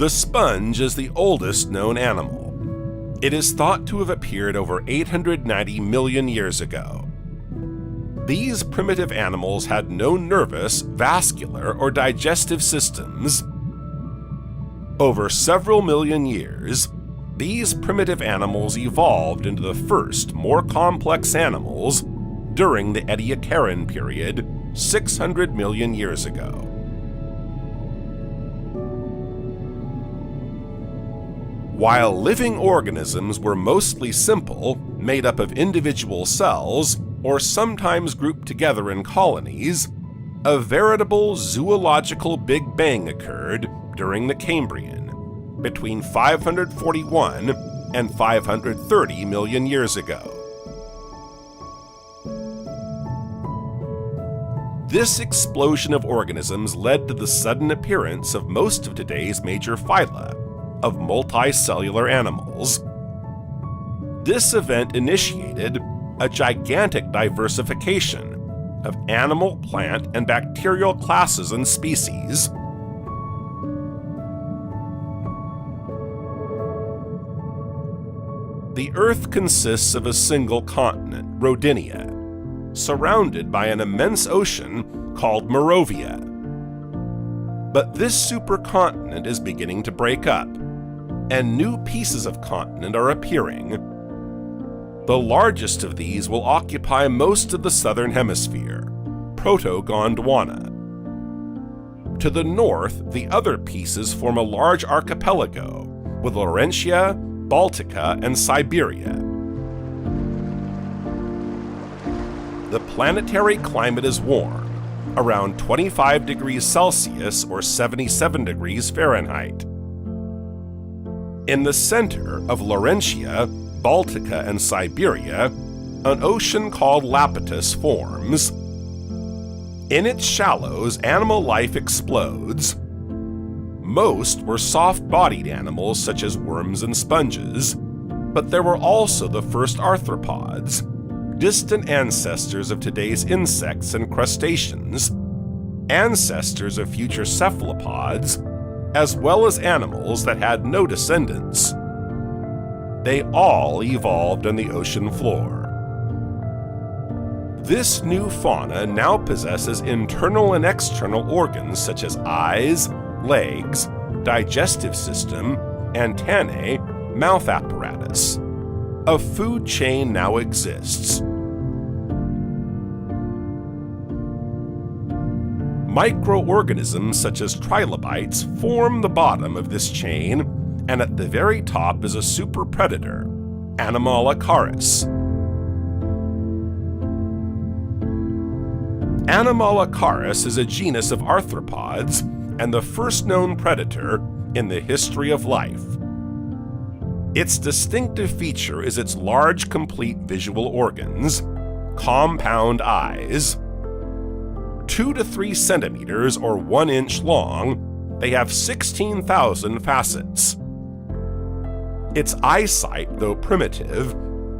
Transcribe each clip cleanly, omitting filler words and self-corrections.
The sponge is the oldest known animal. It is thought to have appeared over 890 million years ago. These primitive animals had no nervous, vascular, or digestive systems. Over several million years, these primitive animals evolved into the first, more complex animals during the Ediacaran period 600 million years ago. While living organisms were mostly simple, made up of individual cells, or sometimes grouped together in colonies, a veritable zoological Big Bang occurred during the Cambrian, between 541 and 530 million years ago. This explosion of organisms led to the sudden appearance of most of today's major phyla of multicellular animals. This event initiated a gigantic diversification of animal, plant, and bacterial classes and species. The Earth consists of a single continent, Rodinia, surrounded by an immense ocean called Morovia. But this supercontinent is beginning to break up, and new pieces of continent are appearing. The largest of these will occupy most of the southern hemisphere, Proto-Gondwana. To the north, the other pieces form a large archipelago, with Laurentia, Baltica, and Siberia. The planetary climate is warm, around 25 degrees Celsius or 77 degrees Fahrenheit. In the center of Laurentia, Baltica, and Siberia, an ocean called Iapetus forms. In its shallows, animal life explodes. Most were soft-bodied animals such as worms and sponges, but there were also the first arthropods, distant ancestors of today's insects and crustaceans, ancestors of future cephalopods, as well as animals that had no descendants. They all evolved on the ocean floor. This new fauna now possesses internal and external organs such as eyes, legs, digestive system, antennae, mouth apparatus. A food chain now exists. Microorganisms such as trilobites form the bottom of this chain, and at the very top is a super predator, Anomalocaris. Anomalocaris is a genus of arthropods and the first known predator in the history of life. Its distinctive feature is its large, complete visual organs, compound eyes. 2 to 3 centimeters or 1 inch long, they have 16,000 facets. Its eyesight, though primitive,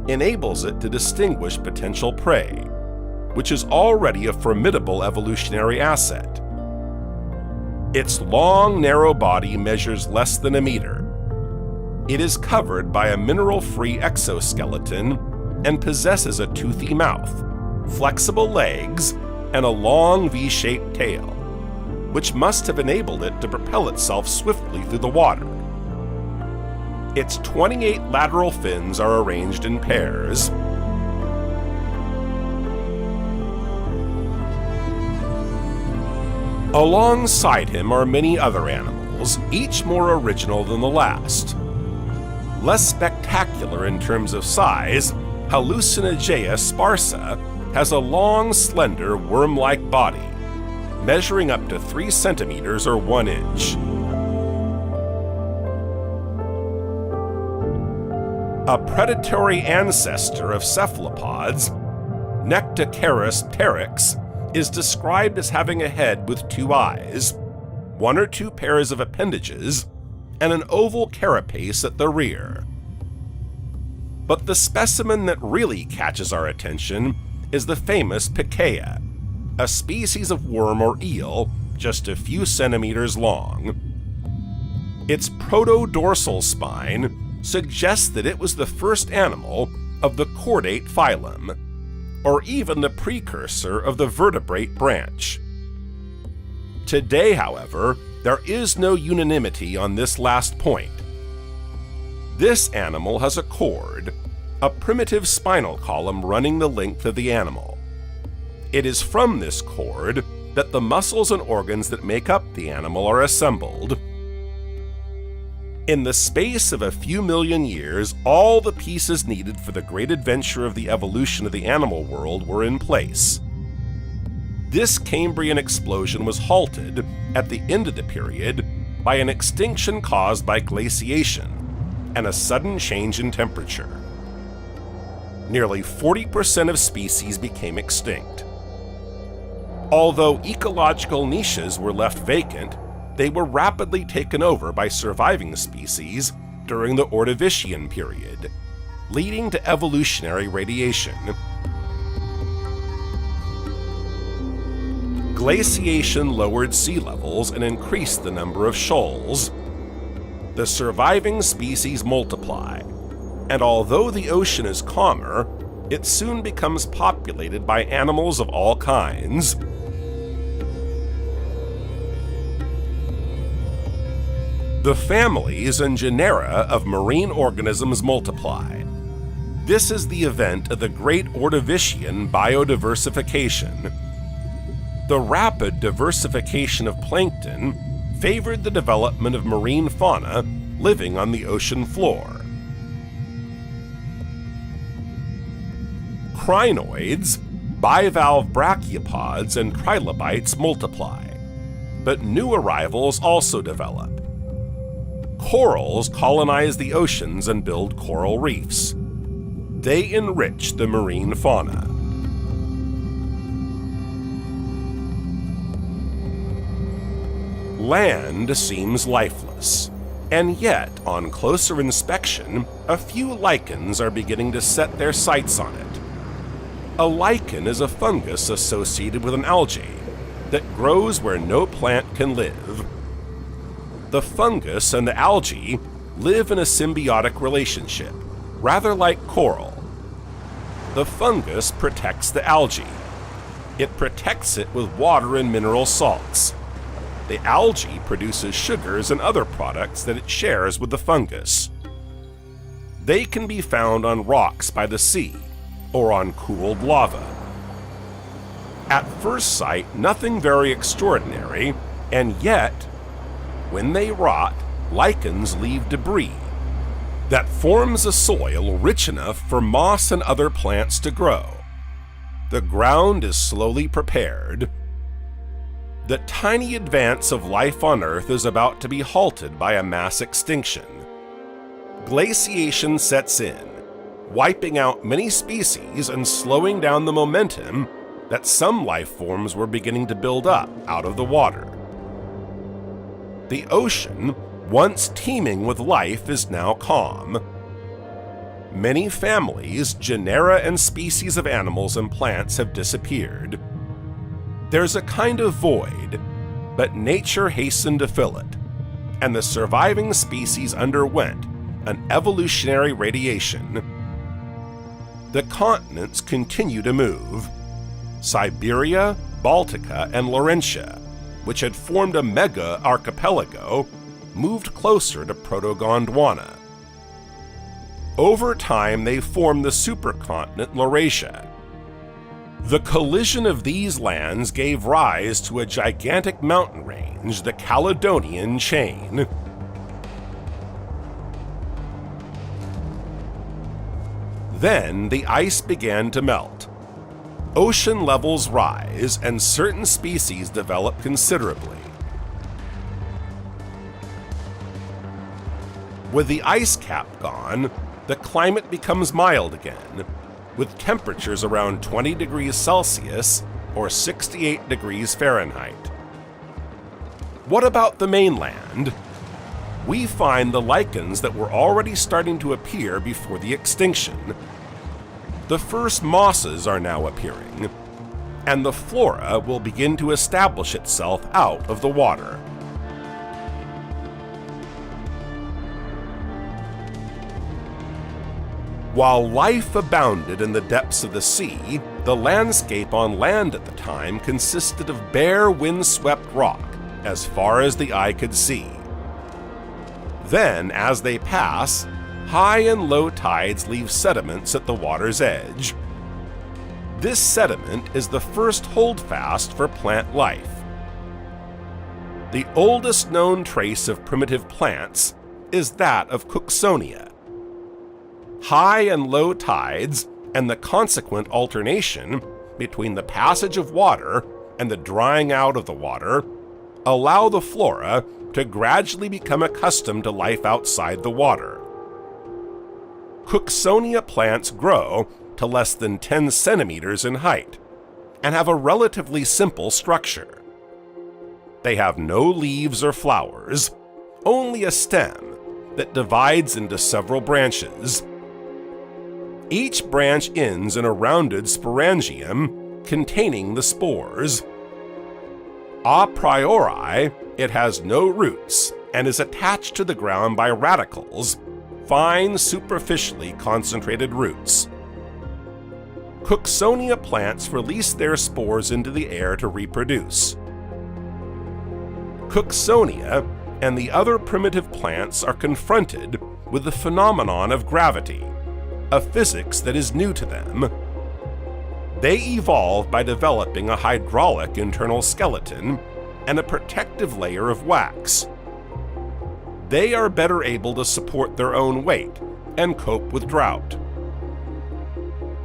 enables it to distinguish potential prey, which is already a formidable evolutionary asset. Its long, narrow body measures less than a meter. It is covered by a mineral-free exoskeleton and possesses a toothy mouth, flexible legs, and a long V-shaped tail, which must have enabled it to propel itself swiftly through the water. Its 28 lateral fins are arranged in pairs. Alongside him are many other animals, each more original than the last. Less spectacular in terms of size, Hallucinogea sparsa has a long, slender, worm-like body, measuring up to 3 centimeters or 1 inch. A predatory ancestor of cephalopods, Nectocaris pteryx, is described as having a head with 2 eyes, 1 or 2 pairs of appendages, and an oval carapace at the rear. But the specimen that really catches our attention is the famous pangea, a species of worm or eel just a few centimeters long. Its protodorsal spine suggests that it was the first animal of the chordate phylum, or even the precursor of the vertebrate branch. Today, however, there is no unanimity on this last point. This animal has a chord, a primitive spinal column running the length of the animal. It is from this chord that the muscles and organs that make up the animal are assembled. In the space of a few million years, all the pieces needed for the great adventure of the evolution of the animal world were in place. This Cambrian explosion was halted at the end of the period by an extinction caused by glaciation and a sudden change in temperature. Nearly 40% of species became extinct. Although ecological niches were left vacant, they were rapidly taken over by surviving species during the Ordovician period, leading to evolutionary radiation. Glaciation lowered sea levels and increased the number of shoals. The surviving species multiply, and although the ocean is calmer, it soon becomes populated by animals of all kinds. The families and genera of marine organisms multiply. This is the event of the Great Ordovician biodiversification. The rapid diversification of plankton favored the development of marine fauna living on the ocean floor. Crinoids, bivalve brachiopods, and trilobites multiply, but new arrivals also develop. Corals colonize the oceans and build coral reefs. They enrich the marine fauna. Land seems lifeless, and yet, on closer inspection, a few lichens are beginning to set their sights on it. A lichen is a fungus associated with an algae that grows where no plant can live. The fungus and the algae live in a symbiotic relationship, rather like coral. The fungus protects the algae. It protects it with water and mineral salts. The algae produces sugars and other products that it shares with the fungus. They can be found on rocks by the sea or on cooled lava. At first sight, nothing very extraordinary, and yet, when they rot, lichens leave debris that forms a soil rich enough for moss and other plants to grow. The ground is slowly prepared. The tiny advance of life on Earth is about to be halted by a mass extinction. Glaciation sets in, wiping out many species and slowing down the momentum that some life forms were beginning to build up out of the water. The ocean, once teeming with life, is now calm. Many families, genera, and species of animals and plants have disappeared. There's a kind of void, but nature hastened to fill it, and the surviving species underwent an evolutionary radiation. The continents continue to move. Siberia, Baltica, and Laurentia, which had formed a mega-archipelago, moved closer to Proto-Gondwana. Over time, they formed the supercontinent Laurasia. The collision of these lands gave rise to a gigantic mountain range, the Caledonian Chain. Then the ice began to melt. Ocean levels rise, and certain species develop considerably. With the ice cap gone, the climate becomes mild again, with temperatures around 20 degrees Celsius or 68 degrees Fahrenheit. What about the mainland? We find the lichens that were already starting to appear before the extinction. The first mosses are now appearing, and the flora will begin to establish itself out of the water. While life abounded in the depths of the sea, the landscape on land at the time consisted of bare, windswept rock as far as the eye could see. Then, as they pass, high and low tides leave sediments at the water's edge. This sediment is the first holdfast for plant life. The oldest known trace of primitive plants is that of Cooksonia. High and low tides and the consequent alternation between the passage of water and the drying out of the water allow the flora to gradually become accustomed to life outside the water. Cooksonia plants grow to less than 10 centimeters in height and have a relatively simple structure. They have no leaves or flowers, only a stem that divides into several branches. Each branch ends in a rounded sporangium containing the spores. A priori, it has no roots and is attached to the ground by radicals, fine, superficially concentrated roots. Cooksonia plants release their spores into the air to reproduce. Cooksonia and the other primitive plants are confronted with the phenomenon of gravity, a physics that is new to them. They evolve by developing a hydraulic internal skeleton and a protective layer of wax. They are better able to support their own weight and cope with drought.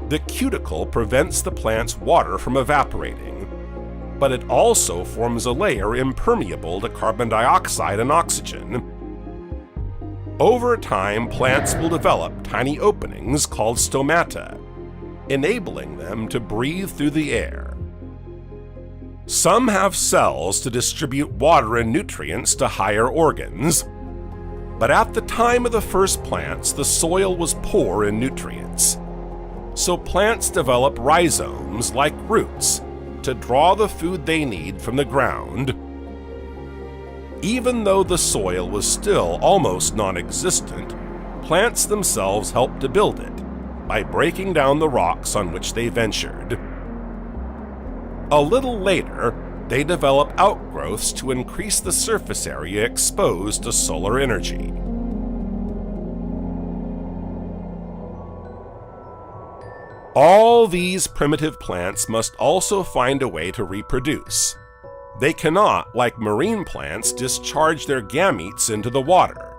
The cuticle prevents the plant's water from evaporating, but it also forms a layer impermeable to carbon dioxide and oxygen. Over time, plants will develop tiny openings called stomata, enabling them to breathe through the air. Some have cells to distribute water and nutrients to higher organs, but at the time of the first plants, the soil was poor in nutrients. So plants develop rhizomes, like roots, to draw the food they need from the ground. Even though the soil was still almost non-existent, plants themselves helped to build it by breaking down the rocks on which they ventured. A little later, they develop outgrowths to increase the surface area exposed to solar energy. All these primitive plants must also find a way to reproduce. They cannot, like marine plants, discharge their gametes into the water.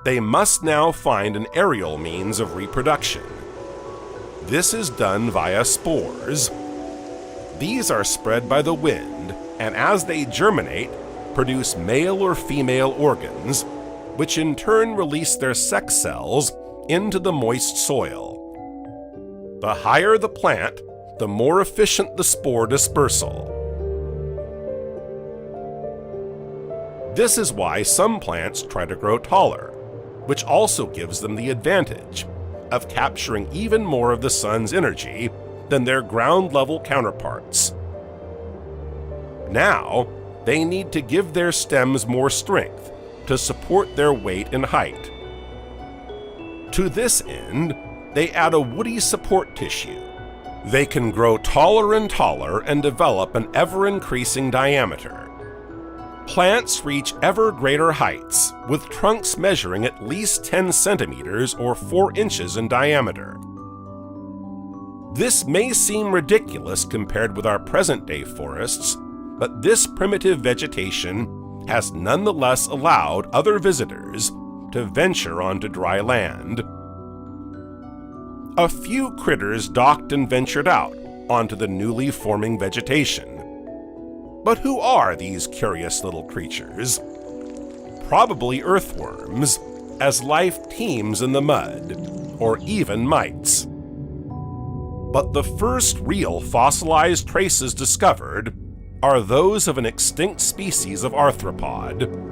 They must now find an aerial means of reproduction. This is done via spores. These are spread by the wind, and as they germinate, produce male or female organs, which in turn release their sex cells into the moist soil. The higher the plant, the more efficient the spore dispersal. This is why some plants try to grow taller, which also gives them the advantage of capturing even more of the sun's energy than their ground-level counterparts. Now, they need to give their stems more strength to support their weight and height. To this end, they add a woody support tissue. They can grow taller and taller and develop an ever-increasing diameter. Plants reach ever greater heights, with trunks measuring at least 10 centimeters or 4 inches in diameter. This may seem ridiculous compared with our present-day forests, but this primitive vegetation has nonetheless allowed other visitors to venture onto dry land. A few critters docked and ventured out onto the newly forming vegetation. But who are these curious little creatures? Probably earthworms, as life teems in the mud, or even mites. But the first real fossilized traces discovered are those of an extinct species of arthropod.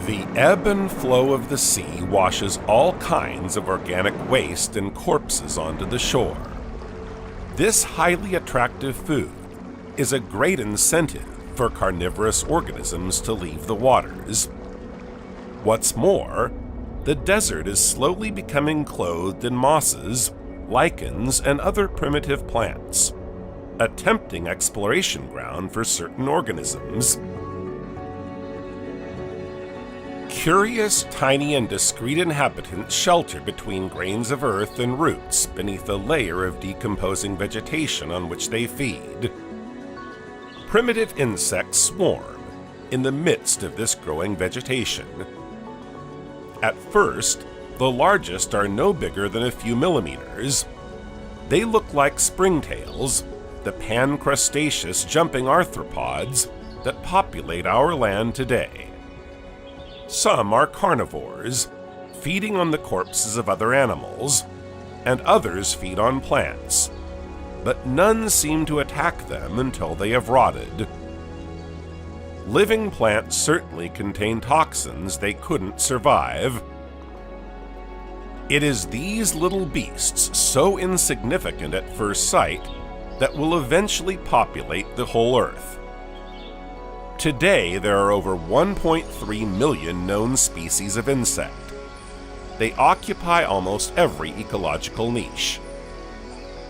The ebb and flow of the sea washes all kinds of organic waste and corpses onto the shore. This highly attractive food is a great incentive for carnivorous organisms to leave the waters. What's more, the desert is slowly becoming clothed in mosses, lichens, and other primitive plants, a tempting exploration ground for certain organisms. Curious, tiny, and discreet inhabitants shelter between grains of earth and roots beneath a layer of decomposing vegetation on which they feed. Primitive insects swarm in the midst of this growing vegetation. At first, the largest are no bigger than a few millimeters. They look like springtails, the pan-crustaceous jumping arthropods that populate our land today. Some are carnivores, feeding on the corpses of other animals, and others feed on plants, but none seem to attack them until they have rotted. Living plants certainly contain toxins they couldn't survive. It is these little beasts, so insignificant at first sight, that will eventually populate the whole Earth. Today, there are over 1.3 million known species of insect. They occupy almost every ecological niche.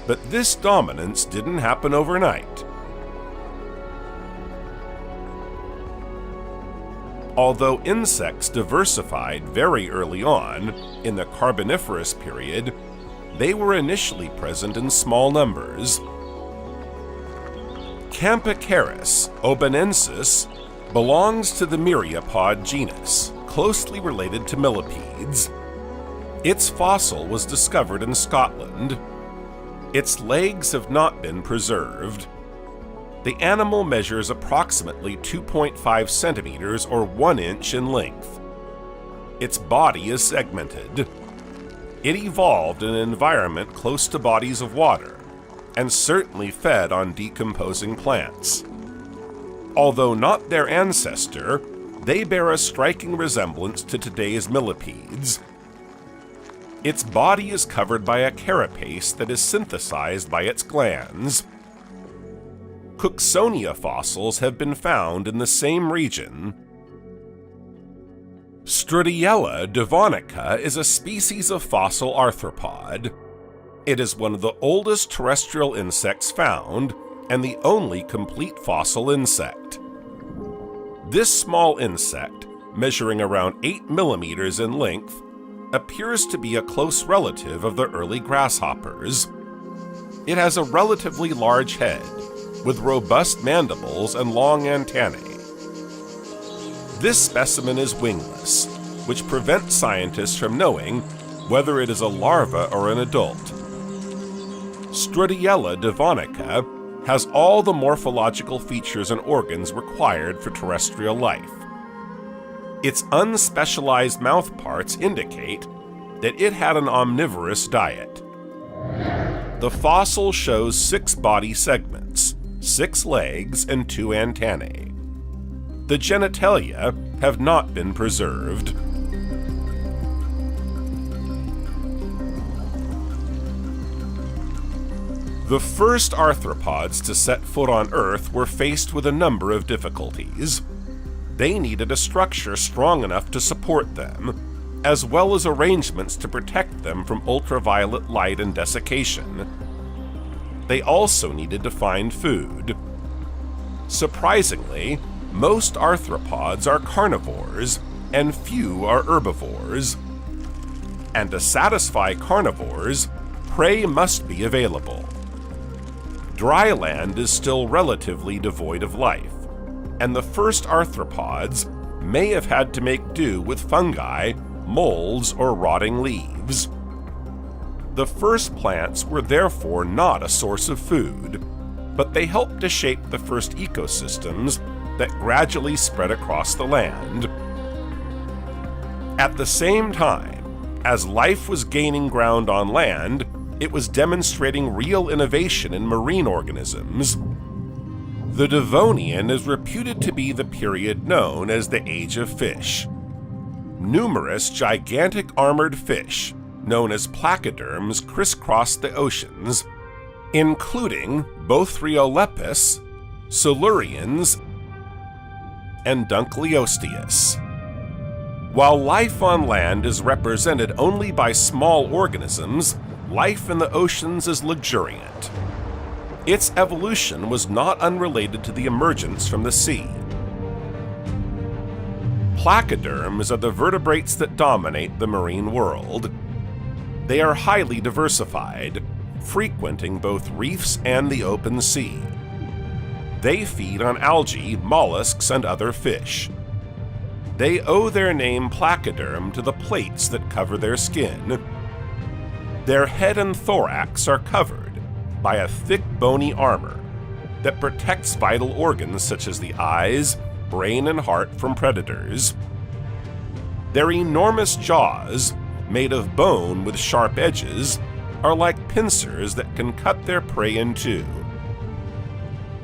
But this dominance didn't happen overnight. Although insects diversified very early on, in the Carboniferous period, they were initially present in small numbers. Anomalocaris obanensis belongs to the myriapod genus, closely related to millipedes. Its fossil was discovered in Scotland. Its legs have not been preserved. The animal measures approximately 2.5 centimeters or 1 inch in length. Its body is segmented. It evolved in an environment close to bodies of water, and certainly fed on decomposing plants. Although not their ancestor, they bear a striking resemblance to today's millipedes. Its body is covered by a carapace that is synthesized by its glands. Cooksonia fossils have been found in the same region. Rodinia devonica is a species of fossil arthropod. It is one of the oldest terrestrial insects found, and the only complete fossil insect. This small insect, measuring around 8 millimeters in length, appears to be a close relative of the early grasshoppers. It has a relatively large head, with robust mandibles and long antennae. This specimen is wingless, which prevents scientists from knowing whether it is a larva or an adult. Rodinia devonica has all the morphological features and organs required for terrestrial life. Its unspecialized mouth parts indicate that it had an omnivorous diet. The fossil shows 6 body segments, 6 legs, and 2 antennae. The genitalia have not been preserved. The first arthropods to set foot on Earth were faced with a number of difficulties. They needed a structure strong enough to support them, as well as arrangements to protect them from ultraviolet light and desiccation. They also needed to find food. Surprisingly, most arthropods are carnivores, and few are herbivores. And to satisfy carnivores, prey must be available. Dry land is still relatively devoid of life, and the first arthropods may have had to make do with fungi, molds, or rotting leaves. The first plants were therefore not a source of food, but they helped to shape the first ecosystems that gradually spread across the land. At the same time, as life was gaining ground on land, it was demonstrating real innovation in marine organisms. The Devonian is reputed to be the period known as the Age of Fish. Numerous gigantic armored fish, known as placoderms, crisscrossed the oceans, including Bothriolepis, Silurians, and Dunkleosteus. While life on land is represented only by small organisms, life in the oceans is luxuriant. Its evolution was not unrelated to the emergence from the sea. Placoderms are the vertebrates that dominate the marine world. They are highly diversified, frequenting both reefs and the open sea. They feed on algae, mollusks, and other fish. They owe their name placoderm to the plates that cover their skin. Their head and thorax are covered by a thick bony armor that protects vital organs such as the eyes, brain, and heart from predators. Their enormous jaws, made of bone with sharp edges, are like pincers that can cut their prey in two.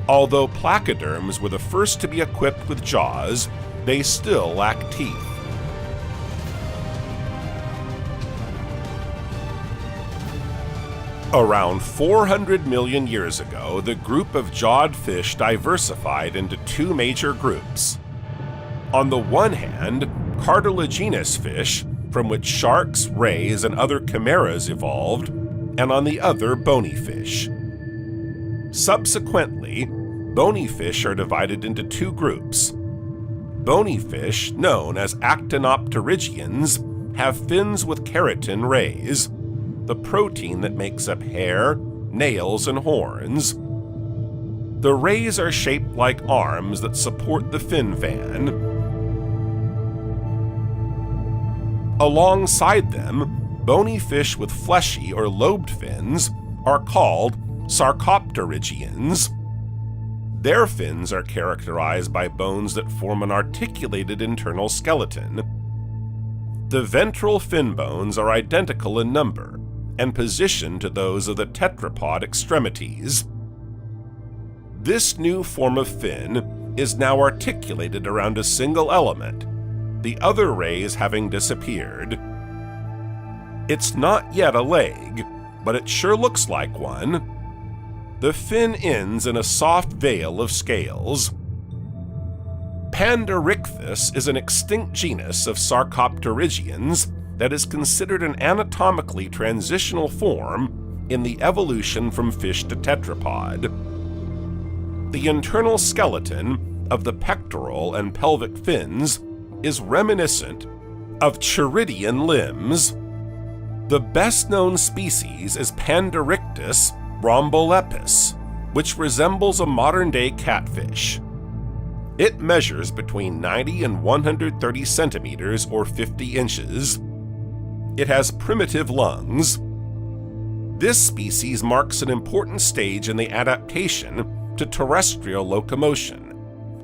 Although placoderms were the first to be equipped with jaws, they still lack teeth. Around 400 million years ago, the group of jawed fish diversified into two major groups. On the one hand, cartilaginous fish, from which sharks, rays, and other chimeras evolved, and on the other, bony fish. Subsequently, bony fish are divided into two groups. Bony fish, known as actinopterygians, have fins with keratin rays, the protein that makes up hair, nails, and horns. The rays are shaped like arms that support the fin fan. Alongside them, bony fish with fleshy or lobed fins are called sarcopterygians. Their fins are characterized by bones that form an articulated internal skeleton. The ventral fin bones are identical in number and position to those of the tetrapod extremities. This new form of fin is now articulated around a single element, the other rays having disappeared. It's not yet a leg, but it sure looks like one. The fin ends in a soft veil of scales. Panderichthys is an extinct genus of sarcopterygians that is considered an anatomically transitional form in the evolution from fish to tetrapod. The internal skeleton of the pectoral and pelvic fins is reminiscent of Huridian limbs. The best-known species is Panderichthys rhombolepis, which resembles a modern-day catfish. It measures between 90 and 130 centimeters or 50 inches. It has primitive lungs. This species marks an important stage in the adaptation to terrestrial locomotion,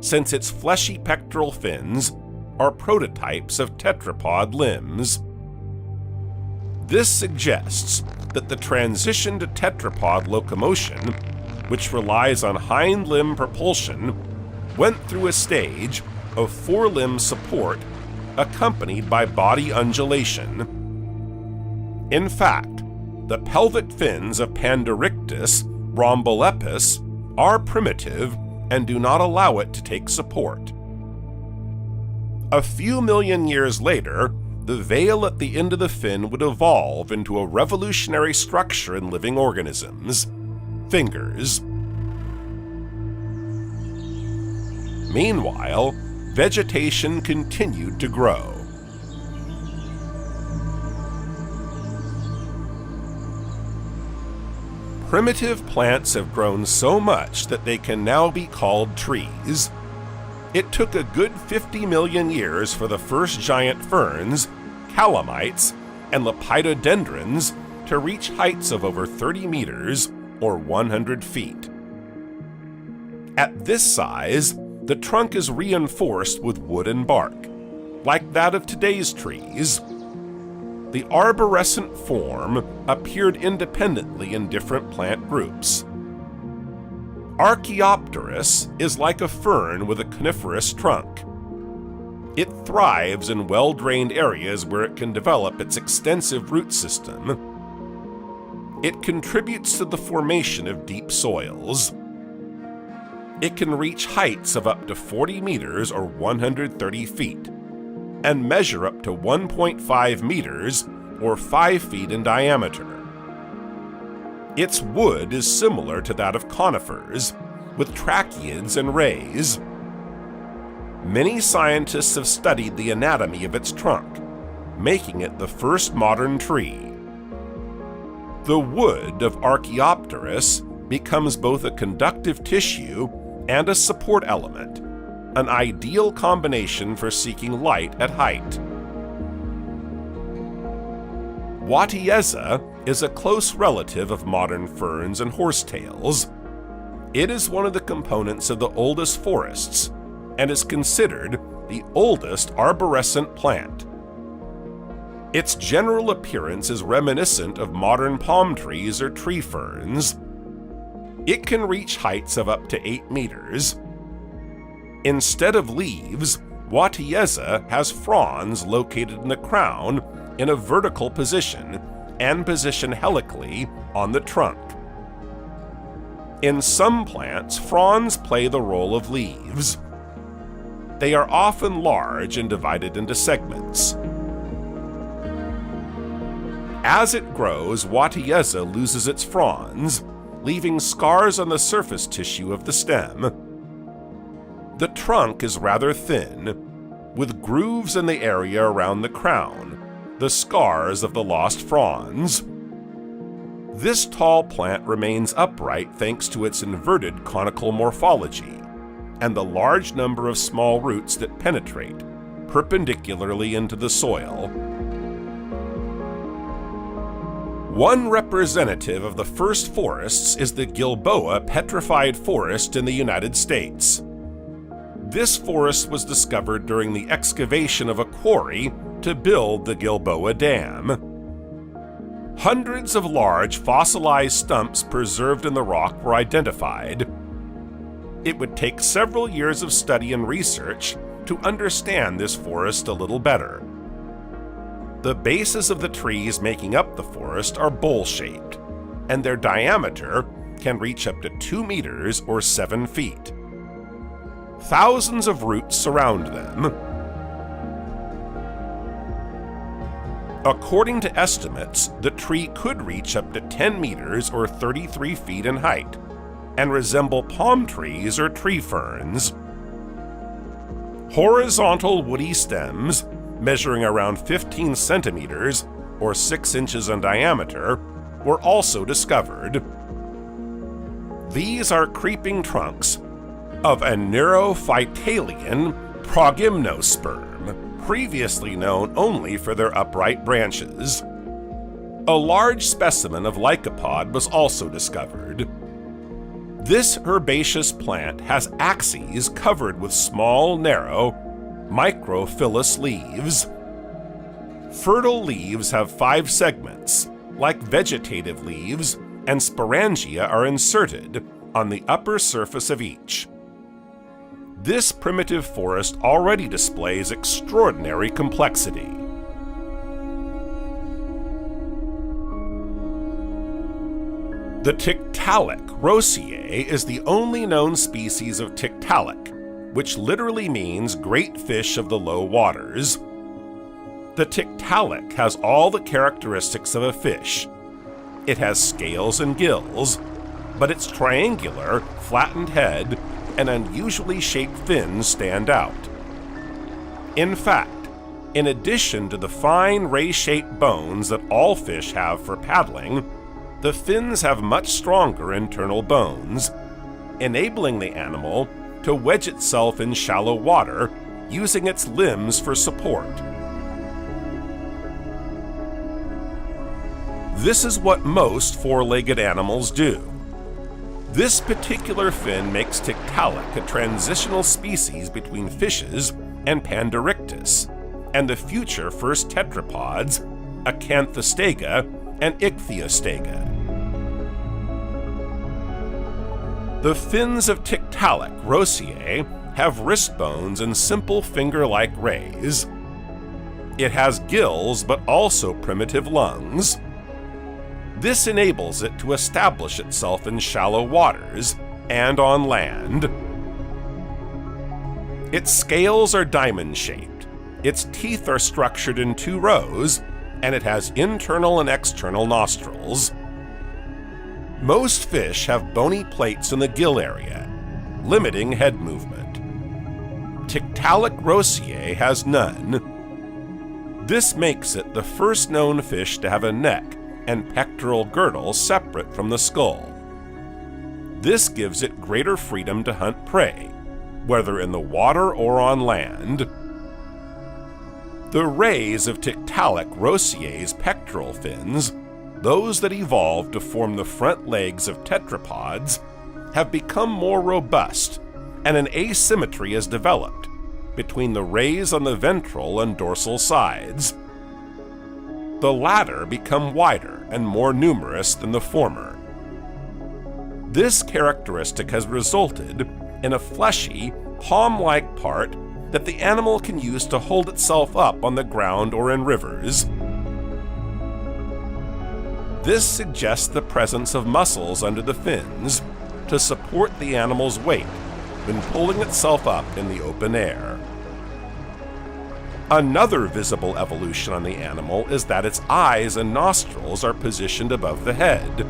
since its fleshy pectoral fins are prototypes of tetrapod limbs. This suggests that the transition to tetrapod locomotion, which relies on hind limb propulsion, went through a stage of forelimb support accompanied by body undulation. In fact, the pelvic fins of Panderichthys rhombolepis are primitive and do not allow it to take support. A few million years later, the veil at the end of the fin would evolve into a revolutionary structure in living organisms: fingers. Meanwhile, vegetation continued to grow. Primitive plants have grown so much that they can now be called trees. It took a good 50 million years for the first giant ferns, calamites, and lepidodendrons to reach heights of over 30 meters or 100 feet. At this size, the trunk is reinforced with wood and bark, like that of today's trees. The arborescent form appeared independently in different plant groups. Archaeopteris is like a fern with a coniferous trunk. It thrives in well-drained areas where it can develop its extensive root system. It contributes to the formation of deep soils. It can reach heights of up to 40 meters or 130 feet, and measure up to 1.5 meters or 5 feet in diameter. Its wood is similar to that of conifers, with tracheids and rays. Many scientists have studied the anatomy of its trunk, making it the first modern tree. The wood of Archaeopteris becomes both a conductive tissue and a support element, an ideal combination for seeking light at height. Watieza is a close relative of modern ferns and horsetails. It is one of the components of the oldest forests and is considered the oldest arborescent plant. Its general appearance is reminiscent of modern palm trees or tree ferns. It can reach heights of up to 8 meters. Instead of leaves, Watieza has fronds located in the crown in a vertical position and positioned helically on the trunk. In some plants, fronds play the role of leaves. They are often large and divided into segments. As it grows, Watieza loses its fronds, leaving scars on the surface tissue of the stem. The trunk is rather thin, with grooves in the area around the crown, the scars of the lost fronds. This tall plant remains upright thanks to its inverted conical morphology and the large number of small roots that penetrate perpendicularly into the soil. One representative of the first forests is the Gilboa petrified forest in the United States. This forest was discovered during the excavation of a quarry to build the Gilboa Dam. Hundreds of large fossilized stumps preserved in the rock were identified. It would take several years of study and research to understand this forest a little better. The bases of the trees making up the forest are bowl-shaped, and their diameter can reach up to 2 meters or 7 feet. Thousands of roots surround them. According to estimates, the tree could reach up to 10 meters or 33 feet in height, and resemble palm trees or tree ferns. Horizontal woody stems, measuring around 15 centimeters or 6 inches in diameter, were also discovered. These are creeping trunks of a neurophytalian progymnosperm, previously known only for their upright branches. A large specimen of lycopod was also discovered. This herbaceous plant has axes covered with small, narrow, microphyllous leaves. Fertile leaves have 5 segments, like vegetative leaves, and sporangia are inserted on the upper surface of each. This primitive forest already displays extraordinary complexity. The Tiktaalik roseae is the only known species of Tiktaalik, which literally means great fish of the low waters. The Tiktaalik has all the characteristics of a fish. It has scales and gills, but its triangular, flattened head and unusually shaped fins stand out. In fact, in addition to the fine ray-shaped bones that all fish have for paddling, the fins have much stronger internal bones, enabling the animal to wedge itself in shallow water, using its limbs for support. This is what most four-legged animals do. This particular fin makes Tiktaalik a transitional species between fishes and Pandorictus, and the future first tetrapods, Acanthostega and Ichthyostega. The fins of Tiktaalik roseae have wrist bones and simple finger-like rays. It has gills but also primitive lungs. This enables it to establish itself in shallow waters and on land. Its scales are diamond-shaped, its teeth are structured in 2 rows, and it has internal and external nostrils. Most fish have bony plates in the gill area, limiting head movement. Tiktaalik rosier has none. This makes it the first known fish to have a neck and pectoral girdle separate from the skull. This gives it greater freedom to hunt prey, whether in the water or on land. The rays of Tiktaalik rosier's pectoral fins, those that evolved to form the front legs of tetrapods, have become more robust, and an asymmetry has developed between the rays on the ventral and dorsal sides. The latter become wider and more numerous than the former. This characteristic has resulted in a fleshy, palm-like part that the animal can use to hold itself up on the ground or in rivers. This suggests the presence of muscles under the fins to support the animal's weight when pulling itself up in the open air. Another visible evolution on the animal is that its eyes and nostrils are positioned above the head.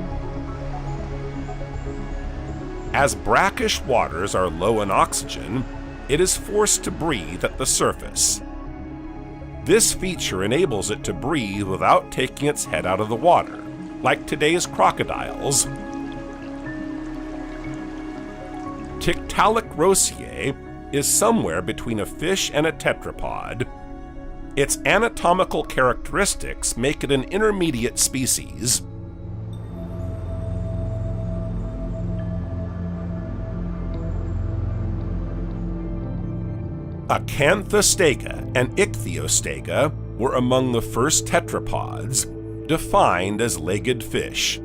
As brackish waters are low in oxygen, it is forced to breathe at the surface. This feature enables it to breathe without taking its head out of the water, like today's crocodiles. Tiktaalik rosier is somewhere between a fish and a tetrapod. Its anatomical characteristics make it an intermediate species. Acanthostega and Ichthyostega were among the first tetrapods, defined as legged fish.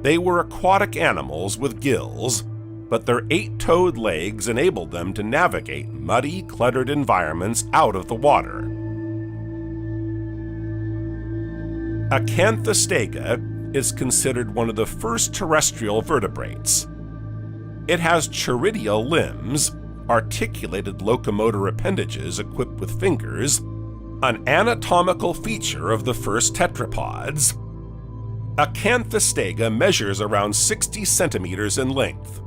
They were aquatic animals with gills, but their 8-toed legs enabled them to navigate muddy, cluttered environments out of the water. Acanthostega is considered one of the first terrestrial vertebrates. It has chiridial limbs, articulated locomotor appendages equipped with fingers, an anatomical feature of the first tetrapods. Acanthostega measures around 60 centimeters in length.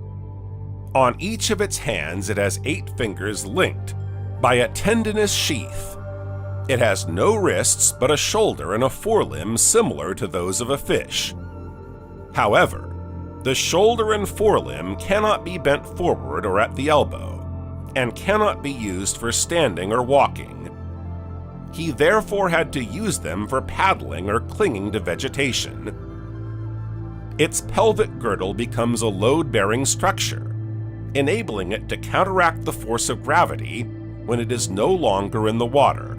On each of its hands it has 8 fingers linked by a tendinous sheath. It has no wrists but a shoulder and a forelimb similar to those of a fish. However, the shoulder and forelimb cannot be bent forward or at the elbow, and cannot be used for standing or walking. He therefore had to use them for paddling or clinging to vegetation. Its pelvic girdle becomes a load-bearing structure, enabling it to counteract the force of gravity when it is no longer in the water.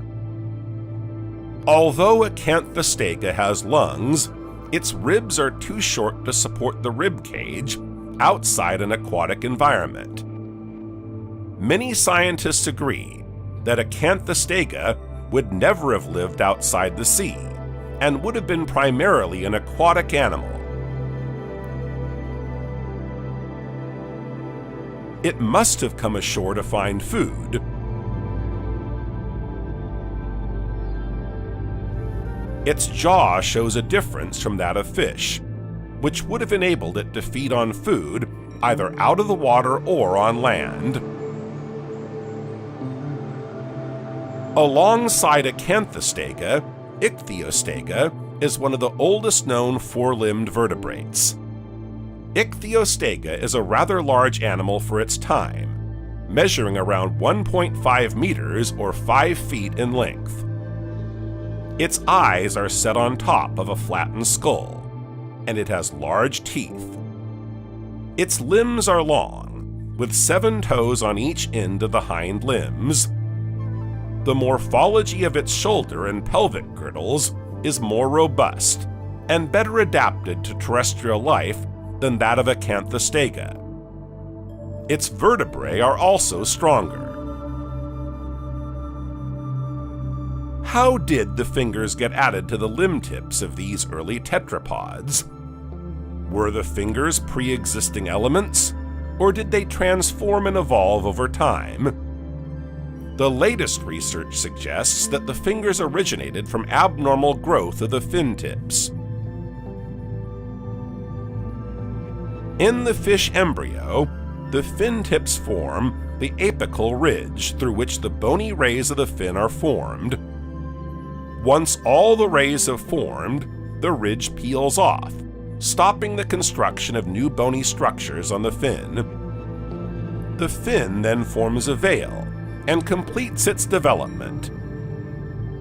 Although Acanthostega has lungs, its ribs are too short to support the rib cage outside an aquatic environment. Many scientists agree that Acanthostega would never have lived outside the sea and would have been primarily an aquatic animal. It must have come ashore to find food. Its jaw shows a difference from that of fish, which would have enabled it to feed on food either out of the water or on land. Alongside Acanthostega, Ichthyostega is one of the oldest known four-limbed vertebrates. Ichthyostega is a rather large animal for its time, measuring around 1.5 meters or 5 feet in length. Its eyes are set on top of a flattened skull, and it has large teeth. Its limbs are long, with 7 toes on each end of the hind limbs. The morphology of its shoulder and pelvic girdles is more robust and better adapted to terrestrial life than that of Acanthostega. Its vertebrae are also stronger. How did the fingers get added to the limb tips of these early tetrapods? Were the fingers pre-existing elements, or did they transform and evolve over time? The latest research suggests that the fingers originated from abnormal growth of the fin tips. In the fish embryo, the fin tips form the apical ridge through which the bony rays of the fin are formed. Once all the rays have formed, the ridge peels off, stopping the construction of new bony structures on the fin. The fin then forms a veil and completes its development.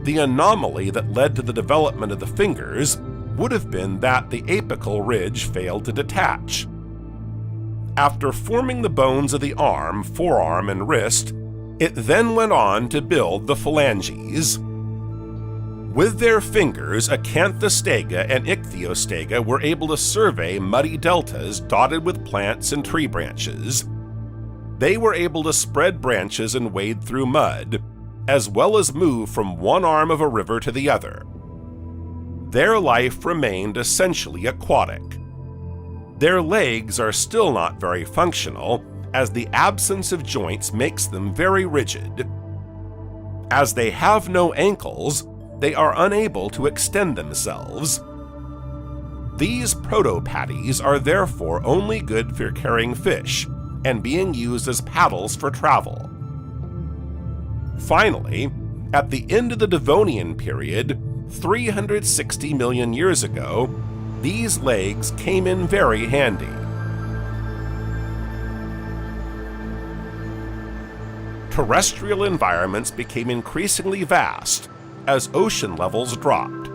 The anomaly that led to the development of the fingers would have been that the apical ridge failed to detach. After forming the bones of the arm, forearm, and wrist, it then went on to build the phalanges. With their fingers, Acanthostega and Ichthyostega were able to survey muddy deltas dotted with plants and tree branches. They were able to spread branches and wade through mud, as well as move from one arm of a river to the other. Their life remained essentially aquatic. Their legs are still not very functional, as the absence of joints makes them very rigid. As they have no ankles, they are unable to extend themselves. These protopatties are therefore only good for carrying fish and being used as paddles for travel. Finally, at the end of the Devonian period, 360 million years ago, these legs came in very handy. Terrestrial environments became increasingly vast as ocean levels dropped.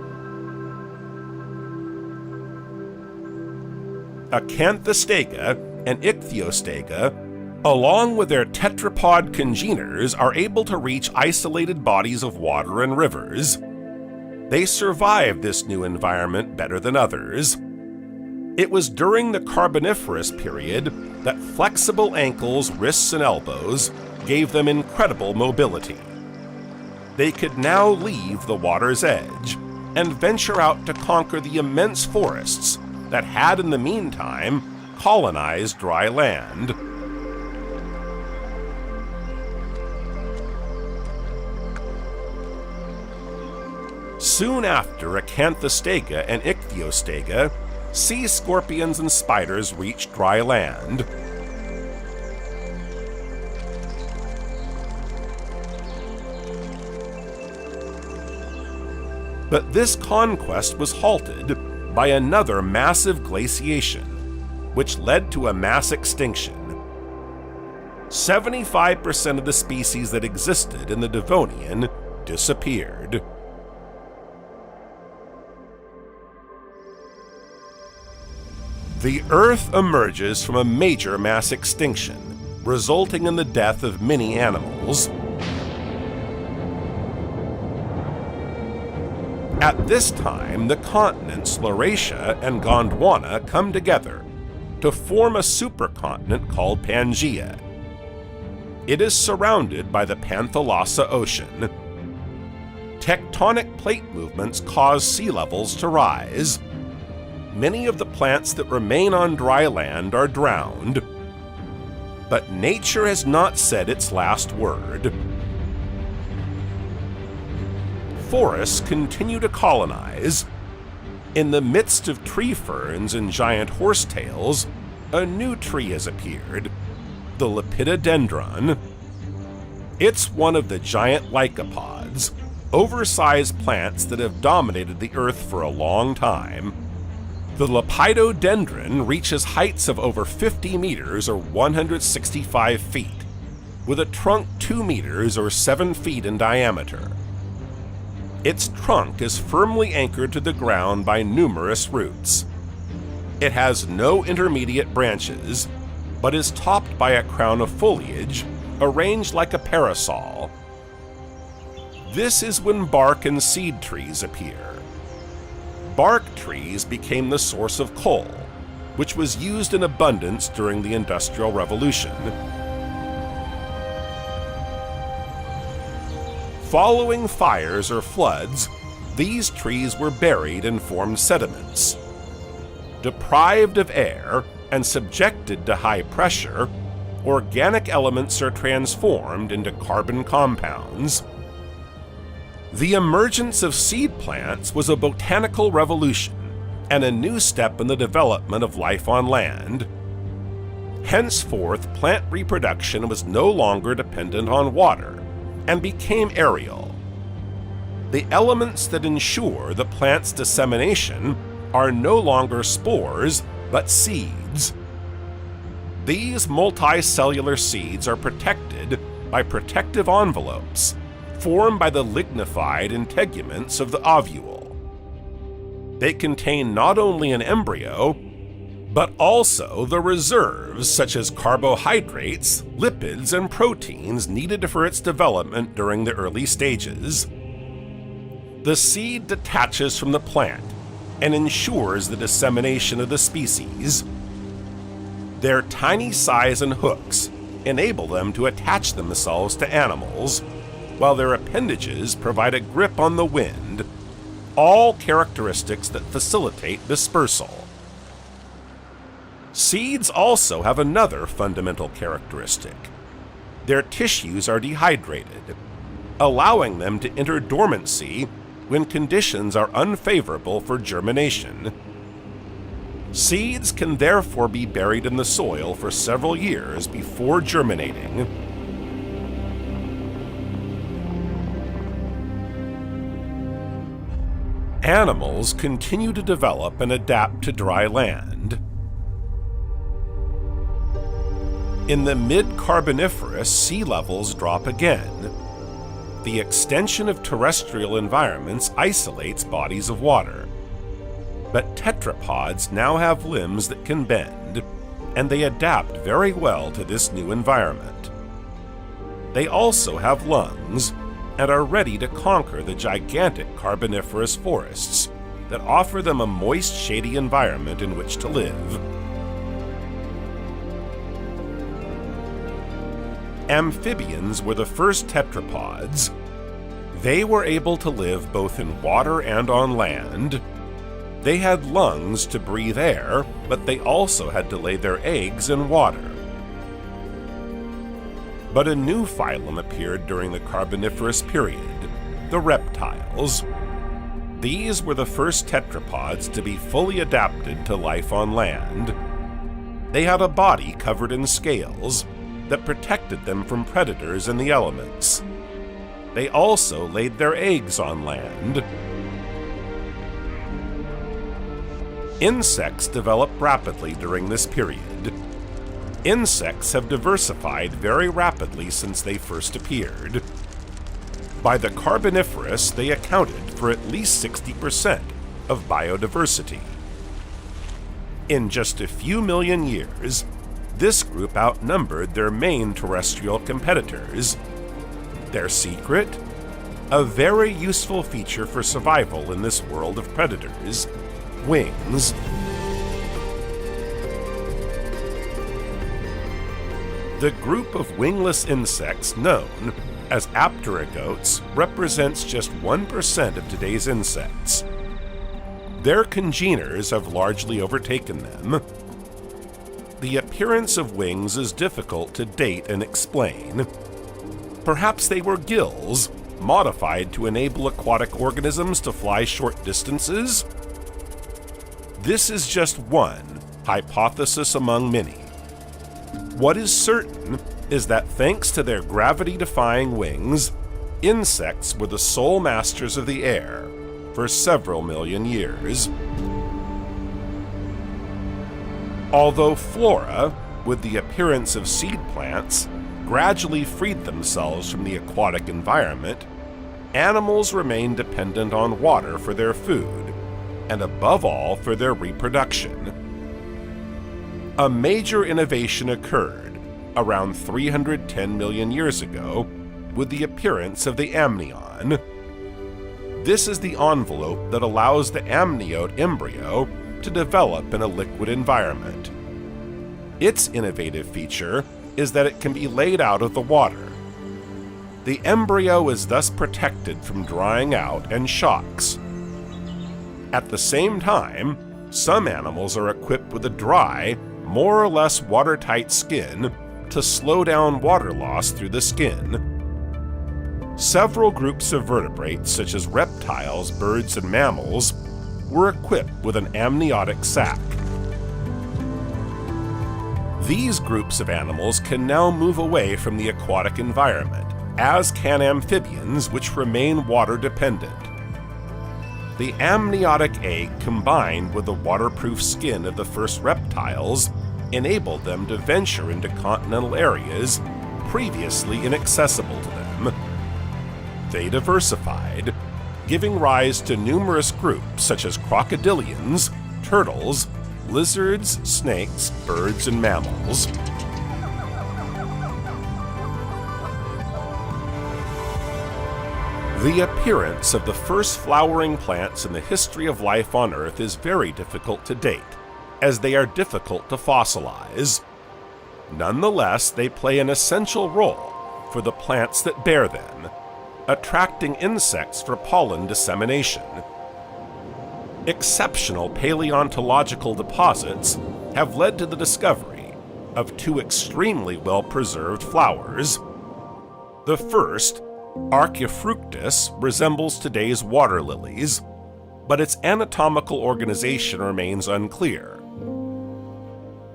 Acanthostega and Ichthyostega, along with their tetrapod congeners, are able to reach isolated bodies of water and rivers. They survived this new environment better than others. It was during the Carboniferous period that flexible ankles, wrists, and elbows gave them incredible mobility. They could now leave the water's edge and venture out to conquer the immense forests that had in the meantime colonized dry land. Soon after Acanthostega and Ichthyostega, sea scorpions and spiders reached dry land. But this conquest was halted by another massive glaciation, which led to a mass extinction. 75% of the species that existed in the Devonian disappeared. The Earth emerges from a major mass extinction, resulting in the death of many animals. At this time, the continents Laurasia and Gondwana come together to form a supercontinent called Pangea. It is surrounded by the Panthalassa Ocean. Tectonic plate movements cause sea levels to rise. Many of the plants that remain on dry land are drowned. But nature has not said its last word. Forests continue to colonize. In the midst of tree ferns and giant horsetails, a new tree has appeared, the Lepidodendron. It's one of the giant lycopods, oversized plants that have dominated the Earth for a long time. The Lepidodendron reaches heights of over 50 meters or 165 feet, with a trunk 2 meters or 7 feet in diameter. Its trunk is firmly anchored to the ground by numerous roots. It has no intermediate branches, but is topped by a crown of foliage arranged like a parasol. This is when bark and seed trees appear. Bark trees became the source of coal, which was used in abundance during the Industrial Revolution. Following fires or floods, these trees were buried and formed sediments. Deprived of air and subjected to high pressure, organic elements are transformed into carbon compounds. The emergence of seed plants was a botanical revolution and a new step in the development of life on land. Henceforth, plant reproduction was no longer dependent on water and became aerial. The elements that ensure the plant's dissemination are no longer spores, but seeds. These multicellular seeds are protected by protective envelopes formed by the lignified integuments of the ovule. They contain not only an embryo, but also the reserves such as carbohydrates, lipids, and proteins needed for its development during the early stages. The seed detaches from the plant and ensures the dissemination of the species. Their tiny size and hooks enable them to attach themselves to animals, while their appendages provide a grip on the wind, all characteristics that facilitate dispersal. Seeds also have another fundamental characteristic. Their tissues are dehydrated, allowing them to enter dormancy when conditions are unfavorable for germination. Seeds can therefore be buried in the soil for several years before germinating. Animals continue to develop and adapt to dry land. In the mid-Carboniferous, sea levels drop again. The extension of terrestrial environments isolates bodies of water. But tetrapods now have limbs that can bend, and they adapt very well to this new environment. They also have lungs and are ready to conquer the gigantic Carboniferous forests that offer them a moist, shady environment in which to live. Amphibians were the first tetrapods. They were able to live both in water and on land. They had lungs to breathe air, but they also had to lay their eggs in water. But a new phylum appeared during the Carboniferous period, the reptiles. These were the first tetrapods to be fully adapted to life on land. They had a body covered in scales that protected them from predators and the elements. They also laid their eggs on land. Insects developed rapidly during this period. Insects have diversified very rapidly since they first appeared. By the Carboniferous, they accounted for at least 60% of biodiversity. In just a few million years, this group outnumbered their main terrestrial competitors. Their secret? A very useful feature for survival in this world of predators: wings. The group of wingless insects known as apterygotes represents just 1% of today's insects. Their congeners have largely overtaken them. The appearance of wings is difficult to date and explain. Perhaps they were gills, modified to enable aquatic organisms to fly short distances? This is just one hypothesis among many. What is certain is that thanks to their gravity-defying wings, insects were the sole masters of the air for several million years. Although flora, with the appearance of seed plants, gradually freed themselves from the aquatic environment, animals remain dependent on water for their food, and above all for their reproduction. A major innovation occurred around 310 million years ago with the appearance of the amnion. This is the envelope that allows the amniote embryo to develop in a liquid environment. Its innovative feature is that it can be laid out of the water. The embryo is thus protected from drying out and shocks. At the same time, some animals are equipped with a dry, more or less watertight skin help to slow down water loss through the skin. Several groups of vertebrates, such as reptiles, birds, and mammals, were equipped with an amniotic sac. These groups of animals can now move away from the aquatic environment, as can amphibians, which remain water-dependent. The amniotic egg, combined with the waterproof skin of the first reptiles, enabled them to venture into continental areas previously inaccessible to them. They diversified, giving rise to numerous groups such as crocodilians, turtles, lizards, snakes, birds, and mammals. The appearance of the first flowering plants in the history of life on Earth is very difficult to date, as they are difficult to fossilize. Nonetheless, they play an essential role for the plants that bear them, attracting insects for pollen dissemination. Exceptional paleontological deposits have led to the discovery of two extremely well-preserved flowers. The first, Archifructus, resembles today's water lilies, but its anatomical organization remains unclear.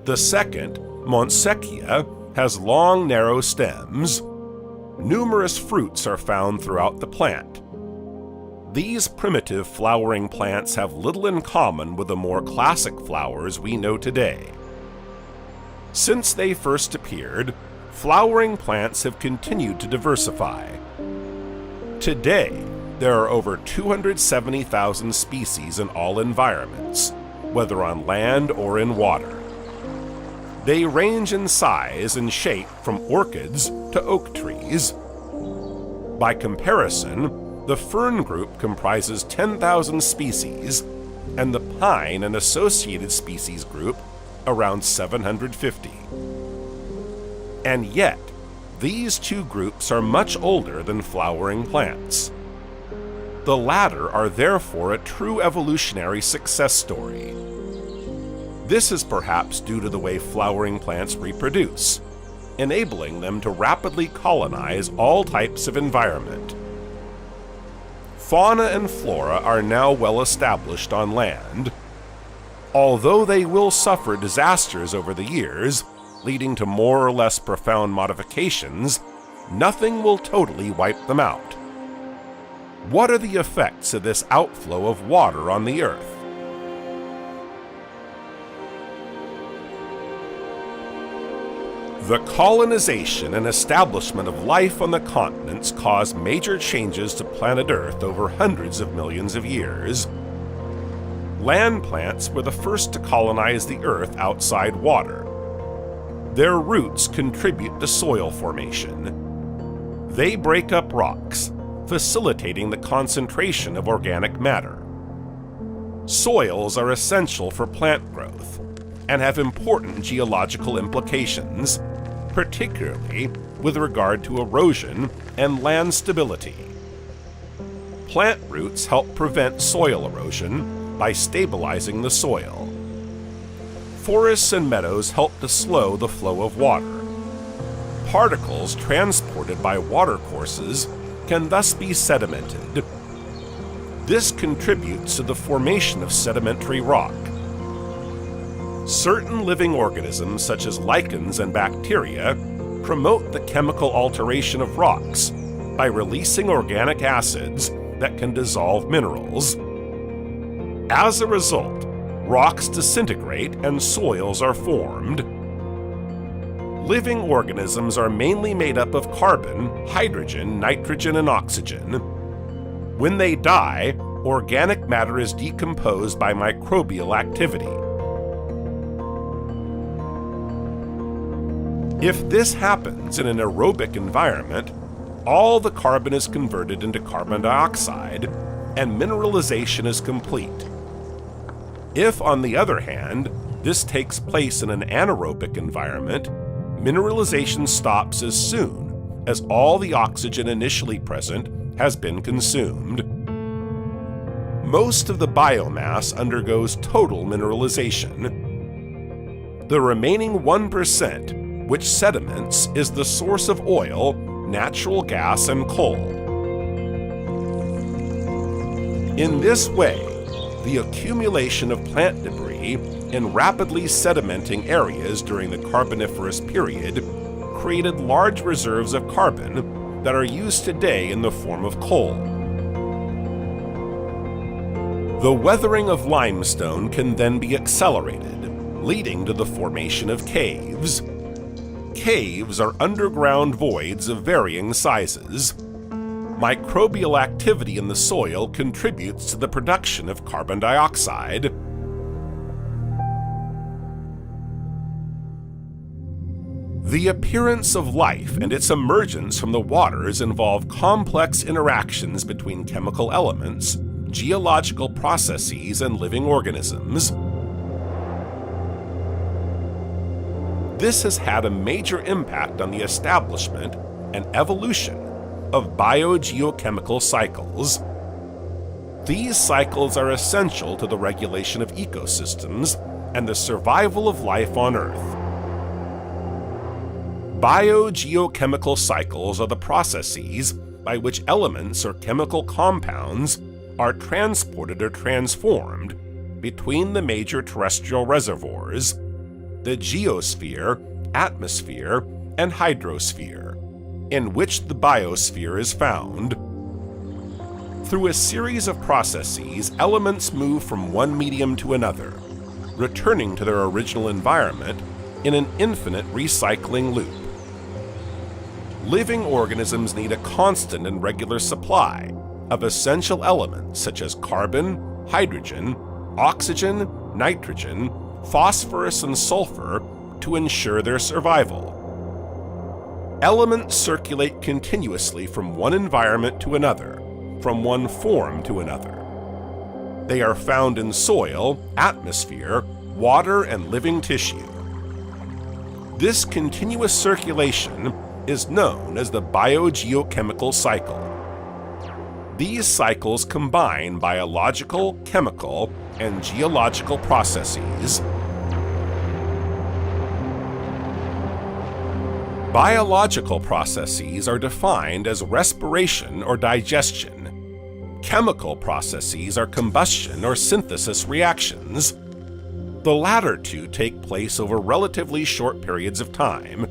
The second, Montsechia, has long, narrow stems. Numerous fruits are found throughout the plant. These primitive flowering plants have little in common with the more classic flowers we know today. Since they first appeared, flowering plants have continued to diversify. Today, there are over 270,000 species in all environments, whether on land or in water. They range in size and shape from orchids to oak trees. By comparison, the fern group comprises 10,000 species, and the pine and associated species group around 750. And yet, these two groups are much older than flowering plants. The latter are therefore a true evolutionary success story. This is perhaps due to the way flowering plants reproduce, enabling them to rapidly colonize all types of environment. Fauna and flora are now well established on land. Although they will suffer disasters over the years, leading to more or less profound modifications, nothing will totally wipe them out. What are the effects of this outflow of water on the Earth? The colonization and establishment of life on the continents caused major changes to planet Earth over hundreds of millions of years. Land plants were the first to colonize the Earth outside water. Their roots contribute to soil formation. They break up rocks, facilitating the concentration of organic matter. Soils are essential for plant growth and have important geological implications, particularly with regard to erosion and land stability. Plant roots help prevent soil erosion by stabilizing the soil. Forests and meadows help to slow the flow of water. Particles transported by watercourses can thus be sedimented. This contributes to the formation of sedimentary rock. Certain living organisms, such as lichens and bacteria, promote the chemical alteration of rocks by releasing organic acids that can dissolve minerals. As a result, rocks disintegrate and soils are formed. Living organisms are mainly made up of carbon, hydrogen, nitrogen, and oxygen. When they die, organic matter is decomposed by microbial activity. If this happens in an aerobic environment, all the carbon is converted into carbon dioxide, and mineralization is complete. If, on the other hand, this takes place in an anaerobic environment, mineralization stops as soon as all the oxygen initially present has been consumed. Most of the biomass undergoes total mineralization. The remaining 1%, which sediments is the source of oil, natural gas, and coal. In this way, the accumulation of plant debris in rapidly sedimenting areas during the Carboniferous period created large reserves of carbon that are used today in the form of coal. The weathering of limestone can then be accelerated, leading to the formation of caves. Caves are underground voids of varying sizes. Microbial activity in the soil contributes to the production of carbon dioxide. The appearance of life and its emergence from the waters involve complex interactions between chemical elements, geological processes, and living organisms. This has had a major impact on the establishment and evolution of biogeochemical cycles. These cycles are essential to the regulation of ecosystems and the survival of life on Earth. Biogeochemical cycles are the processes by which elements or chemical compounds are transported or transformed between the major terrestrial reservoirs, the geosphere, atmosphere, and hydrosphere, in which the biosphere is found. Through a series of processes, elements move from one medium to another, returning to their original environment in an infinite recycling loop. Living organisms need a constant and regular supply of essential elements such as carbon, hydrogen, oxygen, nitrogen, phosphorus, and sulfur to ensure their survival. Elements circulate continuously from one environment to another, from one form to another. They are found in soil, atmosphere, water, and living tissue. This continuous circulation is known as the biogeochemical cycle. These cycles combine biological, chemical, and geological processes. Biological processes are defined as respiration or digestion. Chemical processes are combustion or synthesis reactions. The latter two take place over relatively short periods of time.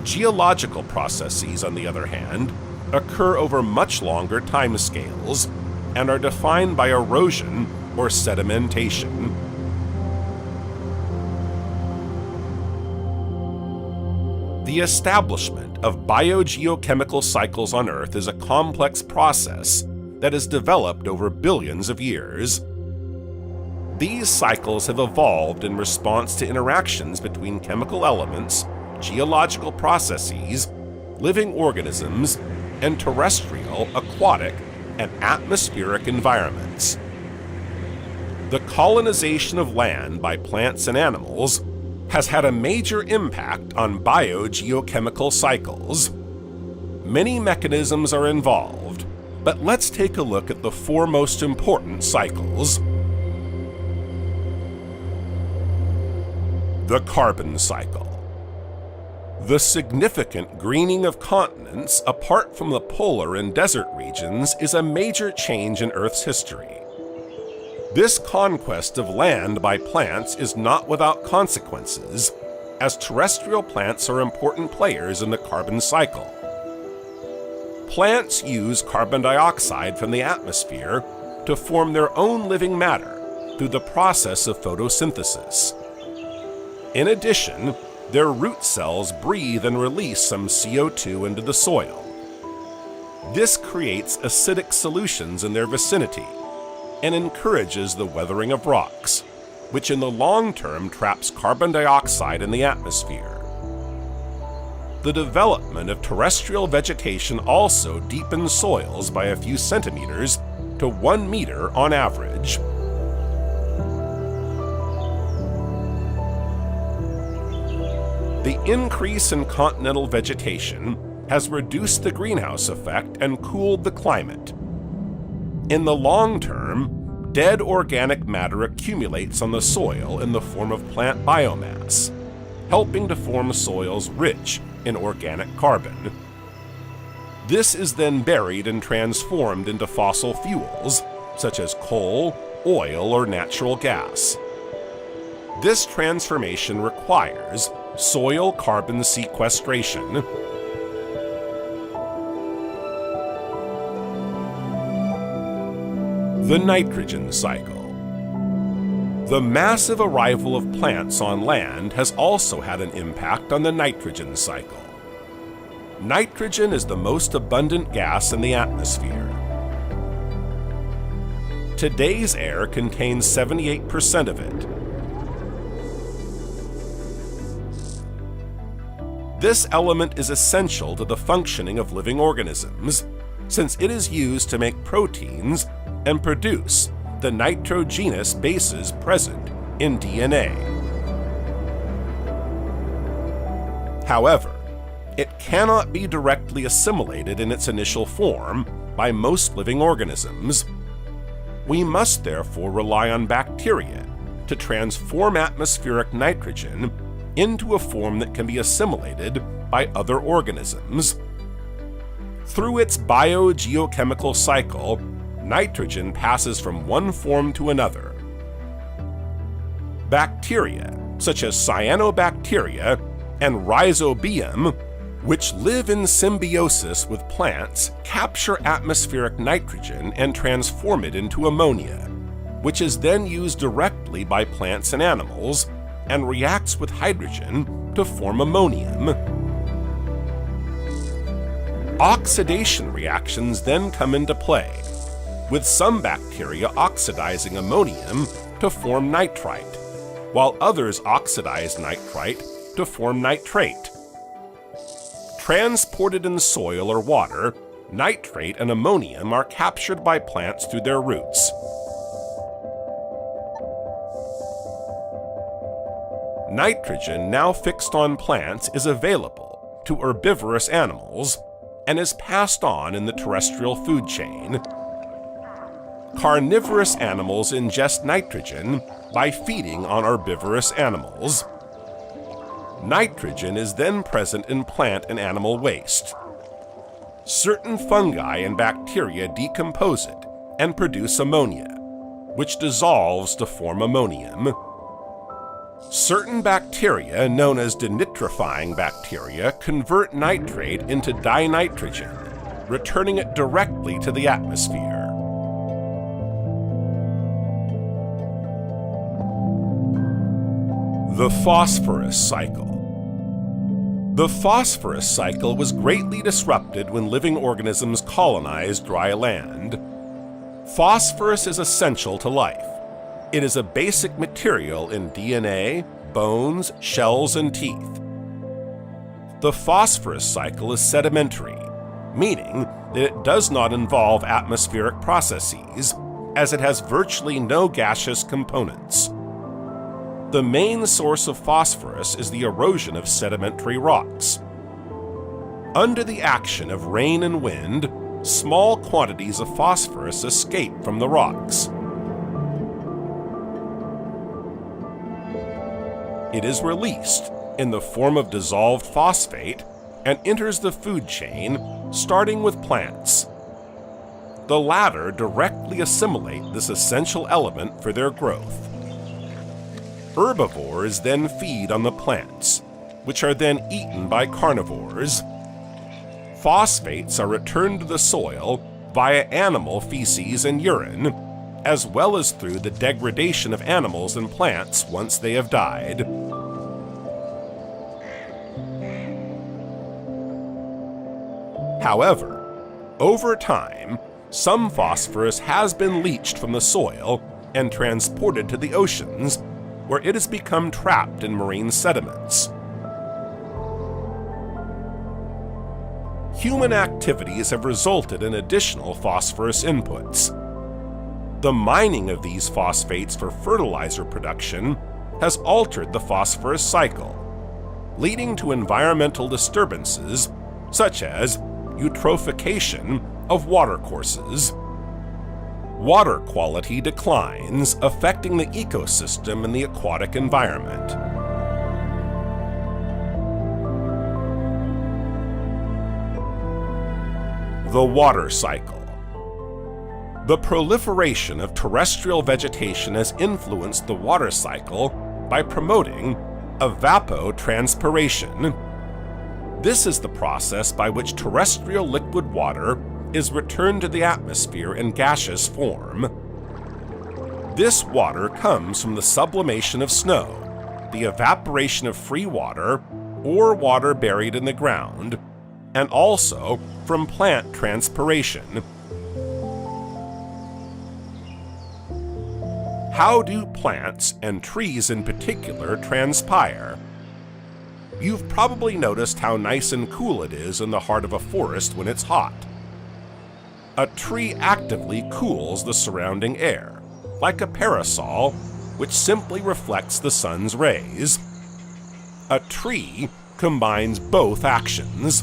Geological processes, on the other hand, occur over much longer timescales and are defined by erosion or sedimentation. The establishment of biogeochemical cycles on Earth is a complex process that has developed over billions of years. These cycles have evolved in response to interactions between chemical elements, geological processes, living organisms, and terrestrial, aquatic, and atmospheric environments. The colonization of land by plants and animals has had a major impact on biogeochemical cycles. Many mechanisms are involved, but let's take a look at the four most important cycles. The carbon cycle. The significant greening of continents apart from the polar and desert regions is a major change in Earth's history. This conquest of land by plants is not without consequences, as terrestrial plants are important players in the carbon cycle. Plants use carbon dioxide from the atmosphere to form their own living matter through the process of photosynthesis. In addition, their root cells breathe and release some CO2 into the soil. This creates acidic solutions in their vicinity and encourages the weathering of rocks, which in the long term traps carbon dioxide in the atmosphere. The development of terrestrial vegetation also deepens soils by a few centimeters to 1 meter on average. The increase in continental vegetation has reduced the greenhouse effect and cooled the climate. In the long term, dead organic matter accumulates on the soil in the form of plant biomass, helping to form soils rich in organic carbon. This is then buried and transformed into fossil fuels, such as coal, oil, or natural gas. This transformation requires soil carbon sequestration, the nitrogen cycle. The massive arrival of plants on land has also had an impact on the nitrogen cycle. Nitrogen is the most abundant gas in the atmosphere. Today's air contains 78% of it. This element is essential to the functioning of living organisms, since it is used to make proteins and produce the nitrogenous bases present in DNA. However, it cannot be directly assimilated in its initial form by most living organisms. We must therefore rely on bacteria to transform atmospheric nitrogen into a form that can be assimilated by other organisms. Through its biogeochemical cycle, nitrogen passes from one form to another. Bacteria, such as cyanobacteria and rhizobium, which live in symbiosis with plants, capture atmospheric nitrogen and transform it into ammonia, which is then used directly by plants and animals and reacts with hydrogen to form ammonium. Oxidation reactions then come into play, with some bacteria oxidizing ammonium to form nitrite, while others oxidize nitrite to form nitrate. Transported in soil or water, nitrate and ammonium are captured by plants through their roots. Nitrogen now fixed on plants is available to herbivorous animals and is passed on in the terrestrial food chain. Carnivorous animals ingest nitrogen by feeding on herbivorous animals. Nitrogen is then present in plant and animal waste. Certain fungi and bacteria decompose it and produce ammonia, which dissolves to form ammonium. Certain bacteria, known as denitrifying bacteria, convert nitrate into dinitrogen, returning it directly to the atmosphere. The phosphorus cycle. The phosphorus cycle was greatly disrupted when living organisms colonized dry land. Phosphorus is essential to life. It is a basic material in DNA, bones, shells, and teeth. The phosphorus cycle is sedimentary, meaning that it does not involve atmospheric processes, as it has virtually no gaseous components. The main source of phosphorus is the erosion of sedimentary rocks. Under the action of rain and wind, small quantities of phosphorus escape from the rocks. It is released in the form of dissolved phosphate and enters the food chain, starting with plants. The latter directly assimilate this essential element for their growth. Herbivores then feed on the plants, which are then eaten by carnivores. Phosphates are returned to the soil via animal feces and urine, as well as through the degradation of animals and plants once they have died. However, over time, some phosphorus has been leached from the soil and transported to the oceans, where it has become trapped in marine sediments. Human activities have resulted in additional phosphorus inputs. The mining of these phosphates for fertilizer production has altered the phosphorus cycle, leading to environmental disturbances such as eutrophication of watercourses. Water quality declines, affecting the ecosystem and the aquatic environment. The water cycle. The proliferation of terrestrial vegetation has influenced the water cycle by promoting evapotranspiration. This is the process by which terrestrial liquid water is returned to the atmosphere in gaseous form. This water comes from the sublimation of snow, the evaporation of free water or water buried in the ground, and also from plant transpiration. How do plants, and trees in particular, transpire? You've probably noticed how nice and cool it is in the heart of a forest when it's hot. A tree actively cools the surrounding air, like a parasol, which simply reflects the sun's rays. A tree combines both actions.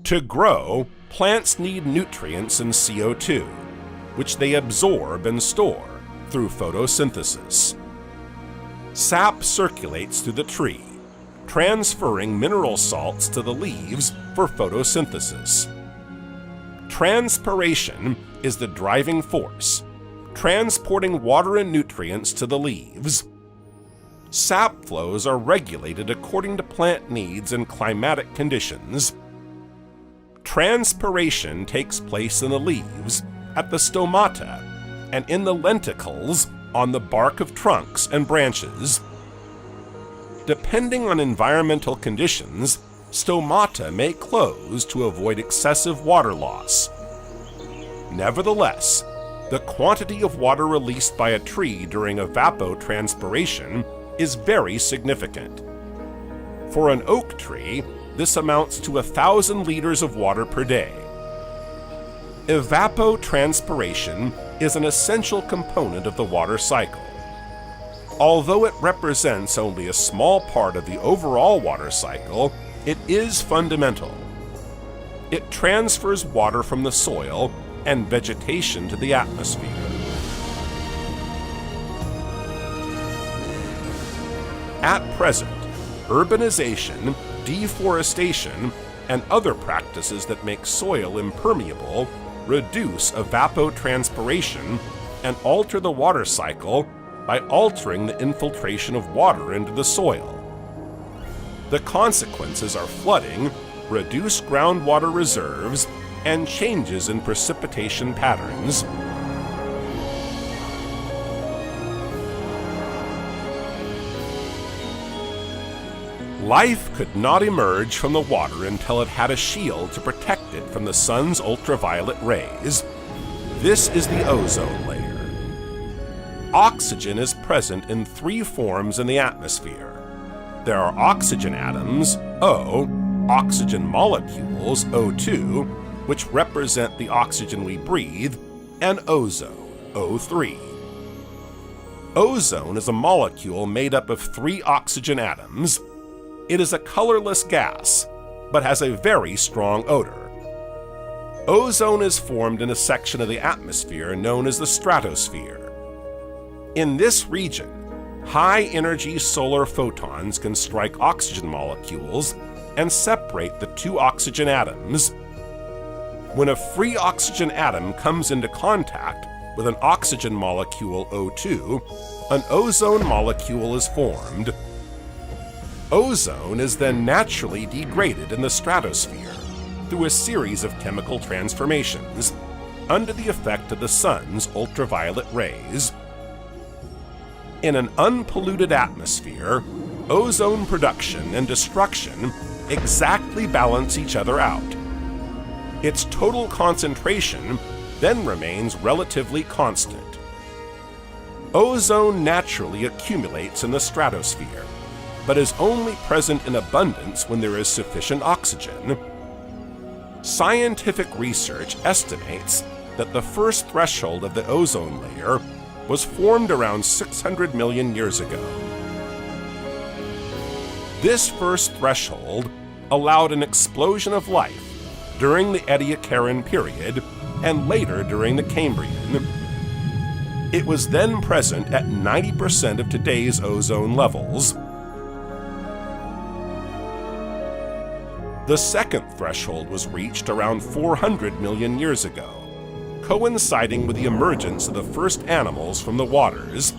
To grow, plants need nutrients and CO2, which they absorb and store through photosynthesis. Sap circulates through the tree, transferring mineral salts to the leaves for photosynthesis. Transpiration is the driving force, transporting water and nutrients to the leaves. Sap flows are regulated according to plant needs and climatic conditions. Transpiration takes place in the leaves, at the stomata, and in the lenticels on the bark of trunks and branches. Depending on environmental conditions, stomata may close to avoid excessive water loss. Nevertheless, the quantity of water released by a tree during evapotranspiration is very significant. For an oak tree, this amounts to 1,000 liters of water per day. Evapotranspiration is an essential component of the water cycle. Although it represents only a small part of the overall water cycle, it is fundamental. It transfers water from the soil and vegetation to the atmosphere. At present, urbanization, deforestation, and other practices that make soil impermeable reduce evapotranspiration and alter the water cycle by altering the infiltration of water into the soil. The consequences are flooding, reduced groundwater reserves, and changes in precipitation patterns. Life could not emerge from the water until it had a shield to protect it from the sun's ultraviolet rays. This is the ozone layer. Oxygen is present in 3 forms in the atmosphere. There are oxygen atoms, O, oxygen molecules, O2, which represent the oxygen we breathe, and ozone, O3. Ozone is a molecule made up of 3 oxygen atoms. It is a colorless gas, but has a very strong odor. Ozone is formed in a section of the atmosphere known as the stratosphere. In this region, high-energy solar photons can strike oxygen molecules and separate the 2 oxygen atoms. When a free oxygen atom comes into contact with an oxygen molecule O2, an ozone molecule is formed. Ozone is then naturally degraded in the stratosphere through a series of chemical transformations under the effect of the sun's ultraviolet rays. In an unpolluted atmosphere, ozone production and destruction exactly balance each other out. Its total concentration then remains relatively constant. Ozone naturally accumulates in the stratosphere, but is only present in abundance when there is sufficient oxygen. Scientific research estimates that the first threshold of the ozone layer was formed around 600 million years ago. This first threshold allowed an explosion of life during the Ediacaran period and later during the Cambrian. It was then present at 90% of today's ozone levels. The second threshold was reached around 400 million years ago, coinciding with the emergence of the first animals from the waters.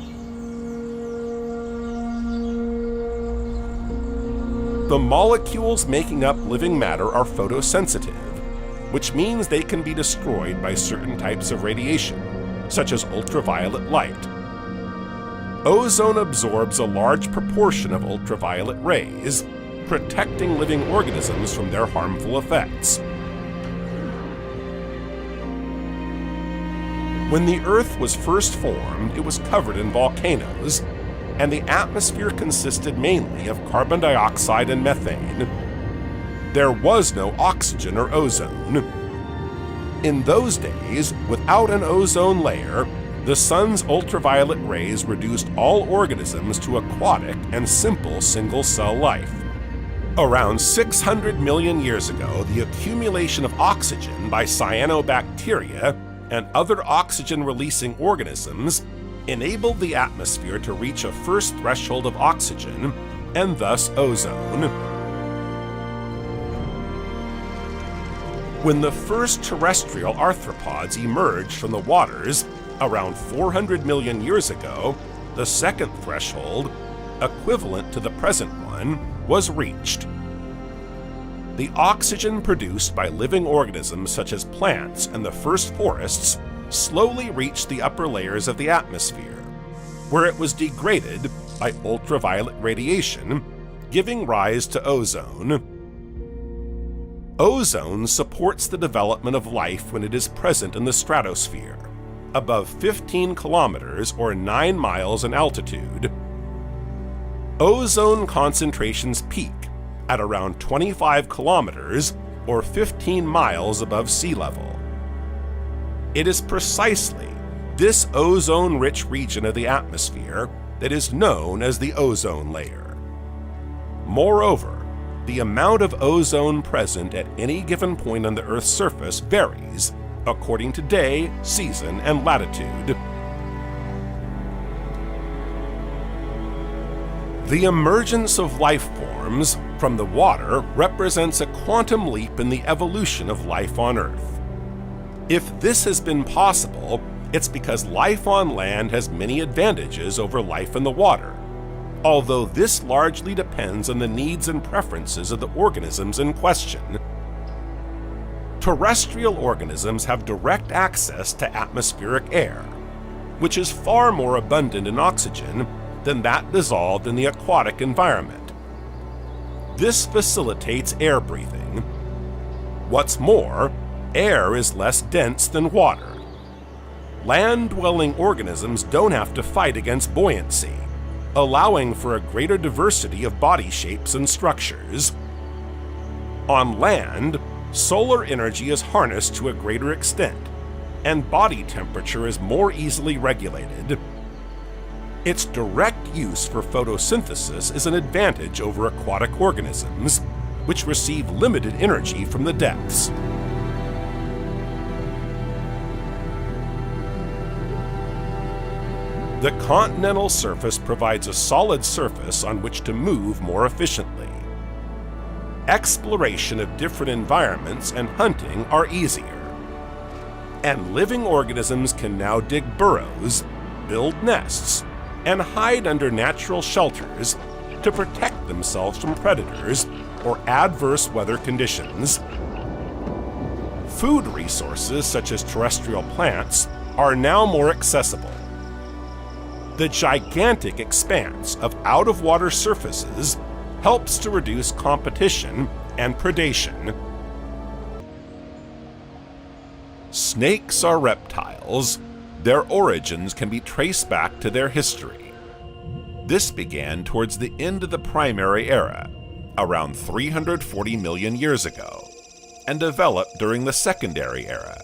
The molecules making up living matter are photosensitive, which means they can be destroyed by certain types of radiation, such as ultraviolet light. Ozone absorbs a large proportion of ultraviolet rays, protecting living organisms from their harmful effects. When the Earth was first formed, it was covered in volcanoes, and the atmosphere consisted mainly of carbon dioxide and methane. There was no oxygen or ozone. In those days, without an ozone layer, the sun's ultraviolet rays reduced all organisms to aquatic and simple single-cell life. Around 600 million years ago, the accumulation of oxygen by cyanobacteria and other oxygen-releasing organisms enabled the atmosphere to reach a first threshold of oxygen, and thus ozone. When the first terrestrial arthropods emerged from the waters around 400 million years ago, the second threshold, equivalent to the present one, was reached. The oxygen produced by living organisms such as plants and the first forests slowly reached the upper layers of the atmosphere, where it was degraded by ultraviolet radiation, giving rise to ozone. Ozone supports the development of life when it is present in the stratosphere, above 15 kilometers or 9 miles in altitude. Ozone concentrations peak at around 25 kilometers or 15 miles above sea level. It is precisely this ozone-rich region of the atmosphere that is known as the ozone layer. Moreover, the amount of ozone present at any given point on the Earth's surface varies according to day, season, and latitude. The emergence of life forms from the water represents a quantum leap in the evolution of life on Earth. If this has been possible, it's because life on land has many advantages over life in the water, although this largely depends on the needs and preferences of the organisms in question. Terrestrial organisms have direct access to atmospheric air, which is far more abundant in oxygen than that dissolved in the aquatic environment. This facilitates air breathing. What's more, air is less dense than water. Land-dwelling organisms don't have to fight against buoyancy, allowing for a greater diversity of body shapes and structures. On land, solar energy is harnessed to a greater extent, and body temperature is more easily regulated. Its direct use for photosynthesis is an advantage over aquatic organisms, which receive limited energy from the depths. The continental surface provides a solid surface on which to move more efficiently. Exploration of different environments and hunting are easier. And living organisms can now dig burrows, build nests, and hide under natural shelters to protect themselves from predators or adverse weather conditions. Food resources such as terrestrial plants are now more accessible. The gigantic expanse of out-of-water surfaces helps to reduce competition and predation. Snakes are reptiles. Their origins can be traced back to their history. This began towards the end of the Primary Era, around 340 million years ago, and developed during the Secondary Era,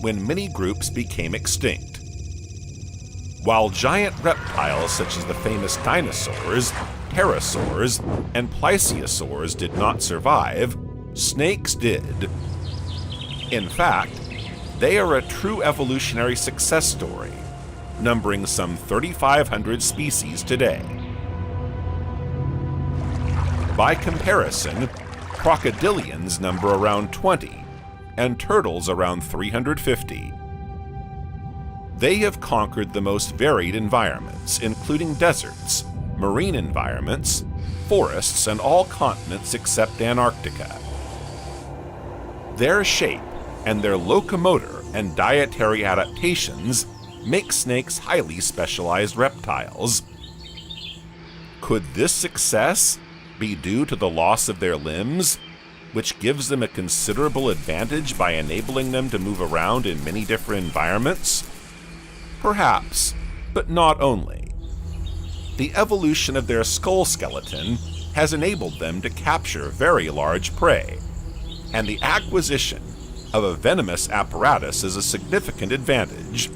when many groups became extinct. While giant reptiles such as the famous dinosaurs, pterosaurs, and plesiosaurs did not survive, snakes did. In fact, they are a true evolutionary success story, numbering some 3,500 species today. By comparison, crocodilians number around 20, and turtles around 350. They have conquered the most varied environments, including deserts, marine environments, forests, and all continents except Antarctica. Their shape and their locomotor and dietary adaptations make snakes highly specialized reptiles. Could this success be due to the loss of their limbs, which gives them a considerable advantage by enabling them to move around in many different environments? Perhaps, but not only. The evolution of their skull skeleton has enabled them to capture very large prey, and the acquisition of a venomous apparatus is a significant advantage.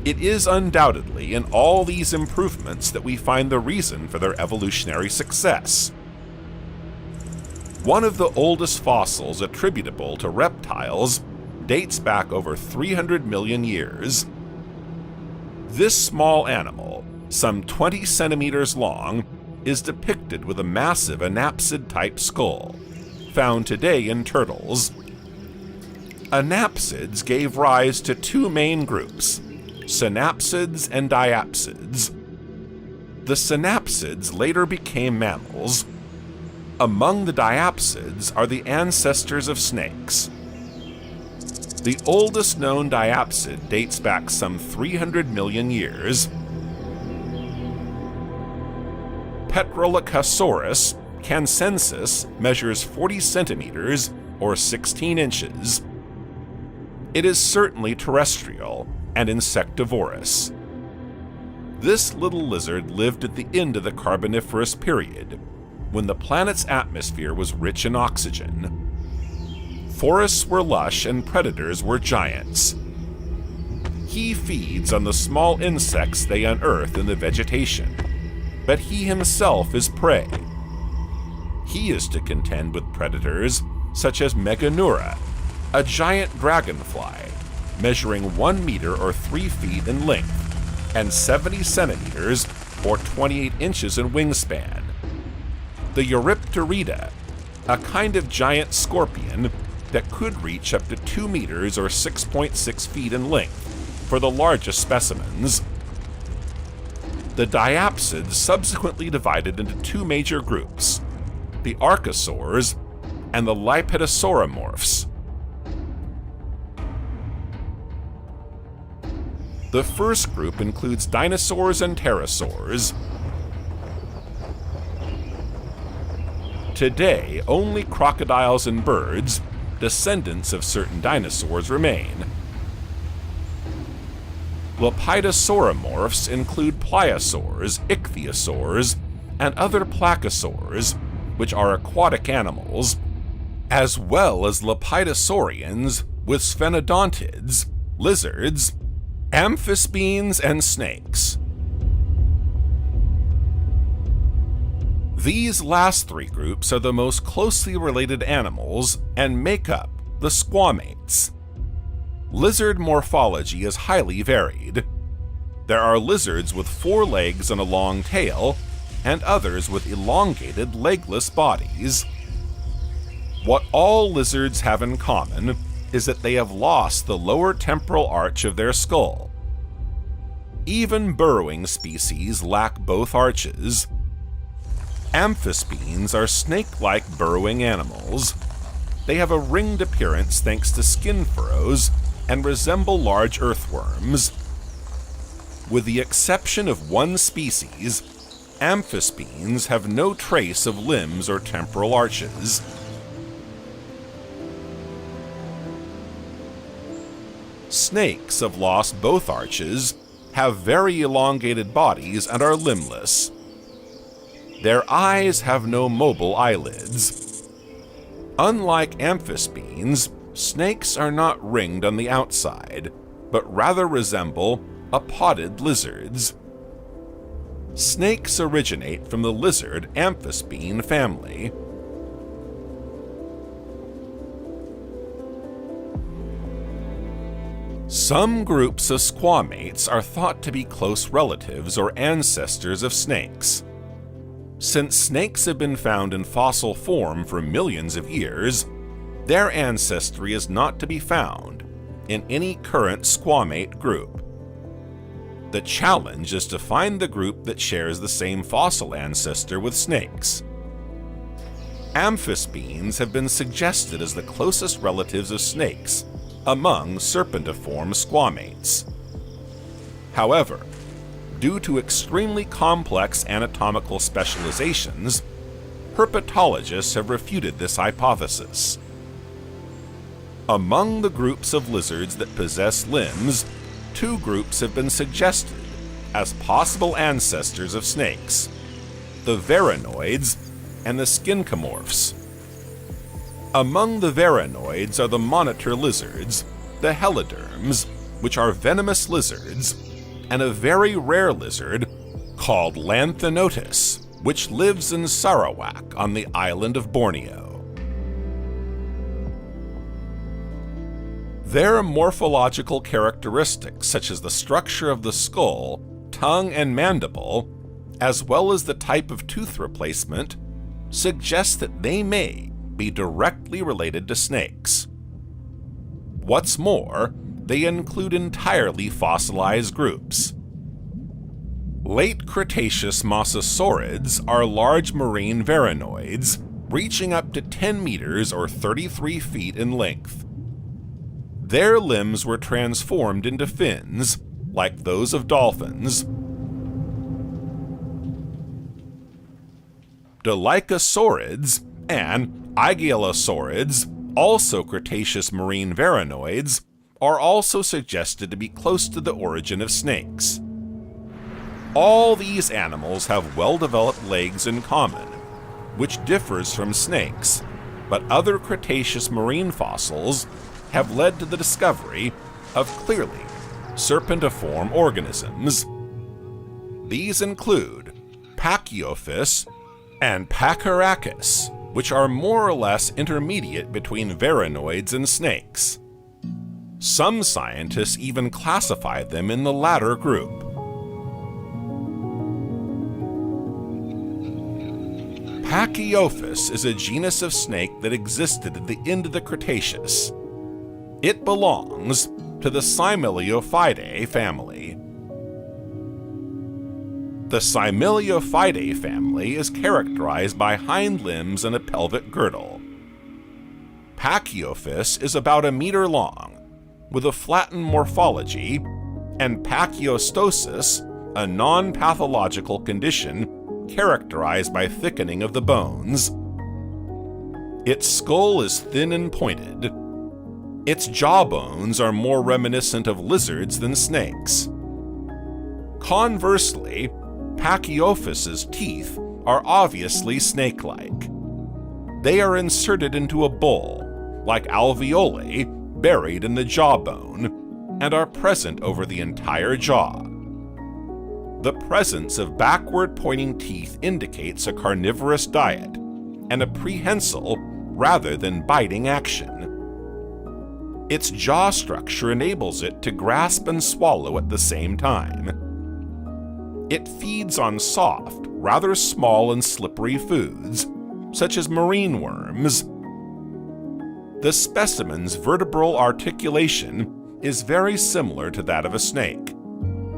It is undoubtedly in all these improvements that we find the reason for their evolutionary success. One of the oldest fossils attributable to reptiles dates back over 300 million years. This small animal, some 20 centimeters long, is depicted with a massive anapsid-type skull, found today in turtles. Anapsids gave rise to two main groups, synapsids and diapsids. The synapsids later became mammals. Among the diapsids are the ancestors of snakes. The oldest known diapsid dates back some 300 million years. Petrolacosaurus cancensis measures 40 centimeters or 16 inches. It is certainly terrestrial and insectivorous. This little lizard lived at the end of the Carboniferous period, when the planet's atmosphere was rich in oxygen. Forests were lush and predators were giants. He feeds on the small insects they unearth in the vegetation, but he himself is prey. He is to contend with predators such as Meganura, a giant dragonfly measuring 1 meter or 3 feet in length and 70 centimeters or 28 inches in wingspan. The Huridia, a kind of giant scorpion that could reach up to 2 meters or 6.6 feet in length for the largest specimens. The diapsids subsequently divided into two major groups, the archosaurs and the lepidosauramorphs. The first group includes dinosaurs and pterosaurs. Today, only crocodiles and birds, descendants of certain dinosaurs, remain. Lepidosauramorphs include pliosaurs, ichthyosaurs, and other placosaurs, which are aquatic animals, as well as lepidosaurians with sphenodontids, lizards, amphisbaenes, and snakes. These last three groups are the most closely related animals and make up the squamates. Lizard morphology is highly varied. There are lizards with 4 legs and a long tail, and others with elongated, legless bodies. What all lizards have in common is that they have lost the lower temporal arch of their skull. Even burrowing species lack both arches. Amphisbaenes are snake-like burrowing animals. They have a ringed appearance thanks to skin furrows and resemble large earthworms. With the exception of one species, amphisbaenes have no trace of limbs or temporal arches. Snakes have lost both arches, have very elongated bodies, and are limbless. Their eyes have no mobile eyelids. Unlike amphisbaenes, snakes are not ringed on the outside, but rather resemble apodid lizards. Snakes originate from the lizard amphisbaene family. Some groups of squamates are thought to be close relatives or ancestors of snakes. Since snakes have been found in fossil form for millions of years, their ancestry is not to be found in any current squamate group. The challenge is to find the group that shares the same fossil ancestor with snakes. Amphisbaenes have been suggested as the closest relatives of snakes among serpentiform squamates. However, due to extremely complex anatomical specializations, herpetologists have refuted this hypothesis. Among the groups of lizards that possess limbs, two groups have been suggested as possible ancestors of snakes: the varanoids and the skincomorphs. Among the varanoids are the monitor lizards, the heliderms, which are venomous lizards, and a very rare lizard called Lanthanotus, which lives in Sarawak on the island of Borneo. Their morphological characteristics, such as the structure of the skull, tongue, and mandible, as well as the type of tooth replacement, suggest that they may be directly related to snakes. What's more, they include entirely fossilized groups. Late Cretaceous mosasaurids are large marine varanoids, reaching up to 10 meters or 33 feet in length. Their limbs were transformed into fins, like those of dolphins. Dolichosaurids and Aegialosaurids, also Cretaceous marine varanoids, are also suggested to be close to the origin of snakes. All these animals have well-developed legs in common, which differs from snakes, but other Cretaceous marine fossils have led to the discovery of clearly serpentiform organisms. These include Pachyophyss and Pachyrhachis, which are more or less intermediate between varanoids and snakes. Some scientists even classify them in the latter group. Pachyophyss is a genus of snake that existed at the end of the Cretaceous. It belongs to the Cymeleophidae family. The Cymeleophidae family is characterized by hind limbs and a pelvic girdle. Pachyophyss is about 1 meter long, with a flattened morphology, and pachyostosis, a non-pathological condition characterized by thickening of the bones. Its skull is thin and pointed. Its jawbones are more reminiscent of lizards than snakes. Conversely, Pachyophyss's teeth are obviously snake-like. They are inserted into a bowl, like alveoli, buried in the jawbone, and are present over the entire jaw. The presence of backward-pointing teeth indicates a carnivorous diet and a prehensile rather than biting action. Its jaw structure enables it to grasp and swallow at the same time. It feeds on soft, rather small and slippery foods, such as marine worms. The specimen's vertebral articulation is very similar to that of a snake,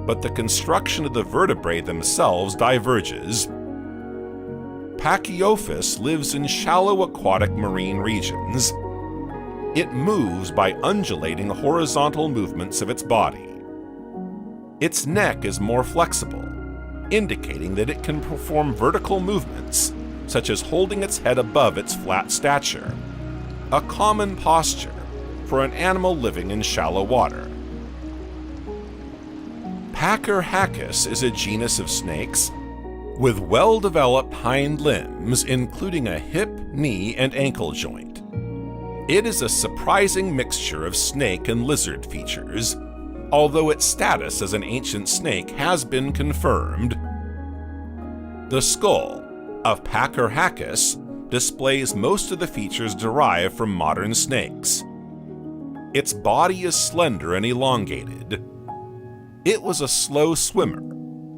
but the construction of the vertebrae themselves diverges. Pachyophyss lives in shallow aquatic marine regions. It moves by undulating horizontal movements of its body. Its neck is more flexible, indicating that it can perform vertical movements, such as holding its head above its flat stature, a common posture for an animal living in shallow water. Pachyrhachis is a genus of snakes with well-developed hind limbs, including a hip, knee, and ankle joint. It is a surprising mixture of snake and lizard features, although its status as an ancient snake has been confirmed. The skull of Pachyrhachis displays most of the features derived from modern snakes. Its body is slender and elongated. It was a slow swimmer,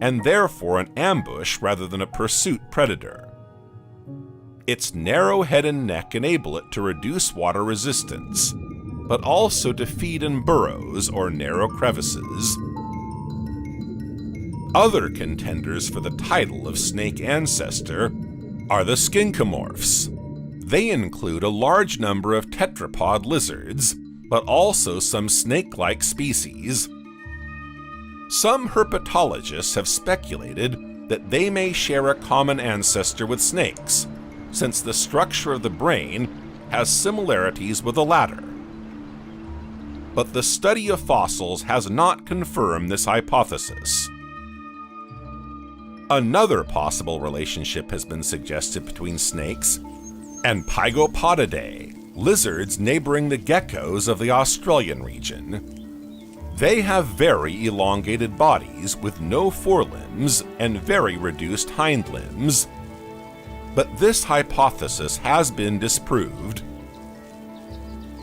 and therefore an ambush rather than a pursuit predator. Its narrow head and neck enable it to reduce water resistance, but also to feed in burrows or narrow crevices. Other contenders for the title of snake ancestor are the skinkomorphs. They include a large number of tetrapod lizards, but also some snake-like species. Some herpetologists have speculated that they may share a common ancestor with snakes, since the structure of the brain has similarities with the latter. But the study of fossils has not confirmed this hypothesis. Another possible relationship has been suggested between snakes and Pygopodidae, lizards neighboring the geckos of the Australian region. They have very elongated bodies with no forelimbs and very reduced hind limbs. But this hypothesis has been disproved.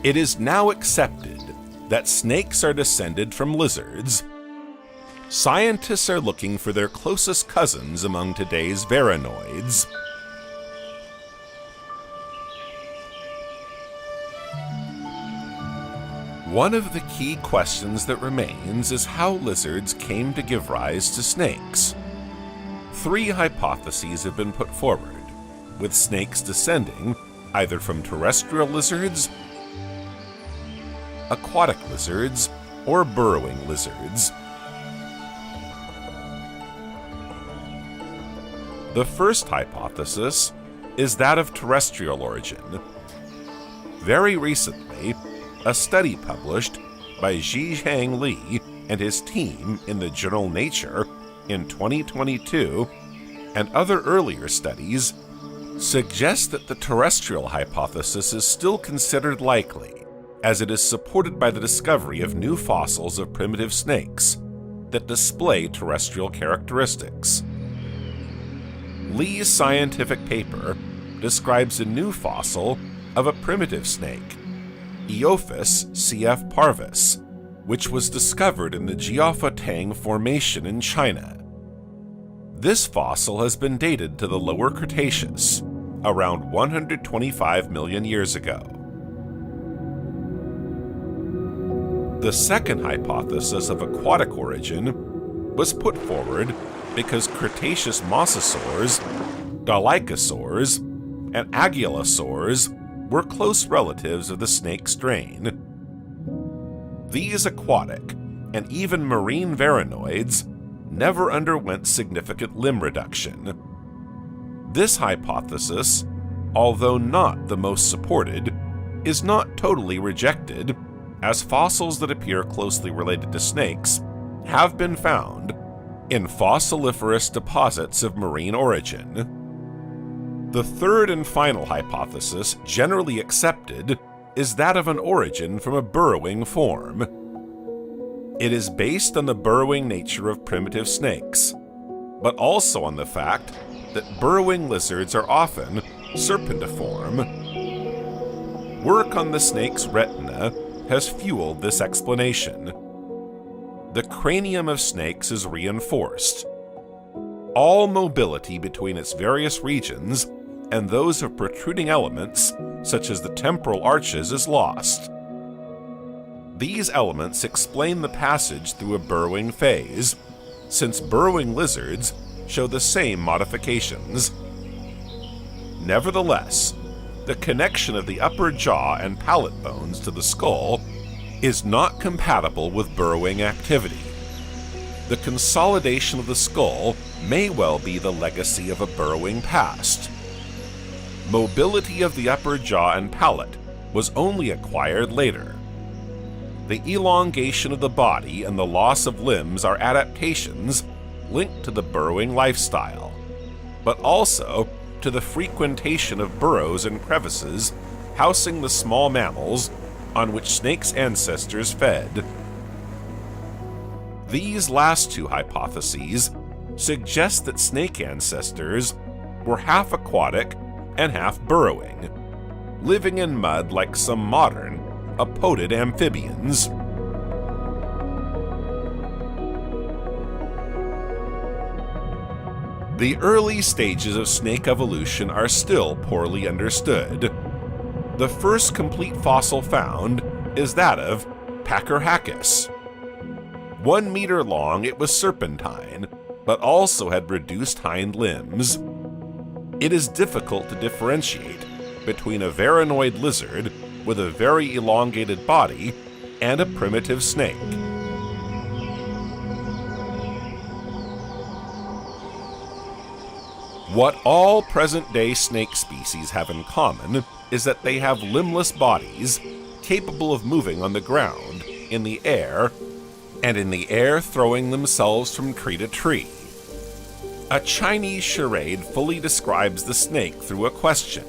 It is now accepted that snakes are descended from lizards. Scientists are looking for their closest cousins among today's varanoids. One of the key questions that remains is how lizards came to give rise to snakes. 3 hypotheses have been put forward, with snakes descending either from terrestrial lizards, aquatic lizards, or burrowing lizards. The first hypothesis is that of terrestrial origin. Very recently, a study published by Zhiheng Li and his team in the journal Nature in 2022, and other earlier studies, suggest that the terrestrial hypothesis is still considered likely, as it is supported by the discovery of new fossils of primitive snakes that display terrestrial characteristics. Li's scientific paper describes a new fossil of a primitive snake, Eophis cf. Parvis, which was discovered in the Jiaotang Formation in China. This fossil has been dated to the Lower Cretaceous, around 125 million years ago. The second hypothesis of aquatic origin was put forward because Cretaceous mosasaurs, dolichosaurs, and aguilosaurs were close relatives of the snake strain. These aquatic and even marine varanoids never underwent significant limb reduction. This hypothesis, although not the most supported, is not totally rejected, as fossils that appear closely related to snakes have been found in fossiliferous deposits of marine origin. The third and final hypothesis, generally accepted, is that of an origin from a burrowing form. It is based on the burrowing nature of primitive snakes, but also on the fact that burrowing lizards are often serpentiform. Work on the snake's retina has fueled this explanation. The cranium of snakes is reinforced. All mobility between its various regions and those of protruding elements, such as the temporal arches, is lost. These elements explain the passage through a burrowing phase, since burrowing lizards show the same modifications. Nevertheless, the connection of the upper jaw and palate bones to the skull is not compatible with burrowing activity. The consolidation of the skull may well be the legacy of a burrowing past. Mobility of the upper jaw and palate was only acquired later. The elongation of the body and the loss of limbs are adaptations linked to the burrowing lifestyle, but also to the frequentation of burrows and crevices housing the small mammals on which snakes' ancestors fed. These last two hypotheses suggest that snake ancestors were half aquatic and half burrowing, living in mud like some modern, apodid amphibians. The early stages of snake evolution are still poorly understood. The first complete fossil found is that of Pachyrhachis. 1 meter long, it was serpentine, but also had reduced hind limbs. It is difficult to differentiate between a varanoid lizard with a very elongated body and a primitive snake. What all present-day snake species have in common is that they have limbless bodies capable of moving on the ground, in the air, and in the air throwing themselves from tree to tree. A Chinese charade fully describes the snake through a question: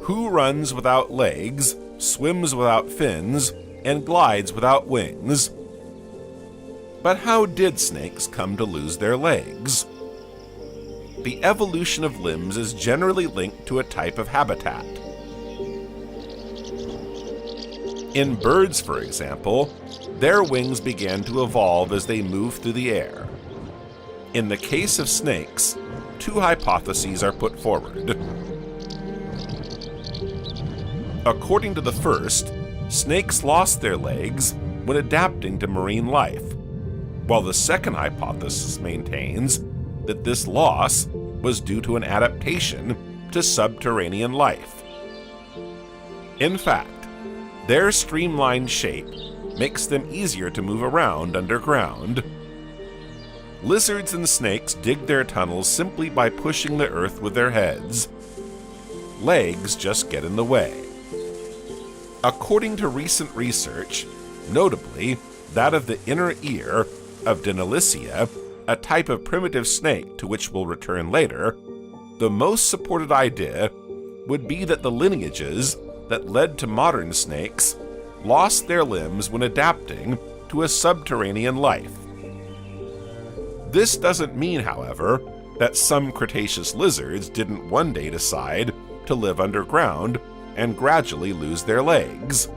who runs without legs, swims without fins, and glides without wings? But how did snakes come to lose their legs? The evolution of limbs is generally linked to a type of habitat. In birds, for example, their wings began to evolve as they moved through the air. In the case of snakes, 2 hypotheses are put forward. According to the first, snakes lost their legs when adapting to marine life, while the second hypothesis maintains that this loss was due to an adaptation to subterranean life. In fact, their streamlined shape makes them easier to move around underground. Lizards and snakes dig their tunnels simply by pushing the earth with their heads. Legs just get in the way. According to recent research, notably that of the inner ear of Deinonychia, a type of primitive snake to which we'll return later, the most supported idea would be that the lineages that led to modern snakes lost their limbs when adapting to a subterranean life. This doesn't mean, however, that some Cretaceous lizards didn't one day decide to live underground and gradually lose their legs.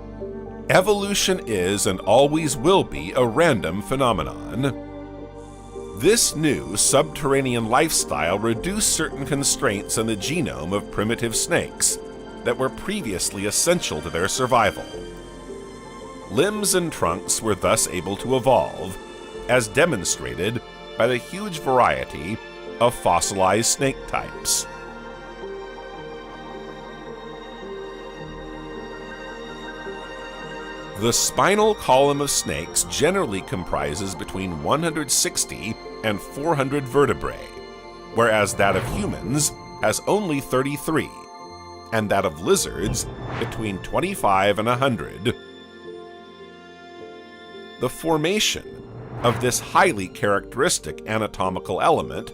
Evolution is and always will be a random phenomenon. This new subterranean lifestyle reduced certain constraints on the genome of primitive snakes that were previously essential to their survival. Limbs and trunks were thus able to evolve, as demonstrated by the huge variety of fossilized snake types. The spinal column of snakes generally comprises between 160 and 400 vertebrae, whereas that of humans has only 33, and that of lizards between 25 and 100. The formation of this highly characteristic anatomical element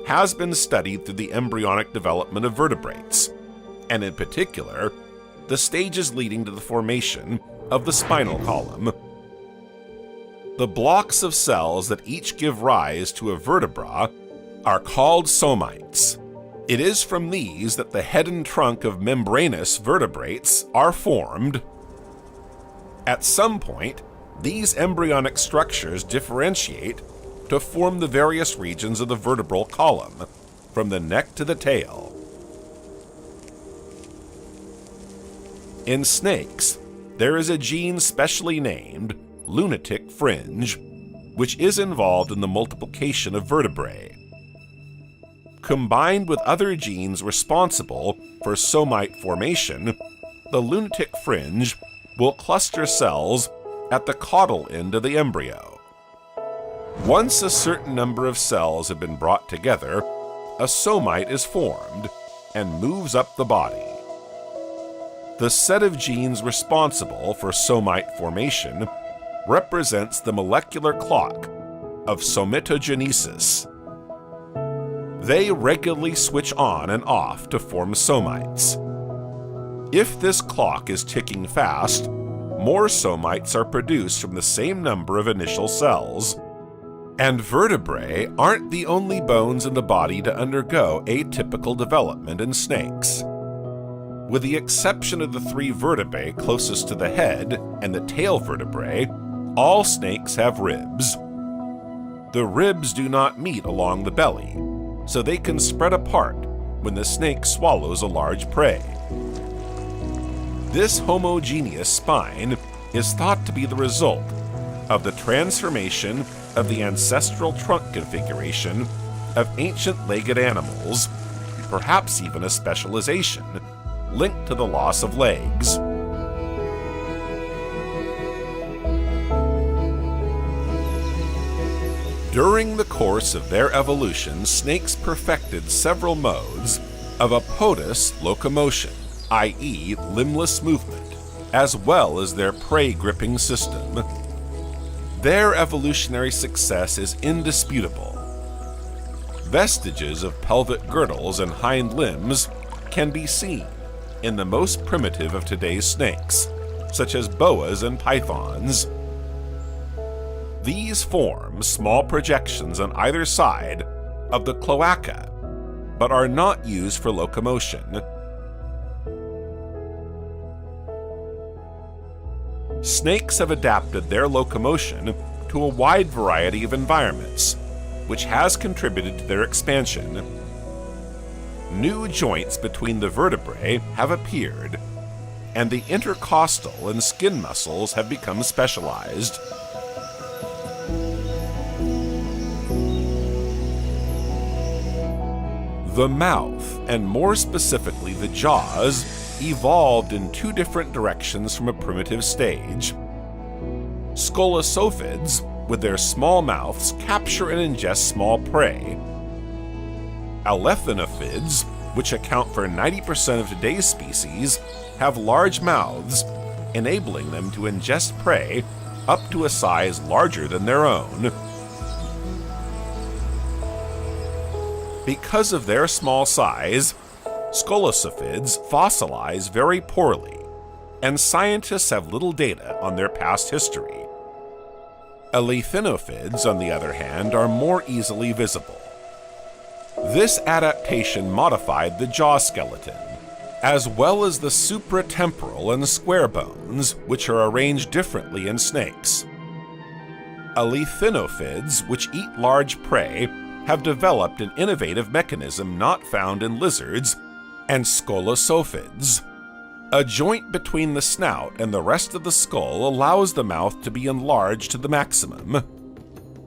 has been studied through the embryonic development of vertebrates, and in particular, the stages leading to the formation of the spinal column. The blocks of cells that each give rise to a vertebra are called somites. It is from these that the head and trunk of membranous vertebrates are formed. At some point, these embryonic structures differentiate to form the various regions of the vertebral column, from the neck to the tail. In snakes, there is a gene specially named lunatic fringe, which is involved in the multiplication of vertebrae. Combined with other genes responsible for somite formation, the lunatic fringe will cluster cells at the caudal end of the embryo. Once a certain number of cells have been brought together, a somite is formed and moves up the body. The set of genes responsible for somite formation represents the molecular clock of somitogenesis. They regularly switch on and off to form somites. If this clock is ticking fast, more somites are produced from the same number of initial cells. And vertebrae aren't the only bones in the body to undergo atypical development in snakes. With the exception of the 3 vertebrae closest to the head and the tail vertebrae, all snakes have ribs. The ribs do not meet along the belly, so they can spread apart when the snake swallows a large prey. This homogeneous spine is thought to be the result of the transformation of the ancestral trunk configuration of ancient legged animals, perhaps even a specialization linked to the loss of legs. During the course of their evolution, snakes perfected several modes of apodous locomotion, i.e. limbless movement, as well as their prey gripping system. Their evolutionary success is indisputable. Vestiges of pelvic girdles and hind limbs can be seen in the most primitive of today's snakes, such as boas and pythons. These form small projections on either side of the cloaca, but are not used for locomotion. Snakes have adapted their locomotion to a wide variety of environments, which has contributed to their expansion. New joints between the vertebrae have appeared, and the intercostal and skin muscles have become specialized. The mouth, and more specifically the jaws, evolved in two different directions from a primitive stage. Scolosophids, with their small mouths, capture and ingest small prey. Alethnophids, which account for 90% of today's species, have large mouths, enabling them to ingest prey up to a size larger than their own. Because of their small size, Scolosophids fossilize very poorly, and scientists have little data on their past history. Alethnophids, on the other hand, are more easily visible. This adaptation modified the jaw skeleton, as well as the supratemporal and square bones, which are arranged differently in snakes. Alethnophids, which eat large prey, have developed an innovative mechanism not found in lizards and Scolosophids. A joint between the snout and the rest of the skull allows the mouth to be enlarged to the maximum.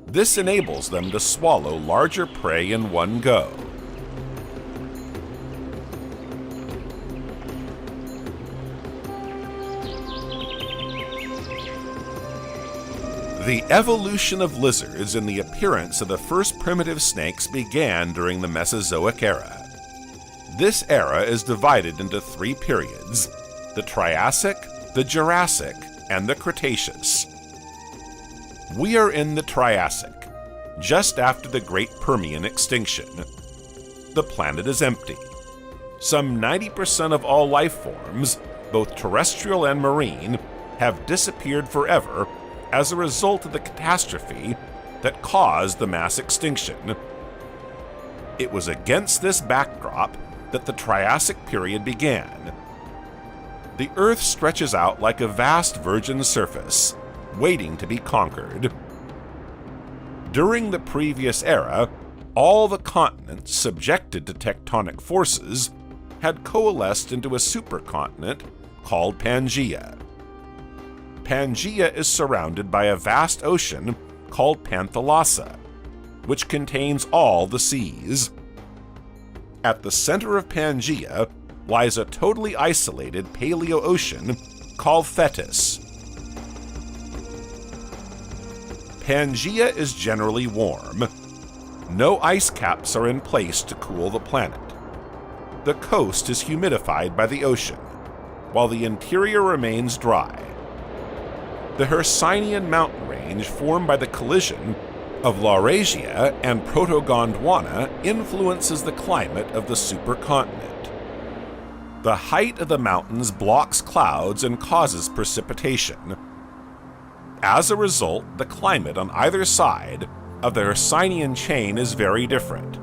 This enables them to swallow larger prey in one go. The evolution of lizards and the appearance of the first primitive snakes began during the Mesozoic era. This era is divided into three periods: the Triassic, the Jurassic, and the Cretaceous. We are in the Triassic, just after the Great Permian extinction. The planet is empty. Some 90% of all life forms, both terrestrial and marine, have disappeared forever as a result of the catastrophe that caused the mass extinction. It was against this backdrop that the Triassic period began. The Earth stretches out like a vast virgin surface, waiting to be conquered. During the previous era, all the continents subjected to tectonic forces had coalesced into a supercontinent called Pangea. Pangea is surrounded by a vast ocean called Panthalassa, which contains all the seas. At the center of Pangea lies a totally isolated Paleocean called Thetis. Pangea is generally warm. No ice caps are in place to cool the planet. The coast is humidified by the ocean, while the interior remains dry. The Hercynian mountain range formed by the collision of Laurasia and Proto-Gondwana influences the climate of the supercontinent. The height of the mountains blocks clouds and causes precipitation. As a result, the climate on either side of the Hercynian chain is very different.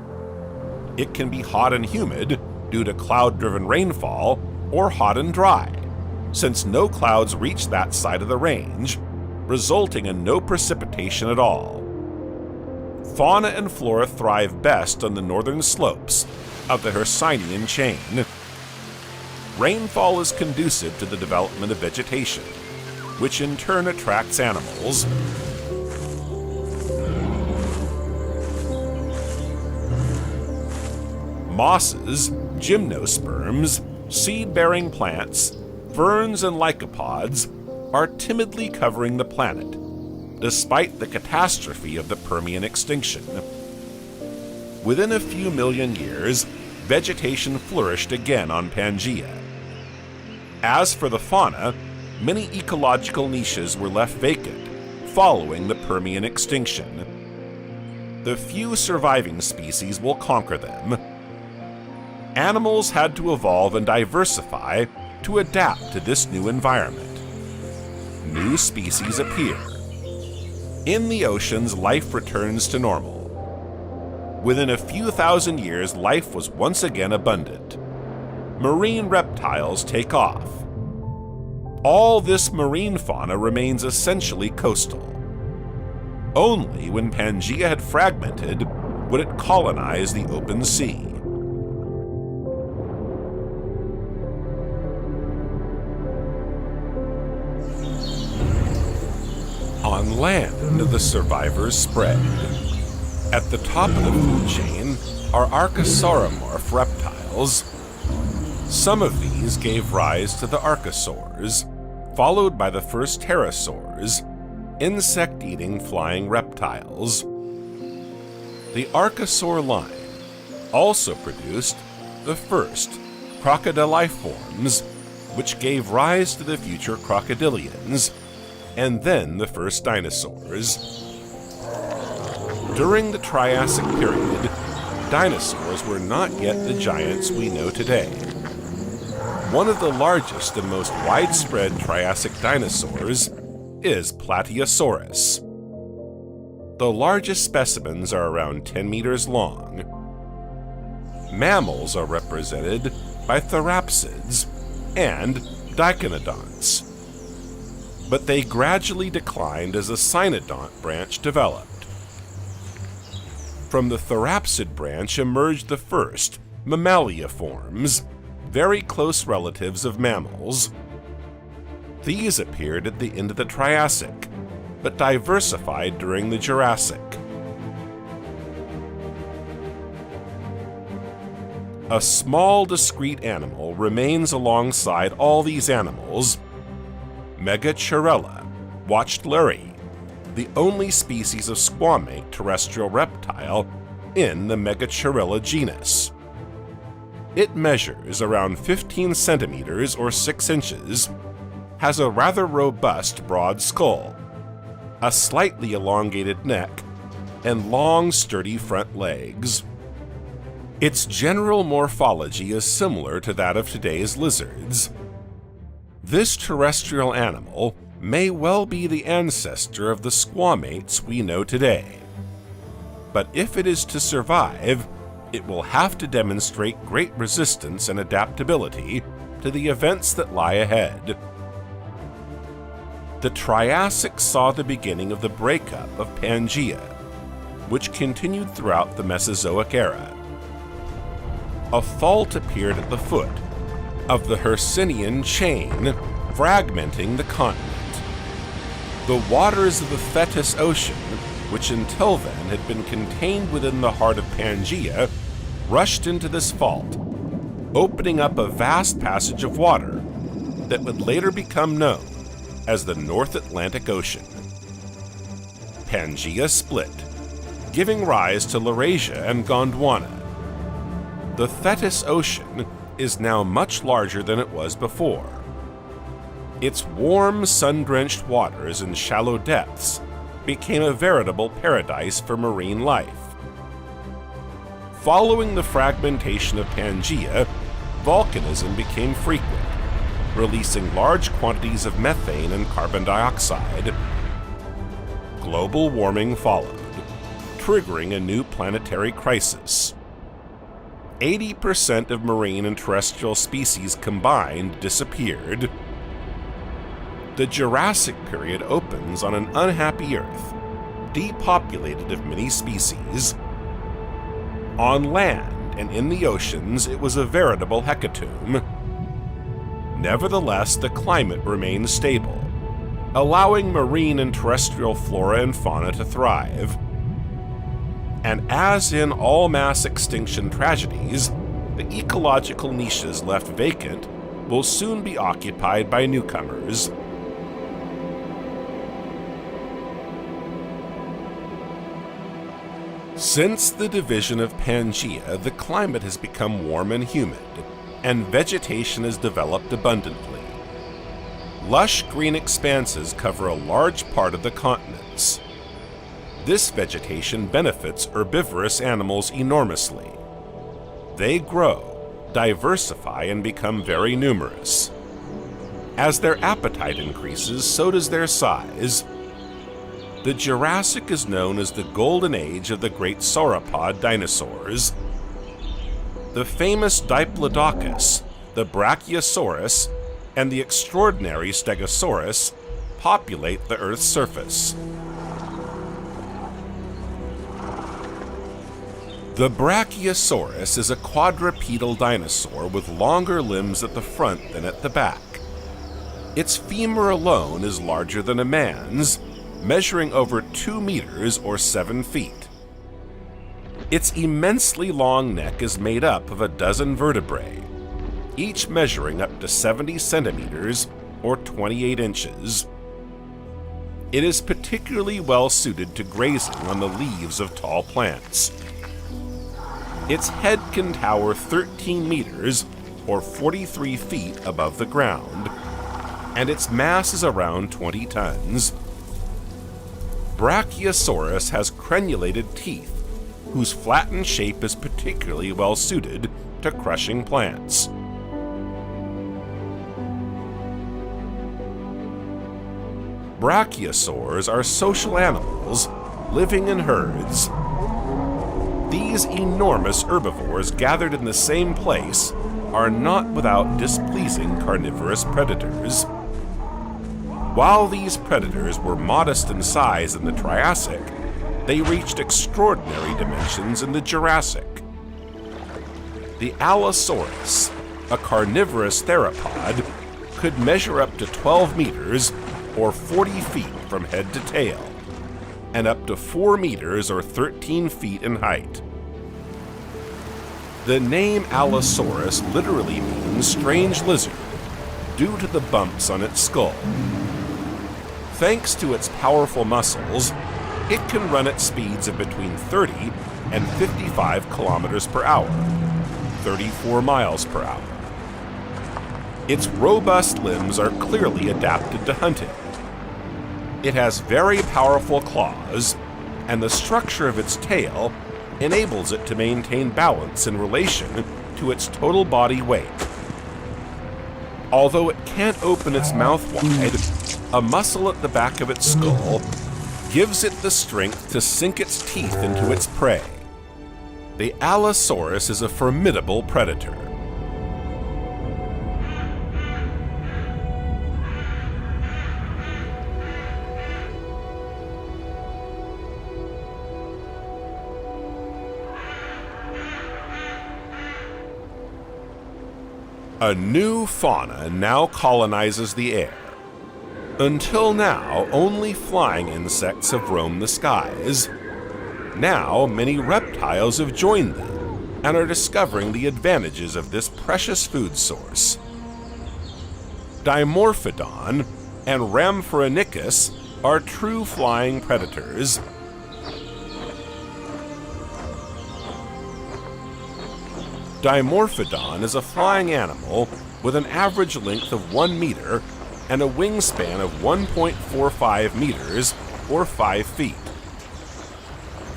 It can be hot and humid due to cloud-driven rainfall, or hot and dry, since no clouds reach that side of the range, resulting in no precipitation at all. Fauna and flora thrive best on the northern slopes of the Hercynian chain. Rainfall is conducive to the development of vegetation, which in turn attracts animals. Mosses, gymnosperms, seed-bearing plants, ferns, and lycopods are timidly covering the planet, despite the catastrophe of the Permian extinction. Within a few million years, vegetation flourished again on Pangea. As for the fauna, many ecological niches were left vacant following the Permian extinction. The few surviving species will conquer them. Animals had to evolve and diversify to adapt to this new environment. New species appear. In the oceans, life returns to normal. Within a few thousand years, life was once again abundant. Marine reptiles take off. All this marine fauna remains essentially coastal. Only when Pangea had fragmented would it colonize the open sea. On land, the survivors spread. At the top of the food chain are archosauromorph reptiles. Some of these gave rise to the archosaurs, followed by the first pterosaurs, insect-eating flying reptiles. The archosaur line also produced the first crocodiliforms, which gave rise to the future crocodilians, and then the first dinosaurs. During the Triassic period, dinosaurs were not yet the giants we know today. One of the largest and most widespread Triassic dinosaurs is Plateosaurus. The largest specimens are around 10 meters long. Mammals are represented by therapsids and dicynodonts, but they gradually declined as a cynodont branch developed. From the therapsid branch emerged the first mammaliaforms, very close relatives of mammals. These appeared at the end of the Triassic, but diversified during the Jurassic. A small, discrete animal remains alongside all these animals. Megachirella, Watchleri, the only species of squamate terrestrial reptile in the Megachirella genus. It measures around 15 centimeters or 6 inches, has a rather robust broad skull, a slightly elongated neck, and long, sturdy front legs. Its general morphology is similar to that of today's lizards. This terrestrial animal may well be the ancestor of the squamates we know today. But if it is to survive, it will have to demonstrate great resistance and adaptability to the events that lie ahead. The Triassic saw the beginning of the breakup of Pangea, which continued throughout the Mesozoic era. A fault appeared at the foot of the Hercynian chain, fragmenting the continent. The waters of the Tethys Ocean, which until then had been contained within the heart of Pangea, rushed into this fault, opening up a vast passage of water that would later become known as the North Atlantic Ocean. Pangea split, giving rise to Laurasia and Gondwana. The Tethys Ocean is now much larger than it was before. Its warm, sun-drenched waters and shallow depths became a veritable paradise for marine life. Following the fragmentation of Pangea, volcanism became frequent, releasing large quantities of methane and carbon dioxide. Global warming followed, triggering a new planetary crisis. 80% of marine and terrestrial species combined disappeared. The Jurassic period opens on an unhappy Earth depopulated of many species. On land and in the oceans, it was a veritable hecatomb. Nevertheless, the climate remained stable, allowing marine and terrestrial flora and fauna to thrive. And as in all mass extinction tragedies, the ecological niches left vacant will soon be occupied by newcomers. Since the division of Pangea, the climate has become warm and humid, and vegetation has developed abundantly. Lush green expanses cover a large part of the continents. This vegetation benefits herbivorous animals enormously. They grow, diversify, and become very numerous. As their appetite increases, so does their size. The Jurassic is known as the golden age of the great sauropod dinosaurs. The famous Diplodocus, the Brachiosaurus, and the extraordinary Stegosaurus populate the Earth's surface. The Brachiosaurus is a quadrupedal dinosaur with longer limbs at the front than at the back. Its femur alone is larger than a man's, measuring over 2 meters or 7 feet. Its immensely long neck is made up of a dozen vertebrae, each measuring up to 70 centimeters or 28 inches. It is particularly well suited to grazing on the leaves of tall plants. Its head can tower 13 meters or 43 feet above the ground, and its mass is around 20 tons. Brachiosaurus has crenulated teeth, whose flattened shape is particularly well suited to crushing plants. Brachiosaurs are social animals living in herds. These enormous herbivores gathered in the same place are not without displeasing carnivorous predators. While these predators were modest in size in the Triassic, they reached extraordinary dimensions in the Jurassic. The Allosaurus, a carnivorous theropod, could measure up to 12 meters or 40 feet from head to tail, and up to 4 meters or 13 feet in height. The name Allosaurus literally means strange lizard, due to the bumps on its skull. Thanks to its powerful muscles, it can run at speeds of between 30 and 55 kilometers per hour, 34 miles per hour. Its robust limbs are clearly adapted to hunting. It has very powerful claws, and the structure of its tail enables it to maintain balance in relation to its total body weight. Although it can't open its mouth wide, a muscle at the back of its skull gives it the strength to sink its teeth into its prey. The Allosaurus is a formidable predator. A new fauna now colonizes the air. Until now, only flying insects have roamed the skies. Now, many reptiles have joined them and are discovering the advantages of this precious food source. Dimorphodon and Rhamphorhynchus are true flying predators. Dimorphodon is a flying animal with an average length of 1 meter and a wingspan of 1.45 meters or 5 feet.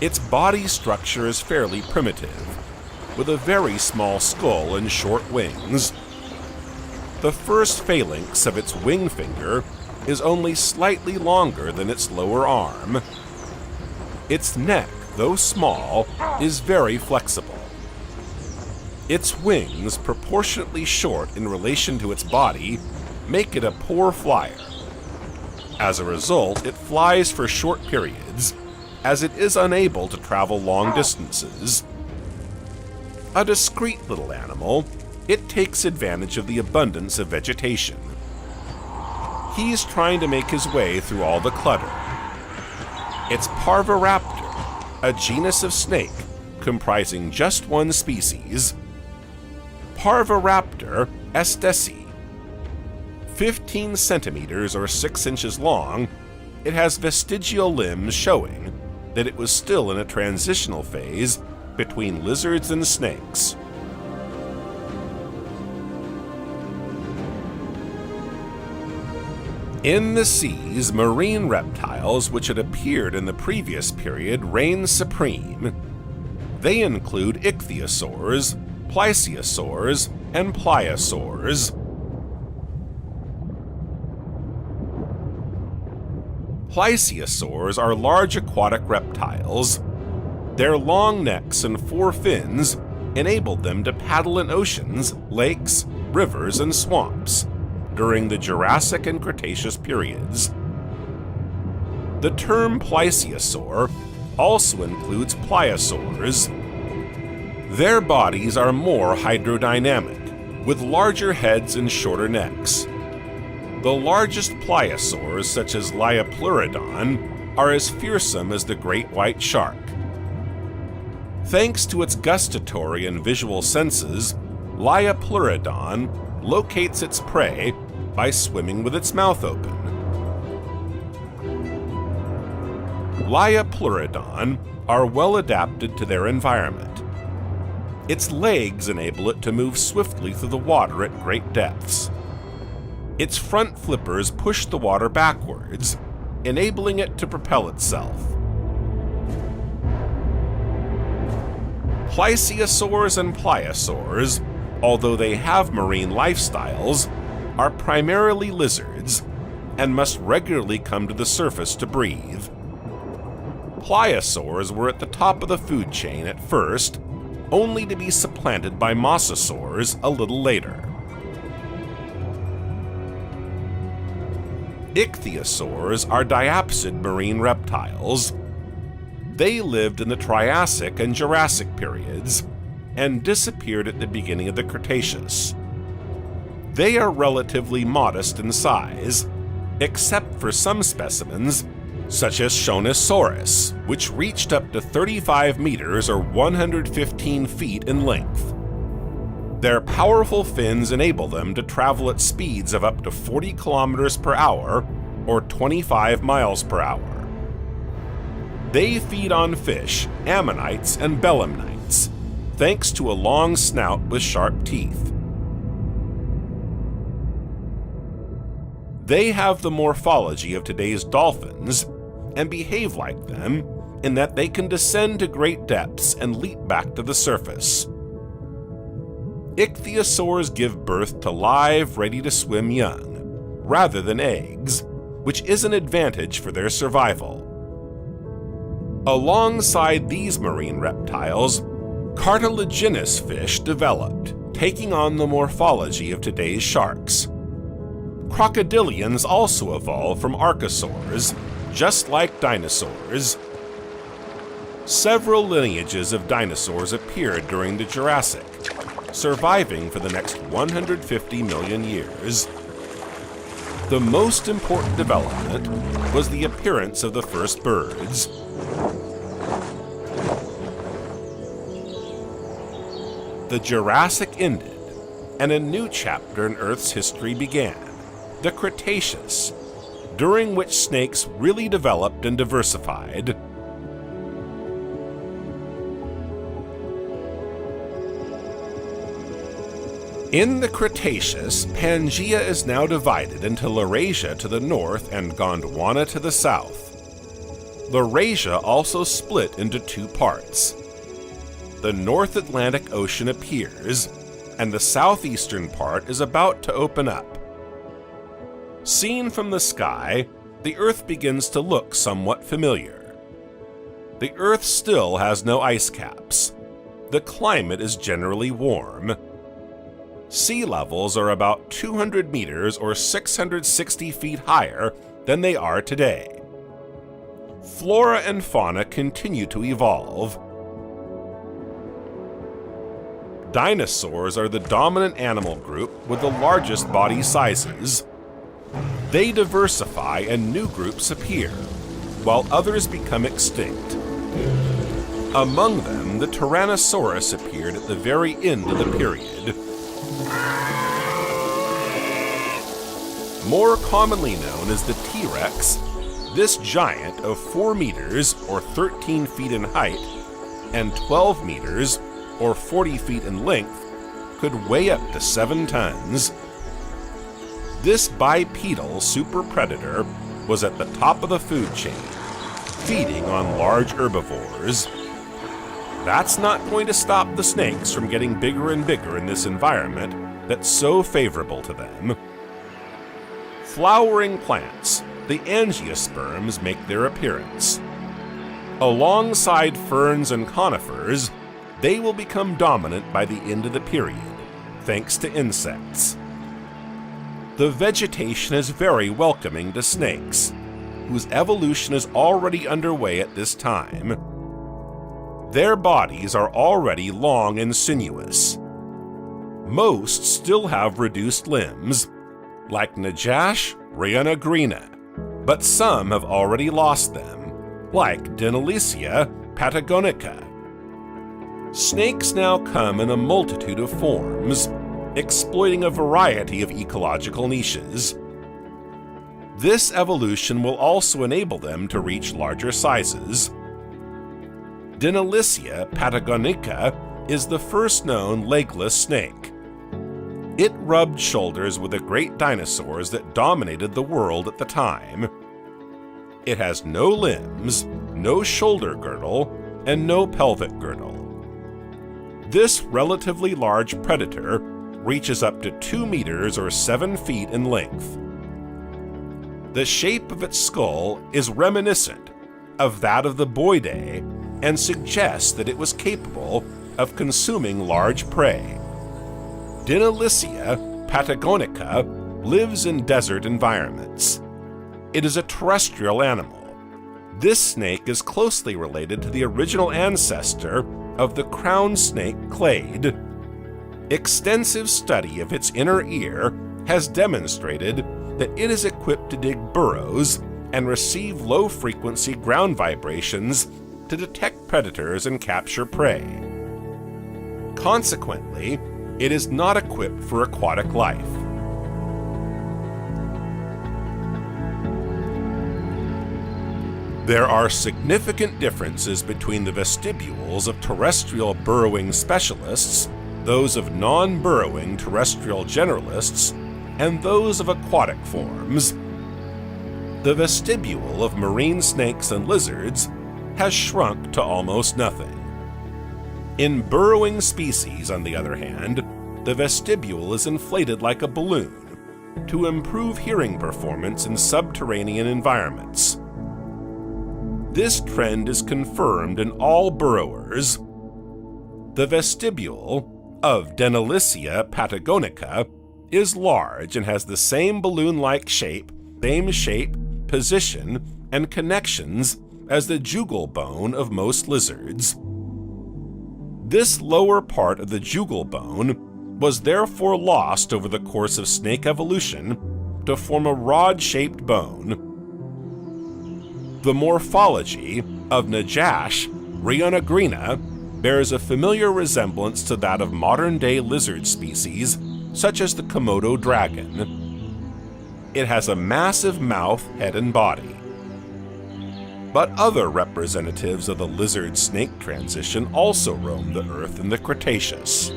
Its body structure is fairly primitive, with a very small skull and short wings. The first phalanx of its wing finger is only slightly longer than its lower arm. Its neck, though small, is very flexible. Its wings, proportionately short in relation to its body, make it a poor flyer. As a result, it flies for short periods as it is unable to travel long distances. A discreet little animal, it takes advantage of the abundance of vegetation. He's trying to make his way through all the clutter. It's Parvoraptor, a genus of snake comprising just one species, Parvoraptor estesi. 15 centimeters or 6 inches long, it has vestigial limbs showing that it was still in a transitional phase between lizards and snakes. In the seas, marine reptiles which had appeared in the previous period reign supreme. They include ichthyosaurs, plesiosaurs, and pliosaurs. Plesiosaurs are large aquatic reptiles. Their long necks and 4 fins enabled them to paddle in oceans, lakes, rivers, and swamps during the Jurassic and Cretaceous periods. The term plesiosaur also includes pliosaurs. Their bodies are more hydrodynamic, with larger heads and shorter necks. The largest pliosaurs, such as Liapleurodon, are as fearsome as the great white shark. Thanks to its gustatory and visual senses, Liapleurodon locates its prey by swimming with its mouth open. Liapleurodon are well adapted to their environment. Its legs enable it to move swiftly through the water at great depths. Its front flippers push the water backwards, enabling it to propel itself. Plesiosaurs and pliosaurs, although they have marine lifestyles, are primarily lizards and must regularly come to the surface to breathe. Pliosaurs were at the top of the food chain at first, only to be supplanted by mosasaurs a little later. Ichthyosaurs are diapsid marine reptiles. They lived in the Triassic and Jurassic periods and disappeared at the beginning of the Cretaceous. They are relatively modest in size, except for some specimens, such as Shonosaurus, which reached up to 35 meters or 115 feet in length. Their powerful fins enable them to travel at speeds of up to 40 kilometers per hour or 25 miles per hour. They feed on fish, ammonites, and belemnites, thanks to a long snout with sharp teeth. They have the morphology of today's dolphins and behave like them in that they can descend to great depths and leap back to the surface. Ichthyosaurs give birth to live, ready-to-swim young, rather than eggs, which is an advantage for their survival. Alongside these marine reptiles, cartilaginous fish developed, taking on the morphology of today's sharks. Crocodilians also evolved from archosaurs, just like dinosaurs. Several lineages of dinosaurs appeared during the Jurassic, surviving for the next 150 million years. The most important development was the appearance of the first birds. The Jurassic ended, and a new chapter in Earth's history began, the Cretaceous, during which snakes really developed and diversified. In the Cretaceous, Pangea is now divided into Laurasia to the north and Gondwana to the south. Laurasia also split into 2 parts. The North Atlantic Ocean appears, and the southeastern part is about to open up. Seen from the sky, the Earth begins to look somewhat familiar. The Earth still has no ice caps. The climate is generally warm. Sea levels are about 200 meters or 660 feet higher than they are today. Flora and fauna continue to evolve. Dinosaurs are the dominant animal group with the largest body sizes. They diversify and new groups appear, while others become extinct. Among them, the Tyrannosaurus appeared at the very end of the period. More commonly known as the T-Rex, this giant of 4 meters or 13 feet in height and 12 meters or 40 feet in length could weigh up to 7 tons. This bipedal super predator was at the top of the food chain, feeding on large herbivores. That's not going to stop the snakes from getting bigger and bigger in this environment that's so favorable to them. Flowering plants, the angiosperms, make their appearance. Alongside ferns and conifers, they will become dominant by the end of the period, thanks to insects. The vegetation is very welcoming to snakes, whose evolution is already underway at this time. Their bodies are already long and sinuous. Most still have reduced limbs, like Najash rheonegrina, but some have already lost them, like Dinolysia patagonica. Snakes now come in a multitude of forms, exploiting a variety of ecological niches. This evolution will also enable them to reach larger sizes. Dinolysia patagonica is the first known legless snake. It rubbed shoulders with the great dinosaurs that dominated the world at the time. It has no limbs, no shoulder girdle, and no pelvic girdle. This relatively large predator reaches up to 2 meters or 7 feet in length. The shape of its skull is reminiscent of that of the boidae and suggests that it was capable of consuming large prey. Dinolysia patagonica lives in desert environments. It is a terrestrial animal. This snake is closely related to the original ancestor of the crowned snake clade. Extensive study of its inner ear has demonstrated that it is equipped to dig burrows and receive low-frequency ground vibrations to detect predators and capture prey. Consequently, it is not equipped for aquatic life. There are significant differences between the vestibules of terrestrial burrowing specialists, those of non-burrowing terrestrial generalists, and those of aquatic forms. The vestibule of marine snakes and lizards has shrunk to almost nothing. In burrowing species, on the other hand, the vestibule is inflated like a balloon to improve hearing performance in subterranean environments. This trend is confirmed in all burrowers. The vestibule of Dinolysia patagonica is large and has the same balloon-like shape, position, and connections as the jugal bone of most lizards. This lower part of the jugal bone was therefore lost over the course of snake evolution to form a rod-shaped bone. The morphology of Najash rheonegrina bears a familiar resemblance to that of modern-day lizard species, such as the Komodo dragon. It has a massive mouth, head, and body. But other representatives of the lizard-snake transition also roamed the Earth in the Cretaceous.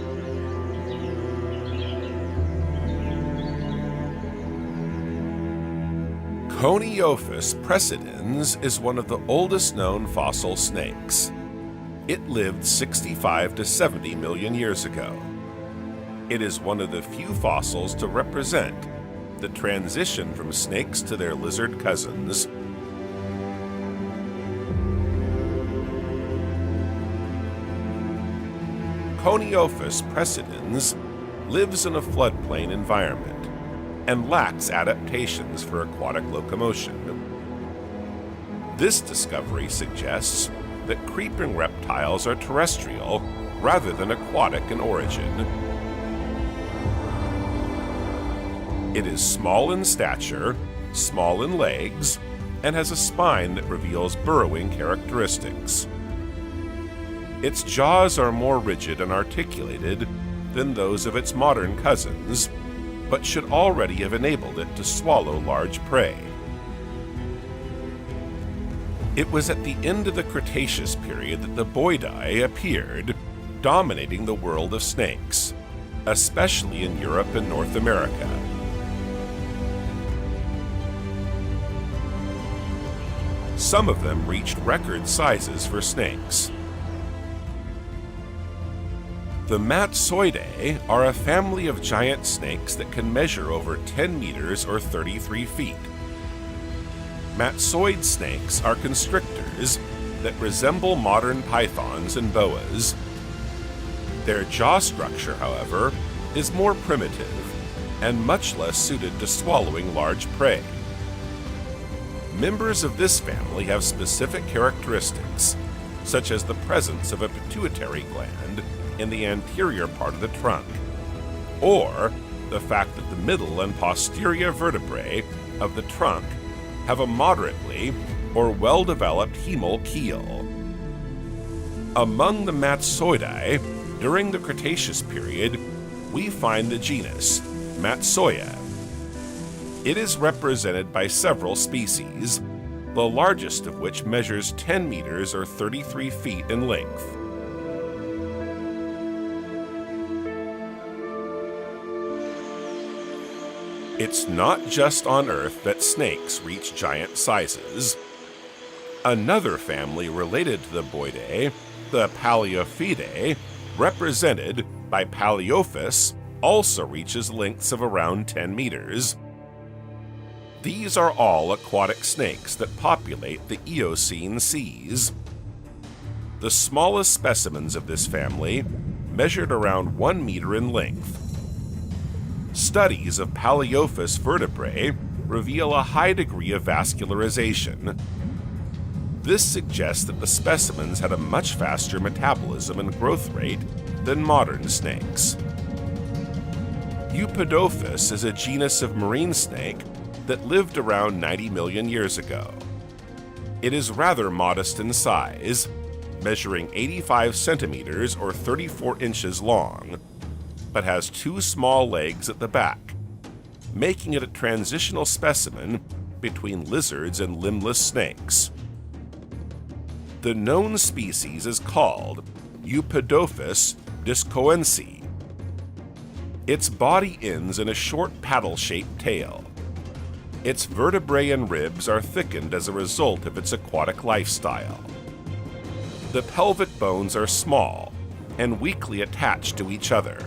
Coniophis precedens is one of the oldest known fossil snakes. It lived 65 to 70 million years ago. It is one of the few fossils to represent the transition from snakes to their lizard cousins. Coniophis precedens lives in a floodplain environment and lacks adaptations for aquatic locomotion. This discovery suggests that creeping reptiles are terrestrial rather than aquatic in origin. It is small in stature, small in legs, and has a spine that reveals burrowing characteristics. Its jaws are more rigid and articulated than those of its modern cousins, but should already have enabled it to swallow large prey. It was at the end of the Cretaceous period that the Boidae appeared, dominating the world of snakes, especially in Europe and North America. Some of them reached record sizes for snakes. The Matsoidae are a family of giant snakes that can measure over 10 meters or 33 feet. Matsoid snakes are constrictors that resemble modern pythons and boas. Their jaw structure, however, is more primitive and much less suited to swallowing large prey. Members of this family have specific characteristics, such as the presence of a pituitary gland in the anterior part of the trunk, or the fact that the middle and posterior vertebrae of the trunk have a moderately or well-developed hemal keel. Among the Matsoidae, during the Cretaceous period, we find the genus Matsoia. It is represented by several species, the largest of which measures 10 meters or 33 feet in length. It's not just on Earth that snakes reach giant sizes. Another family related to the Boidae, the Paleophidae, represented by Paleophis, also reaches lengths of around 10 meters. These are all aquatic snakes that populate the Eocene seas. The smallest specimens of this family measured around 1 meter in length. Studies of Paleophis vertebrae reveal a high degree of vascularization. This suggests that the specimens had a much faster metabolism and growth rate than modern snakes. Eupodophis is a genus of marine snake that lived around 90 million years ago. It is rather modest in size, measuring 85 centimeters or 34 inches long, but has 2 small legs at the back, making it a transitional specimen between lizards and limbless snakes. The known species is called Eupodophis discoense. Its body ends in a short paddle-shaped tail. Its vertebrae and ribs are thickened as a result of its aquatic lifestyle. The pelvic bones are small and weakly attached to each other.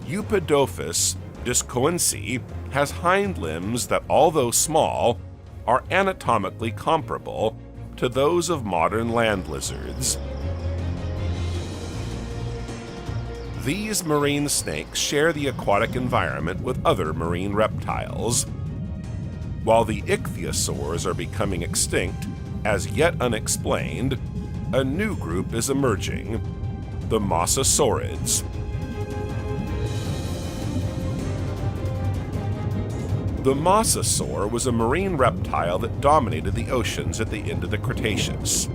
Eupodophis discoense has hind limbs that, although small, are anatomically comparable to those of modern land lizards. These marine snakes share the aquatic environment with other marine reptiles. While the ichthyosaurs are becoming extinct, as yet unexplained, a new group is emerging, the mosasaurids. The mosasaur was a marine reptile that dominated the oceans at the end of the Cretaceous.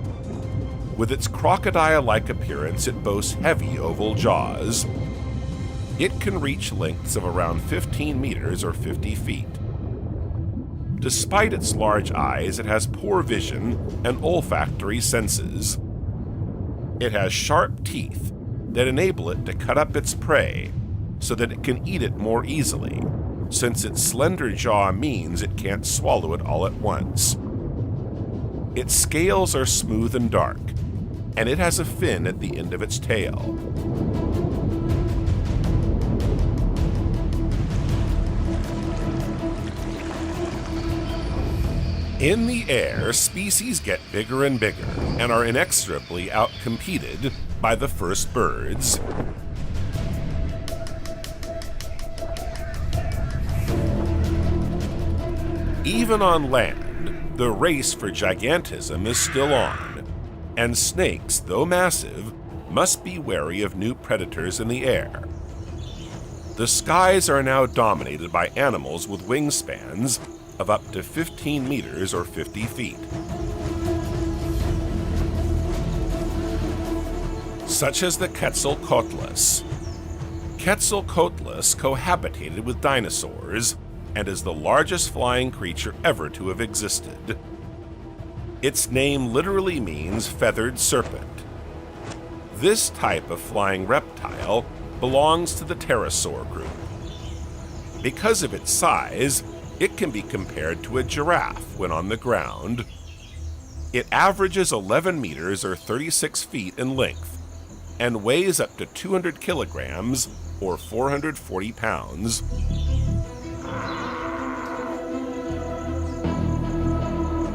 With its crocodile-like appearance, it boasts heavy oval jaws. It can reach lengths of around 15 meters or 50 feet. Despite its large eyes, it has poor vision and olfactory senses. It has sharp teeth that enable it to cut up its prey so that it can eat it more easily, since its slender jaw means it can't swallow it all at once. Its scales are smooth and dark, and it has a fin at the end of its tail. In the air, species get bigger and bigger and are inexorably outcompeted by the first birds. Even on land, The race for gigantism is still on, and snakes, though massive, must be wary of new predators in the air. The skies are now dominated by animals with wingspans of up to 15 meters or 50 feet. Such as the Quetzalcoatlus. Quetzalcoatlus cohabitated with dinosaurs and is the largest flying creature ever to have existed. Its name literally means feathered serpent. This type of flying reptile belongs to the pterosaur group. Because of its size, it can be compared to a giraffe when on the ground. It averages 11 meters or 36 feet in length and weighs up to 200 kilograms or 440 pounds.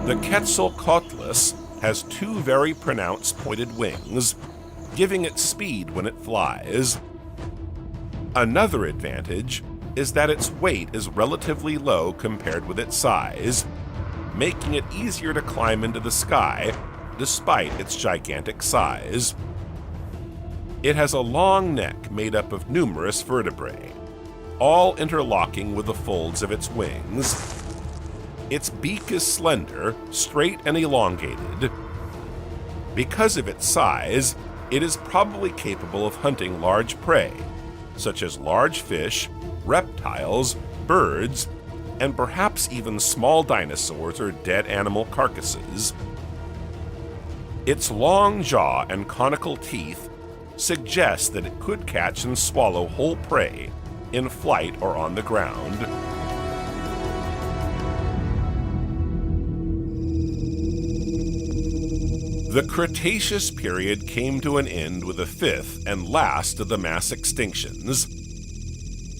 The Quetzalcoatlus has two very pronounced pointed wings, giving it speed when it flies. Another advantage is that its weight is relatively low compared with its size, making it easier to climb into the sky despite its gigantic size. It has a long neck made up of numerous vertebrae, all interlocking with the folds of its wings. Its beak is slender, straight, and elongated. Because of its size, it is probably capable of hunting large prey, such as large fish, reptiles, birds, and perhaps even small dinosaurs or dead animal carcasses. Its long jaw and conical teeth suggest that it could catch and swallow whole prey in flight or on the ground. The Cretaceous period came to an end with the fifth and last of the mass extinctions.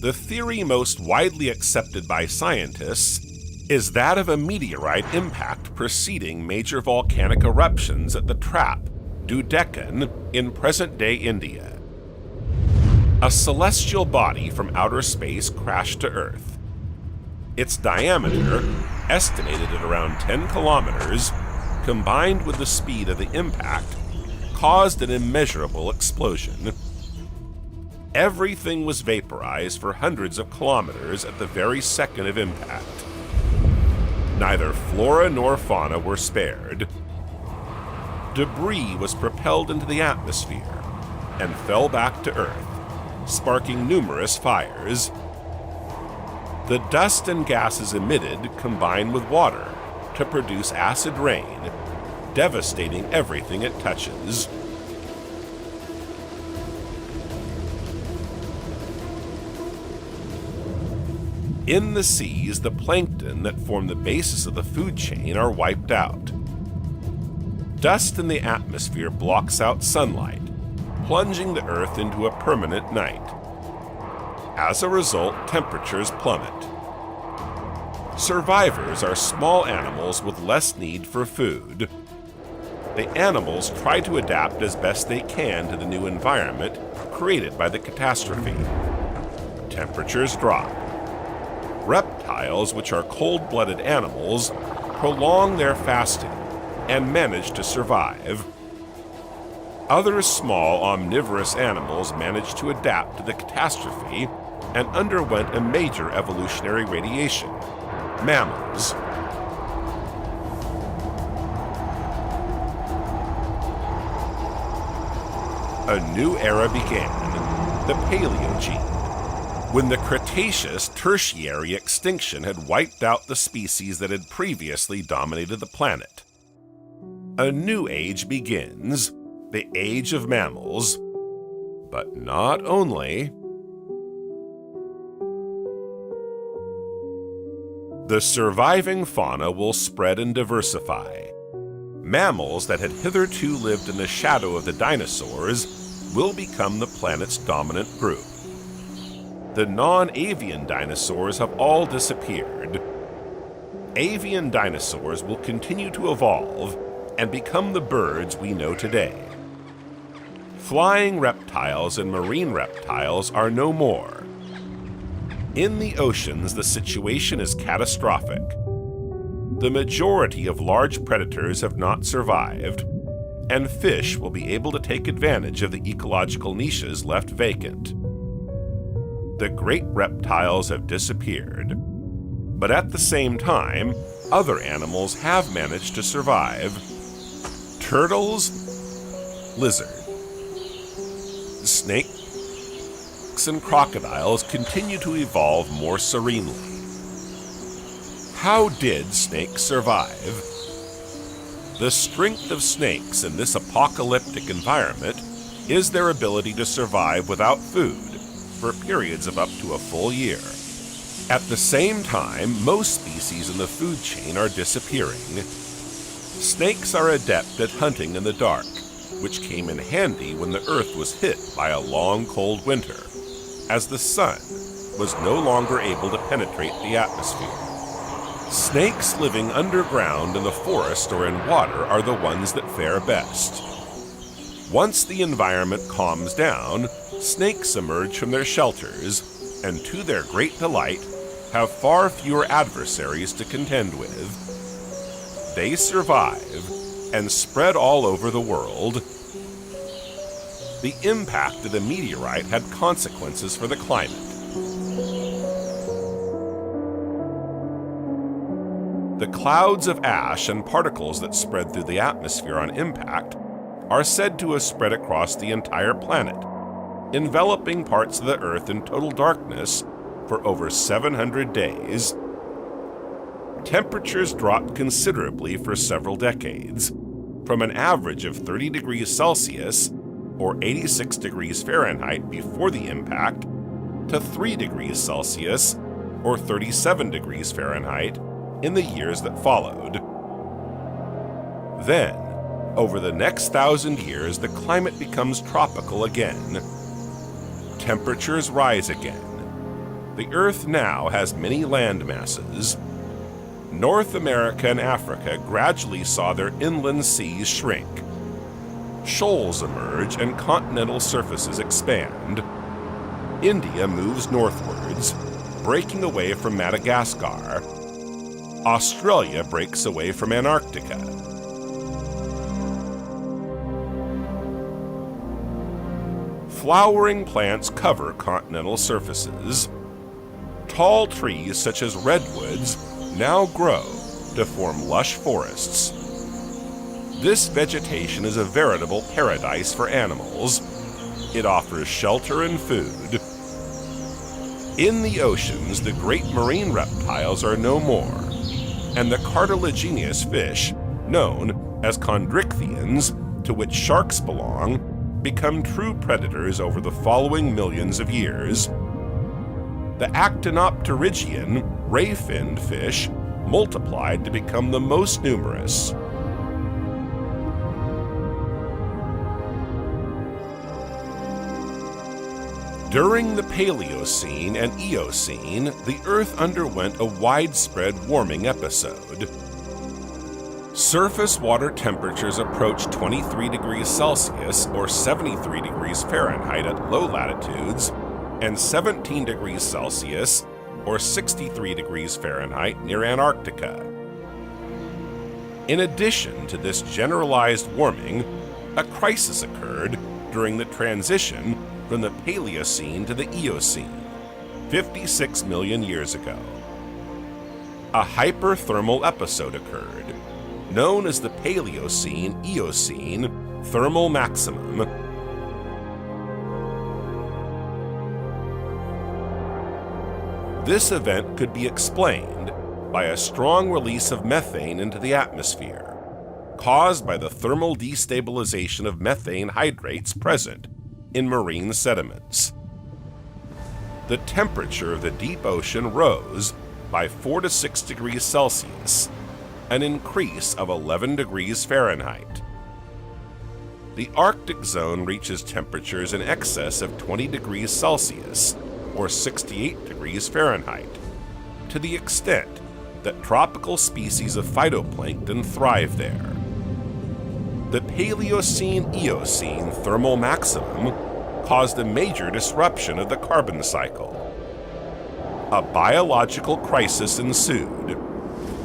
The theory most widely accepted by scientists is that of a meteorite impact preceding major volcanic eruptions at the Trap, Deccan, in present-day India. A celestial body from outer space crashed to Earth. Its diameter, estimated at around 10 kilometers, combined with the speed of the impact, caused an immeasurable explosion. Everything was vaporized for hundreds of kilometers at the very second of impact. Neither flora nor fauna were spared. Debris was propelled into the atmosphere and fell back to Earth, sparking numerous fires. The dust and gases emitted combine with water to produce acid rain, devastating everything it touches. In the seas, the plankton that form the basis of the food chain are wiped out. Dust in the atmosphere blocks out sunlight, plunging the Earth into a permanent night. As a result, temperatures plummet. Survivors are small animals with less need for food. The animals try to adapt as best they can to the new environment created by the catastrophe. Temperatures drop. Reptiles, which are cold-blooded animals, prolong their fasting and manage to survive. Other small omnivorous animals managed to adapt to the catastrophe and underwent a major evolutionary radiation: mammals. A new era began, the Paleogene, when the Cretaceous tertiary extinction had wiped out the species that had previously dominated the planet. A new age begins, the age of mammals, but not only. The surviving fauna will spread and diversify. Mammals that had hitherto lived in the shadow of the dinosaurs will become the planet's dominant group. The non-avian dinosaurs have all disappeared. Avian dinosaurs will continue to evolve and become the birds we know today. Flying reptiles and marine reptiles are no more. In the oceans, the situation is catastrophic. the majority of large predators have not survived, and fish will be able to take advantage of the ecological niches left vacant. The great reptiles have disappeared, but at the same time, other animals have managed to survive. Turtles, lizard, snakes, and crocodiles continue to evolve more serenely. How did snakes survive? The strength of snakes in this apocalyptic environment is their ability to survive without food for periods of up to a full year. At the same time, most species in the food chain are disappearing. Snakes are adept at hunting in the dark, which came in handy when the Earth was hit by a long, cold winter, as the sun was no longer able to penetrate the atmosphere. Snakes living underground in the forest or in water are the ones that fare best. Once the environment calms down, snakes emerge from their shelters and, to their great delight, have far fewer adversaries to contend with. They survive and spread all over the world. The impact of the meteorite had consequences for the climate. The clouds of ash and particles that spread through the atmosphere on impact are said to have spread across the entire planet, enveloping parts of the Earth in total darkness for over 700 days. Temperatures dropped considerably for several decades, from an average of 30 degrees Celsius, or 86 degrees Fahrenheit before the impact, to 3 degrees Celsius, or 37 degrees Fahrenheit, in the years that followed. Then, over the next 1,000 years, the climate becomes tropical again. Temperatures rise again. The Earth now has many land masses. North America and Africa gradually saw their inland seas shrink. Shoals emerge and continental surfaces expand. India moves northwards, breaking away from Madagascar. Australia breaks away from Antarctica. Flowering plants cover continental surfaces. Tall trees such as redwoods now grow to form lush forests. This vegetation is a veritable paradise for animals. It offers shelter and food. In the oceans, the great marine reptiles are no more, and the cartilaginous fish, known as chondrichthyans, to which sharks belong, become true predators over the following millions of years. The actinopterygian, ray-finned fish multiplied to become the most numerous. During the Paleocene and Eocene, the Earth underwent a widespread warming episode. Surface water temperatures approached 23 degrees Celsius or 73 degrees Fahrenheit at low latitudes, and 17 degrees Celsius or 63 degrees Fahrenheit near Antarctica. In addition to this generalized warming, a crisis occurred during the transition from the Paleocene to the Eocene, 56 million years ago. A hyperthermal episode occurred, known as the Paleocene-Eocene thermal maximum. This event could be explained by a strong release of methane into the atmosphere, caused by the thermal destabilization of methane hydrates present in marine sediments. The temperature of the deep ocean rose by 4 to 6 degrees Celsius, an increase of 11 degrees Fahrenheit. The Arctic zone reaches temperatures in excess of 20 degrees Celsius, or 68 degrees Fahrenheit, to the extent that tropical species of phytoplankton thrive there. The Paleocene-Eocene thermal maximum caused a major disruption of the carbon cycle. A biological crisis ensued.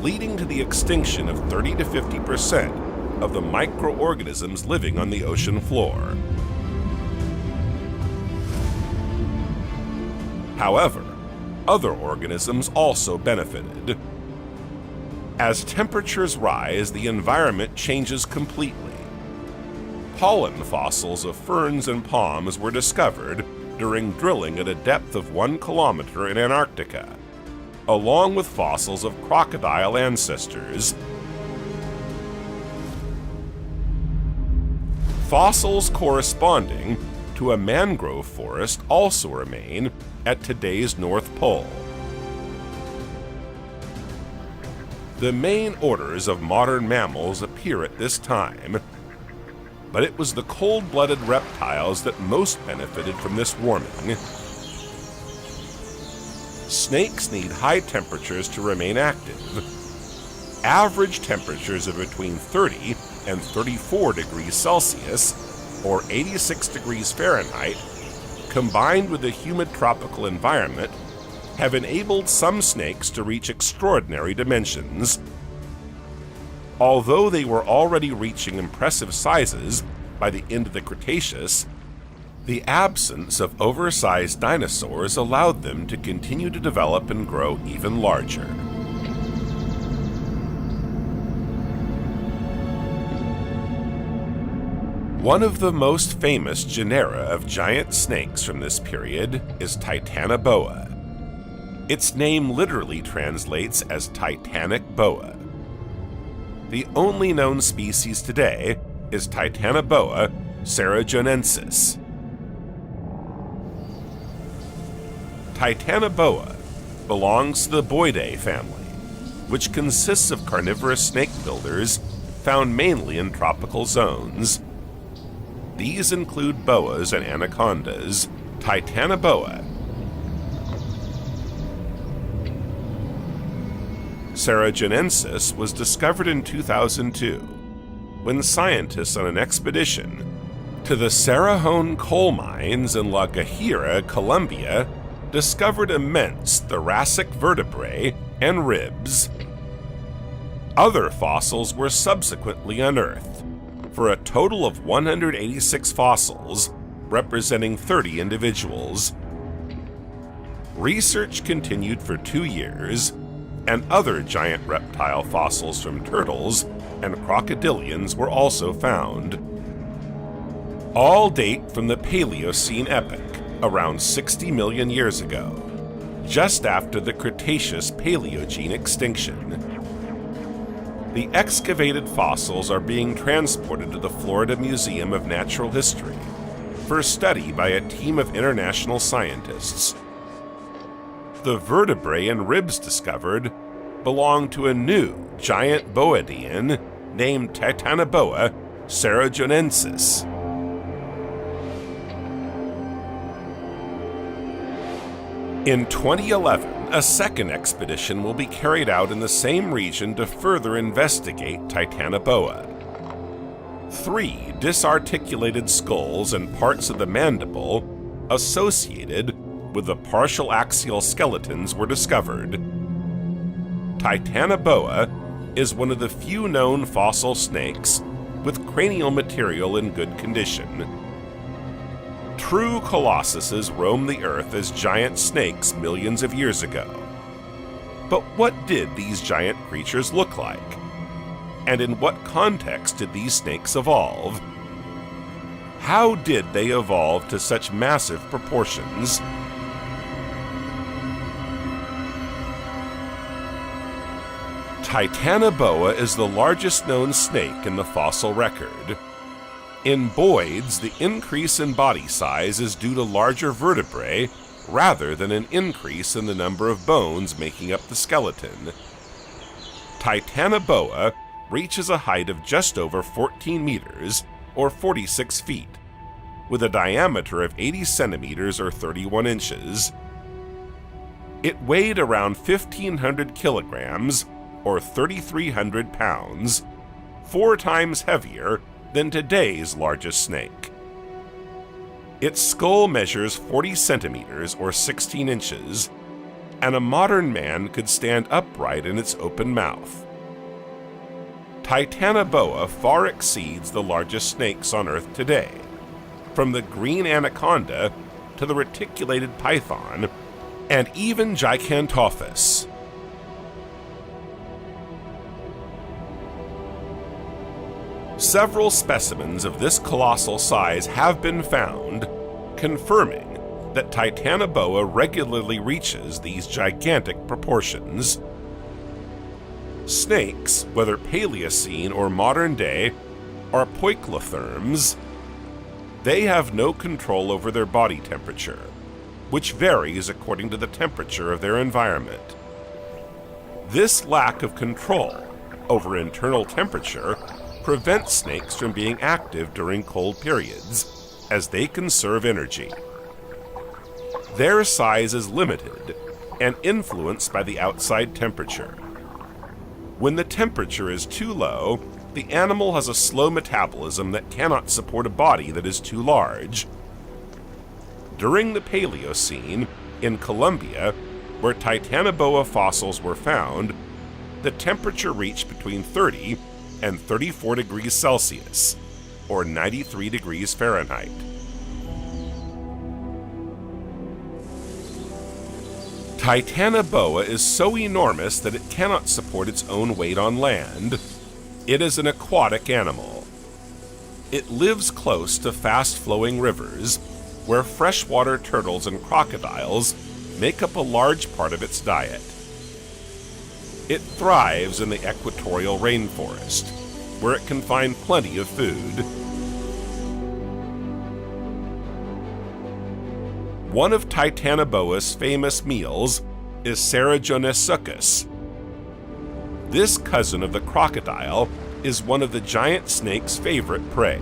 leading to the extinction of 30 to 50% of the microorganisms living on the ocean floor. However, other organisms also benefited. As temperatures rise, the environment changes completely. Pollen fossils of ferns and palms were discovered during drilling at a depth of 1 kilometer in Antarctica, along with fossils of crocodile ancestors. Fossils corresponding to a mangrove forest also remain at today's North Pole. The main orders of modern mammals appear at this time, but it was the cold-blooded reptiles that most benefited from this warming. Snakes need high temperatures to remain active. Average temperatures of between 30 and 34 degrees Celsius, or 86 degrees Fahrenheit, combined with a humid tropical environment, have enabled some snakes to reach extraordinary dimensions. Although they were already reaching impressive sizes by the end of the Cretaceous, the absence of oversized dinosaurs allowed them to continue to develop and grow even larger. One of the most famous genera of giant snakes from this period is Titanoboa. Its name literally translates as Titanic boa. The only known species today is Titanoboa cerrejonensis. Titanoboa belongs to the Boidae family, which consists of carnivorous snake builders found mainly in tropical zones. These include boas and anacondas. Titanoboa cerrejonensis was discovered in 2002 when scientists on an expedition to the Cerrejón coal mines in La Guajira, Colombia, discovered immense thoracic vertebrae and ribs. Other fossils were subsequently unearthed, for a total of 186 fossils, representing 30 individuals. Research continued for 2 years, and other giant reptile fossils from turtles and crocodilians were also found. All date from the Paleocene epoch, around 60 million years ago, just after the Cretaceous-Paleogene extinction. The excavated fossils are being transported to the Florida Museum of Natural History for study by a team of international scientists. The vertebrae and ribs discovered belong to a new giant boidian named Titanoboa cerrejonensis. In 2011, a second expedition will be carried out in the same region to further investigate Titanoboa. 3 disarticulated skulls and parts of the mandible associated with the partial axial skeletons were discovered. Titanoboa is one of the few known fossil snakes with cranial material in good condition. True colossuses roamed the earth as giant snakes millions of years ago. But what did these giant creatures look like? And in what context did these snakes evolve? How did they evolve to such massive proportions? Titanoboa is the largest known snake in the fossil record. In boids, the increase in body size is due to larger vertebrae rather than an increase in the number of bones making up the skeleton. Titanoboa reaches a height of just over 14 meters, or 46 feet, with a diameter of 80 centimeters or 31 inches. It weighed around 1,500 kilograms, or 3,300 pounds, 4 times heavier than today's largest snake. Its skull measures 40 centimeters or 16 inches, and a modern man could stand upright in its open mouth. Titanoboa far exceeds the largest snakes on Earth today, from the green anaconda to the reticulated python, and even Gigantophis. Several specimens of this colossal size have been found, confirming that Titanoboa regularly reaches these gigantic proportions. Snakes, whether Paleocene or modern day, are poikilotherms. They have no control over their body temperature, which varies according to the temperature of their environment. This lack of control over internal temperature prevents snakes from being active during cold periods, as they conserve energy. Their size is limited and influenced by the outside temperature. When the temperature is too low, the animal has a slow metabolism that cannot support a body that is too large. During the Paleocene, in Colombia, where Titanoboa fossils were found, the temperature reached between 30 and 34 degrees Celsius, or 93 degrees Fahrenheit. Titanoboa is so enormous that it cannot support its own weight on land. It is an aquatic animal. It lives close to fast-flowing rivers, where freshwater turtles and crocodiles make up a large part of its diet. It thrives in the equatorial rainforest, where it can find plenty of food. One of Titanoboa's famous meals is Ceratonosuchus. This cousin of the crocodile is one of the giant snake's favorite prey.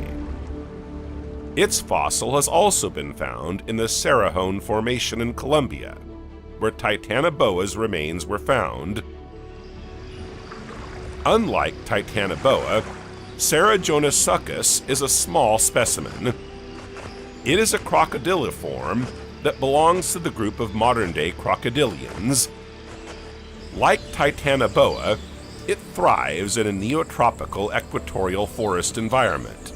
Its fossil has also been found in the Cerrejón Formation in Colombia, where Titanoboa's remains were found. Unlike Titanoboa, Ceratonosuchus is a small specimen. It is a crocodiliform that belongs to the group of modern-day crocodilians. Like Titanoboa, it thrives in a neotropical equatorial forest environment.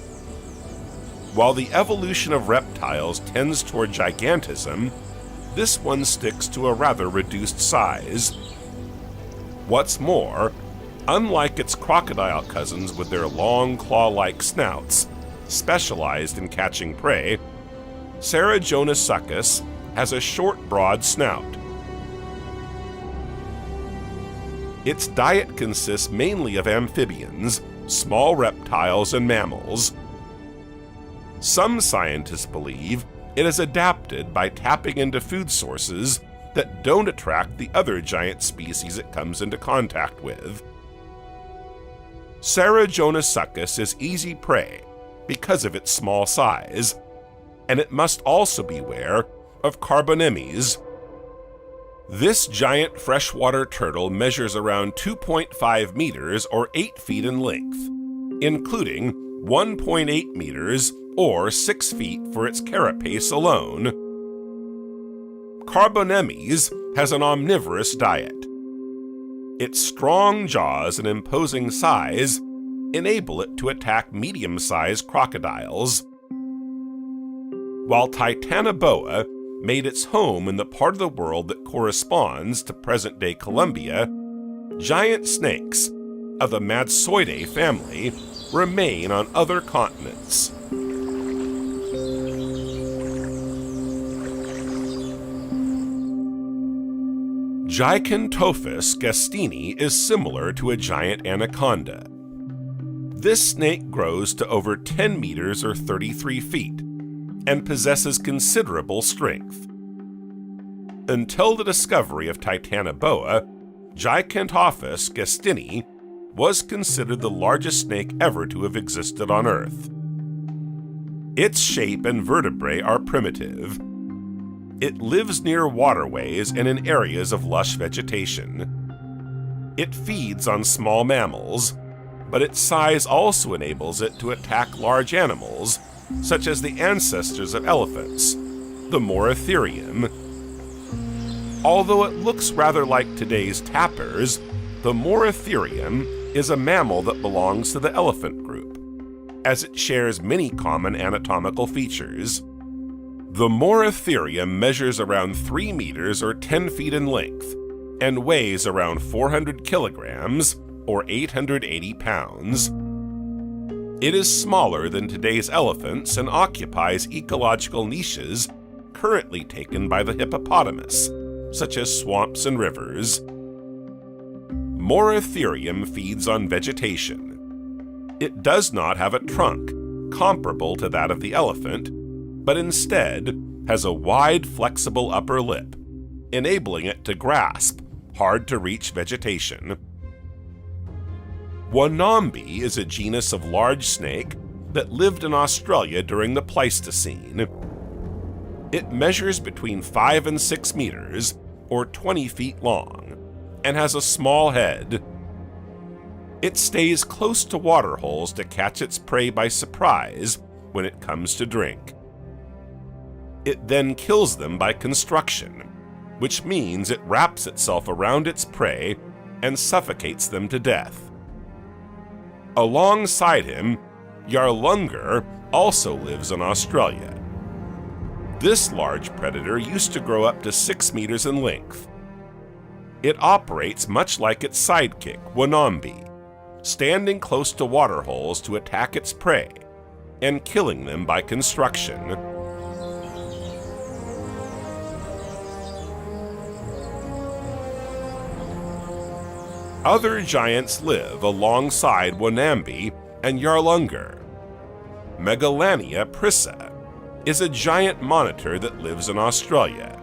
While the evolution of reptiles tends toward gigantism, this one sticks to a rather reduced size. What's more, unlike its crocodile cousins with their long claw-like snouts, specialized in catching prey, Ceratonosuchus has a short, broad snout. Its diet consists mainly of amphibians, small reptiles, and mammals. Some scientists believe it is adapted by tapping into food sources that don't attract the other giant species it comes into contact with. Ceratonosuchus is easy prey because of its small size, and it must also beware of carbonemes. This giant freshwater turtle measures around 2.5 meters or 8 feet in length, including 1.8 meters or 6 feet for its carapace alone. Carbonemes has an omnivorous diet. Its strong jaws and imposing size enable it to attack medium-sized crocodiles. While Titanoboa made its home in the part of the world that corresponds to present-day Colombia, giant snakes of the Madtsoidae family remain on other continents. Gigantophis gastini is similar to a giant anaconda. This snake grows to over 10 meters or 33 feet and possesses considerable strength. Until the discovery of Titanoboa, Gigantophis gastini was considered the largest snake ever to have existed on Earth. Its shape and vertebrae are primitive. It lives near waterways and in areas of lush vegetation. It feeds on small mammals, but its size also enables it to attack large animals, such as the ancestors of elephants, the Moratherium. Although it looks rather like today's tapirs, the Moeritherium is a mammal that belongs to the elephant group, as it shares many common anatomical features. The Moeritherium measures around 3 meters or 10 feet in length and weighs around 400 kilograms or 880 pounds. It is smaller than today's elephants and occupies ecological niches currently taken by the hippopotamus, such as swamps and rivers. Moeritherium feeds on vegetation. It does not have a trunk comparable to that of the elephant, but instead has a wide, flexible upper lip, enabling it to grasp hard-to-reach vegetation. Wanambi is a genus of large snake that lived in Australia during the Pleistocene. It measures between 5 and 6 meters, or 20 feet long, and has a small head. It stays close to water holes to catch its prey by surprise when it comes to drink. It then kills them by constriction, which means it wraps itself around its prey and suffocates them to death. Alongside him, Yarlungar also lives in Australia. This large predator used to grow up to 6 meters in length. It operates much like its sidekick, Wanambi, standing close to water holes to attack its prey and killing them by constriction. Other giants live alongside Wanambi and Yarlungar. Megalania prissa is a giant monitor that lives in Australia.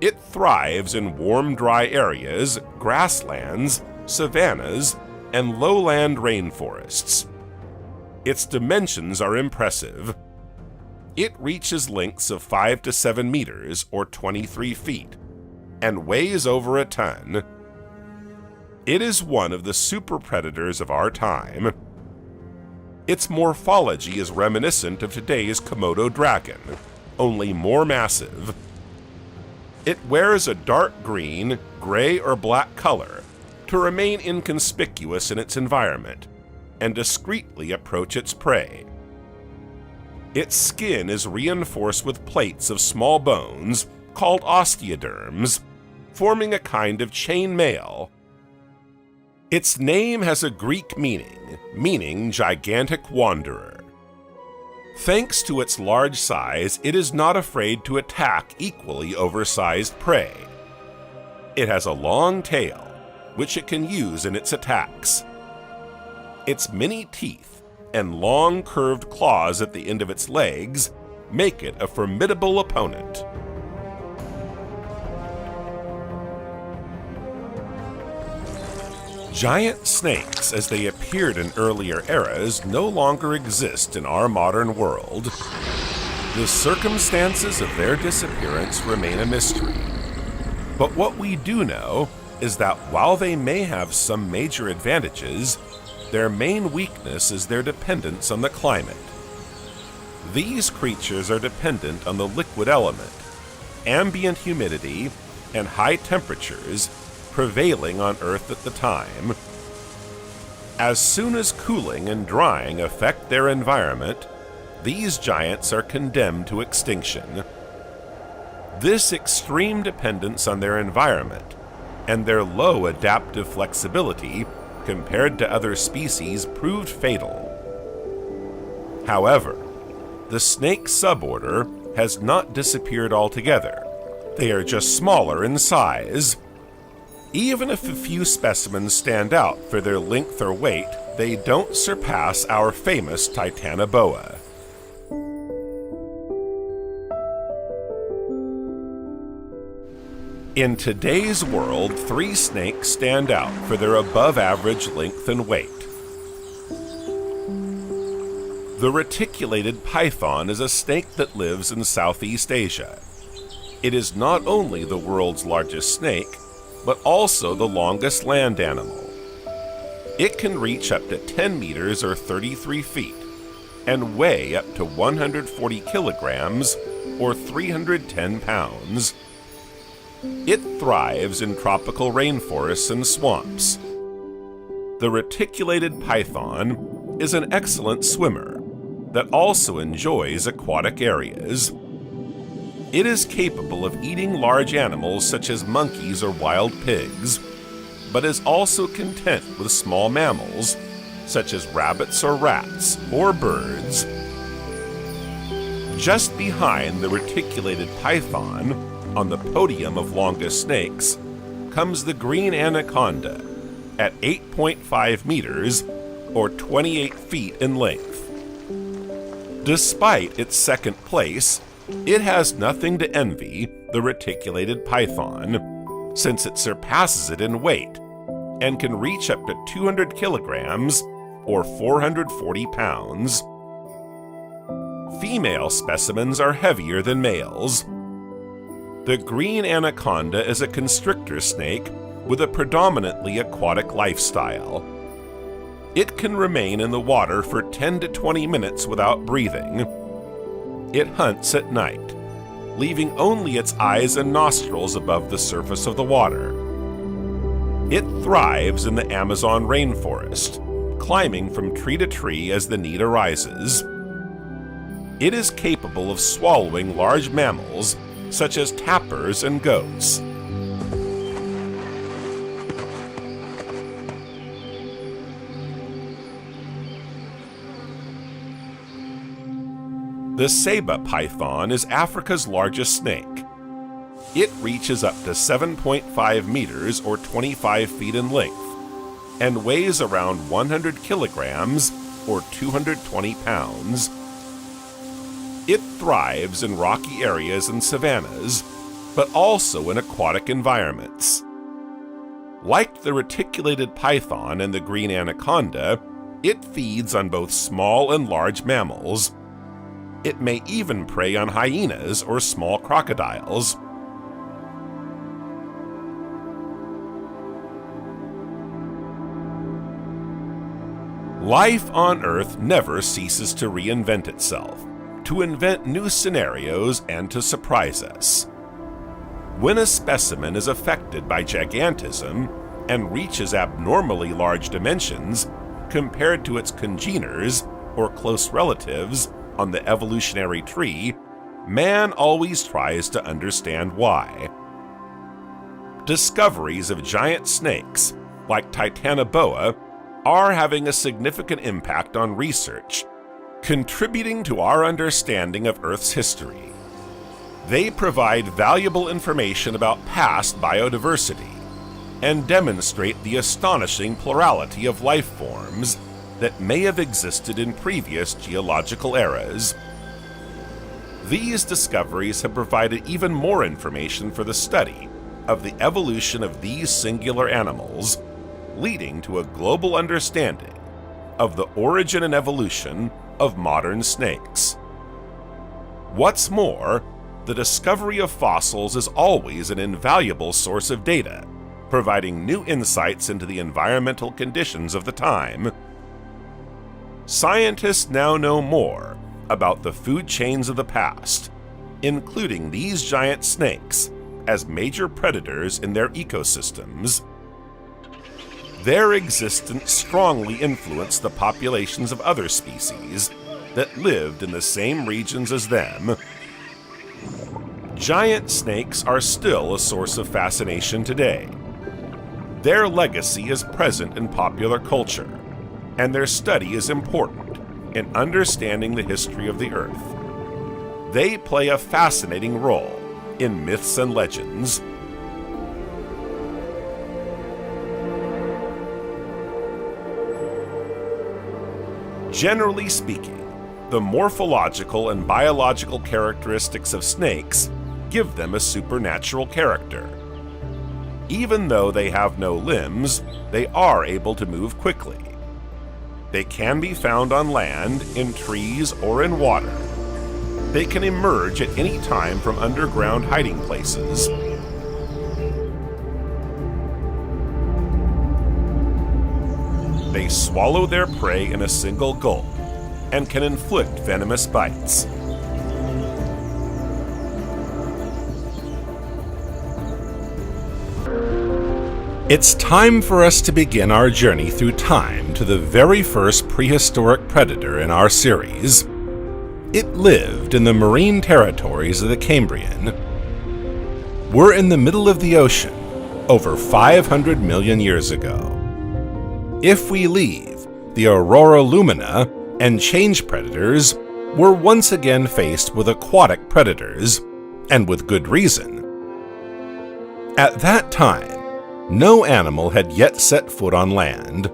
It thrives in warm, dry areas, grasslands, savannas, and lowland rainforests. Its dimensions are impressive. It reaches lengths of 5 to 7 meters, or 23 feet, and weighs over a ton. It is one of the super predators of our time. Its morphology is reminiscent of today's Komodo dragon, only more massive. It wears a dark green, gray, or black color to remain inconspicuous in its environment and discreetly approach its prey. Its skin is reinforced with plates of small bones called osteoderms, forming a kind of chain mail. Its name has a Greek meaning gigantic wanderer. Thanks to its large size, it is not afraid to attack equally oversized prey. It has a long tail, which it can use in its attacks. Its many teeth and long curved claws at the end of its legs make it a formidable opponent. Giant snakes, as they appeared in earlier eras, no longer exist in our modern world. The circumstances of their disappearance remain a mystery. But what we do know is that while they may have some major advantages, their main weakness is their dependence on the climate. These creatures are dependent on the liquid element, ambient humidity, and high temperatures prevailing on Earth at the time. As soon as cooling and drying affect their environment, these giants are condemned to extinction. This extreme dependence on their environment and their low adaptive flexibility compared to other species proved fatal. However, the snake suborder has not disappeared altogether. They are just smaller in size. Even if a few specimens stand out for their length or weight, they don't surpass our famous Titanoboa. In today's world, 3 snakes stand out for their above-average length and weight. The reticulated python is a snake that lives in Southeast Asia. It is not only the world's largest snake, but also the longest land animal. It can reach up to 10 meters or 33 feet and weigh up to 140 kilograms or 310 pounds. It thrives in tropical rainforests and swamps. The reticulated python is an excellent swimmer that also enjoys aquatic areas. It is capable of eating large animals such as monkeys or wild pigs, but is also content with small mammals such as rabbits or rats or birds. Just behind the reticulated python, on the podium of longest snakes, comes the green anaconda at 8.5 meters or 28 feet in length. Despite its second place, it has nothing to envy the reticulated python, since it surpasses it in weight and can reach up to 200 kilograms or 440 pounds. Female specimens are heavier than males. The green anaconda is a constrictor snake with a predominantly aquatic lifestyle. It can remain in the water for 10 to 20 minutes without breathing. It hunts at night, leaving only its eyes and nostrils above the surface of the water. It thrives in the Amazon rainforest, climbing from tree to tree as the need arises. It is capable of swallowing large mammals such as tapirs and goats. The Saba python is Africa's largest snake. It reaches up to 7.5 meters or 25 feet in length and weighs around 100 kilograms or 220 pounds. It thrives in rocky areas and savannas, but also in aquatic environments. Like the reticulated python and the green anaconda, it feeds on both small and large mammals. It may even prey on hyenas or small crocodiles. Life on Earth never ceases to reinvent itself, to invent new scenarios and to surprise us. When a specimen is affected by gigantism and reaches abnormally large dimensions compared to its congeners or close relatives on the evolutionary tree, man always tries to understand why. Discoveries of giant snakes, like Titanoboa, are having a significant impact on research, contributing to our understanding of Earth's history. They provide valuable information about past biodiversity and demonstrate the astonishing plurality of life forms that may have existed in previous geological eras. These discoveries have provided even more information for the study of the evolution of these singular animals, leading to a global understanding of the origin and evolution of modern snakes. What's more, the discovery of fossils is always an invaluable source of data, providing new insights into the environmental conditions of the time. Scientists now know more about the food chains of the past, including these giant snakes as major predators in their ecosystems. Their existence strongly influenced the populations of other species that lived in the same regions as them. Giant snakes are still a source of fascination today. Their legacy is present in popular culture, and their study is important in understanding the history of the Earth. They play a fascinating role in myths and legends. Generally speaking, the morphological and biological characteristics of snakes give them a supernatural character. Even though they have no limbs, they are able to move quickly. They can be found on land, in trees, or in water. They can emerge at any time from underground hiding places. They swallow their prey in a single gulp and can inflict venomous bites. It's time for us to begin our journey through time to the very first prehistoric predator in our series. It lived in the marine territories of the Cambrian. We're in the middle of the ocean, over 500 million years ago. If we leave the aurora lumina and change predators, we're once again faced with aquatic predators, and with good reason. At that time, no animal had yet set foot on land.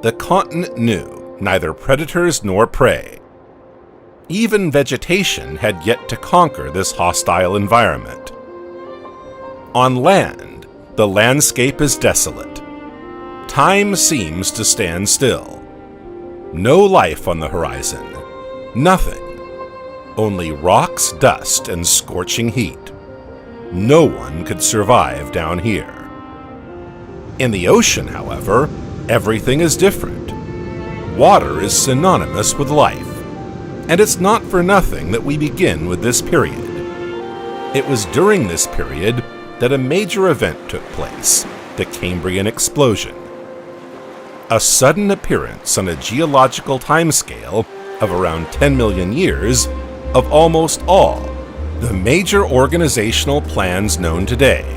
The continent knew neither predators nor prey. Even vegetation had yet to conquer this hostile environment. On land, the landscape is desolate. Time seems to stand still. No life on the horizon. Nothing. Only rocks, dust, and scorching heat. No one could survive down here. In the ocean, however, everything is different. Water is synonymous with life, and it's not for nothing that we begin with this period. It was during this period that a major event took place, the Cambrian explosion. A sudden appearance on a geological timescale of around 10 million years of almost all the major organizational plans known today.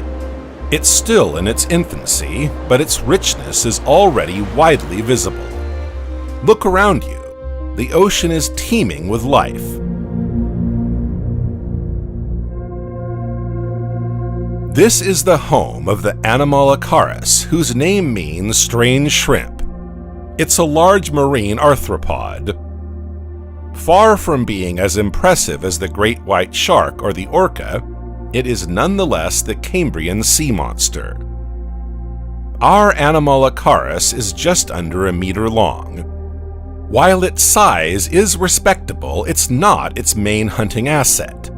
It's still in its infancy, but its richness is already widely visible. Look around you. The ocean is teeming with life. This is the home of the Anomalocaris, whose name means strange shrimp. It's a large marine arthropod. Far from being as impressive as the great white shark or the orca, it is nonetheless the Cambrian sea monster. Our Anomalocaris is just under a meter long. While its size is respectable, it's not its main hunting asset.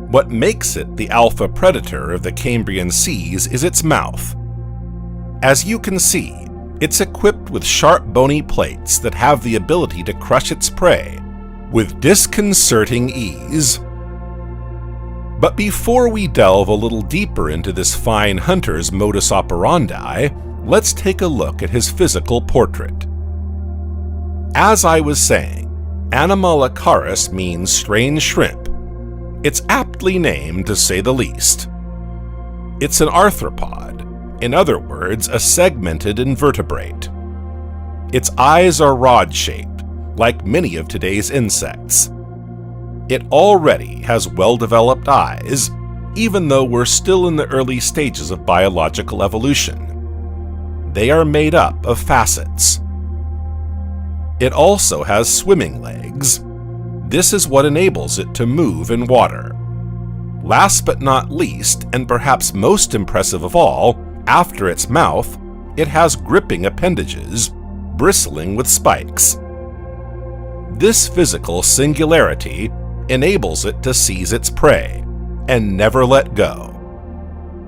What makes it the alpha predator of the Cambrian seas is its mouth. As you can see, it's equipped with sharp bony plates that have the ability to crush its prey with disconcerting ease. But before we delve a little deeper into this fine hunter's modus operandi, let's take a look at his physical portrait. As I was saying, Anomalocaris means strange shrimp. It's aptly named, to say the least. It's an arthropod, in other words, a segmented invertebrate. Its eyes are rod-shaped, like many of today's insects. It already has well-developed eyes, even though we're still in the early stages of biological evolution. They are made up of facets. It also has swimming legs. This is what enables it to move in water. Last but not least, and perhaps most impressive of all, after its mouth, it has gripping appendages, bristling with spikes. This physical singularity enables it to seize its prey and never let go.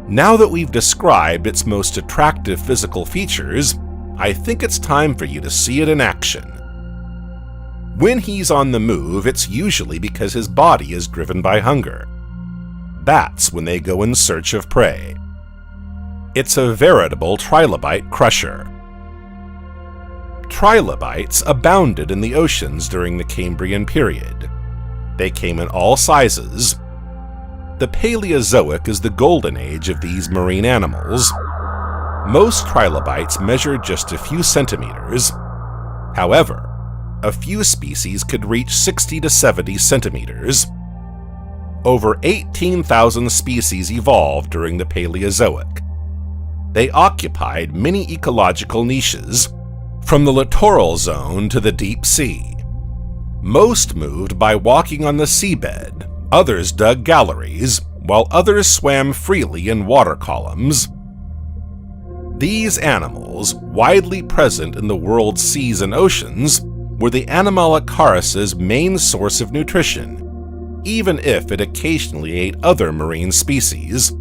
Now that we've described its most attractive physical features, I think it's time for you to see it in action. When he's on the move, it's usually because his body is driven by hunger. That's when they go in search of prey. It's a veritable trilobite crusher. Trilobites abounded in the oceans during the Cambrian period. They came in all sizes. The Paleozoic is the golden age of these marine animals. Most trilobites measured just a few centimeters. However, a few species could reach 60 to 70 centimeters. Over 18,000 species evolved during the Paleozoic. They occupied many ecological niches, from the littoral zone to the deep sea. Most moved by walking on the seabed, others dug galleries, while others swam freely in water columns. These animals, widely present in the world's seas and oceans, were the Anomalocaris' main source of nutrition, even if it occasionally ate other marine species.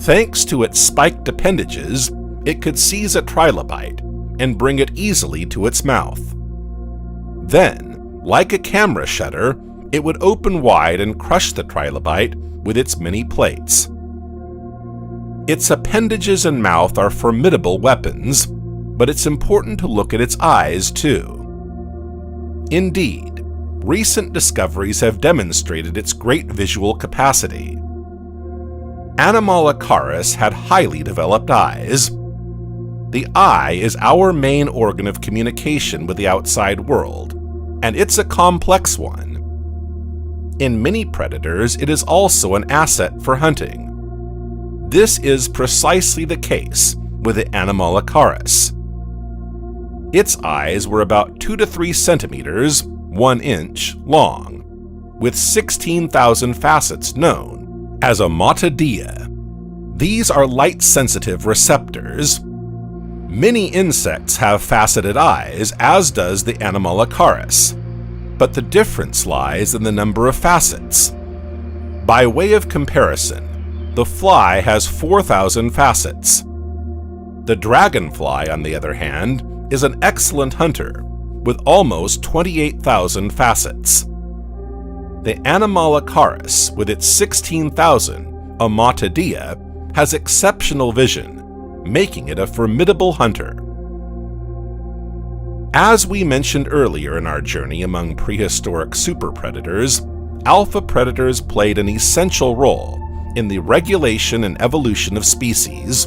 Thanks to its spiked appendages, it could seize a trilobite and bring it easily to its mouth. Then, like a camera shutter, it would open wide and crush the trilobite with its many plates. Its appendages and mouth are formidable weapons, but it's important to look at its eyes too. Indeed, recent discoveries have demonstrated its great visual capacity. Anomalocaris had highly developed eyes. The eye is our main organ of communication with the outside world, and it's a complex one. In many predators, it is also an asset for hunting. This is precisely the case with the Anomalocaris. Its eyes were about 2 to 3 centimeters, 1 inch, long, with 16,000 facets known as ommatidia. These are light-sensitive receptors. Many insects have faceted eyes, as does the Anomalocaris, but the difference lies in the number of facets. By way of comparison, the fly has 4,000 facets. The dragonfly, on the other hand, is an excellent hunter, with almost 28,000 facets. The Anomalocaris, with its 16,000 ommatidia, has exceptional vision, making it a formidable hunter. As we mentioned earlier in our journey among prehistoric superpredators, alpha predators played an essential role in the regulation and evolution of species.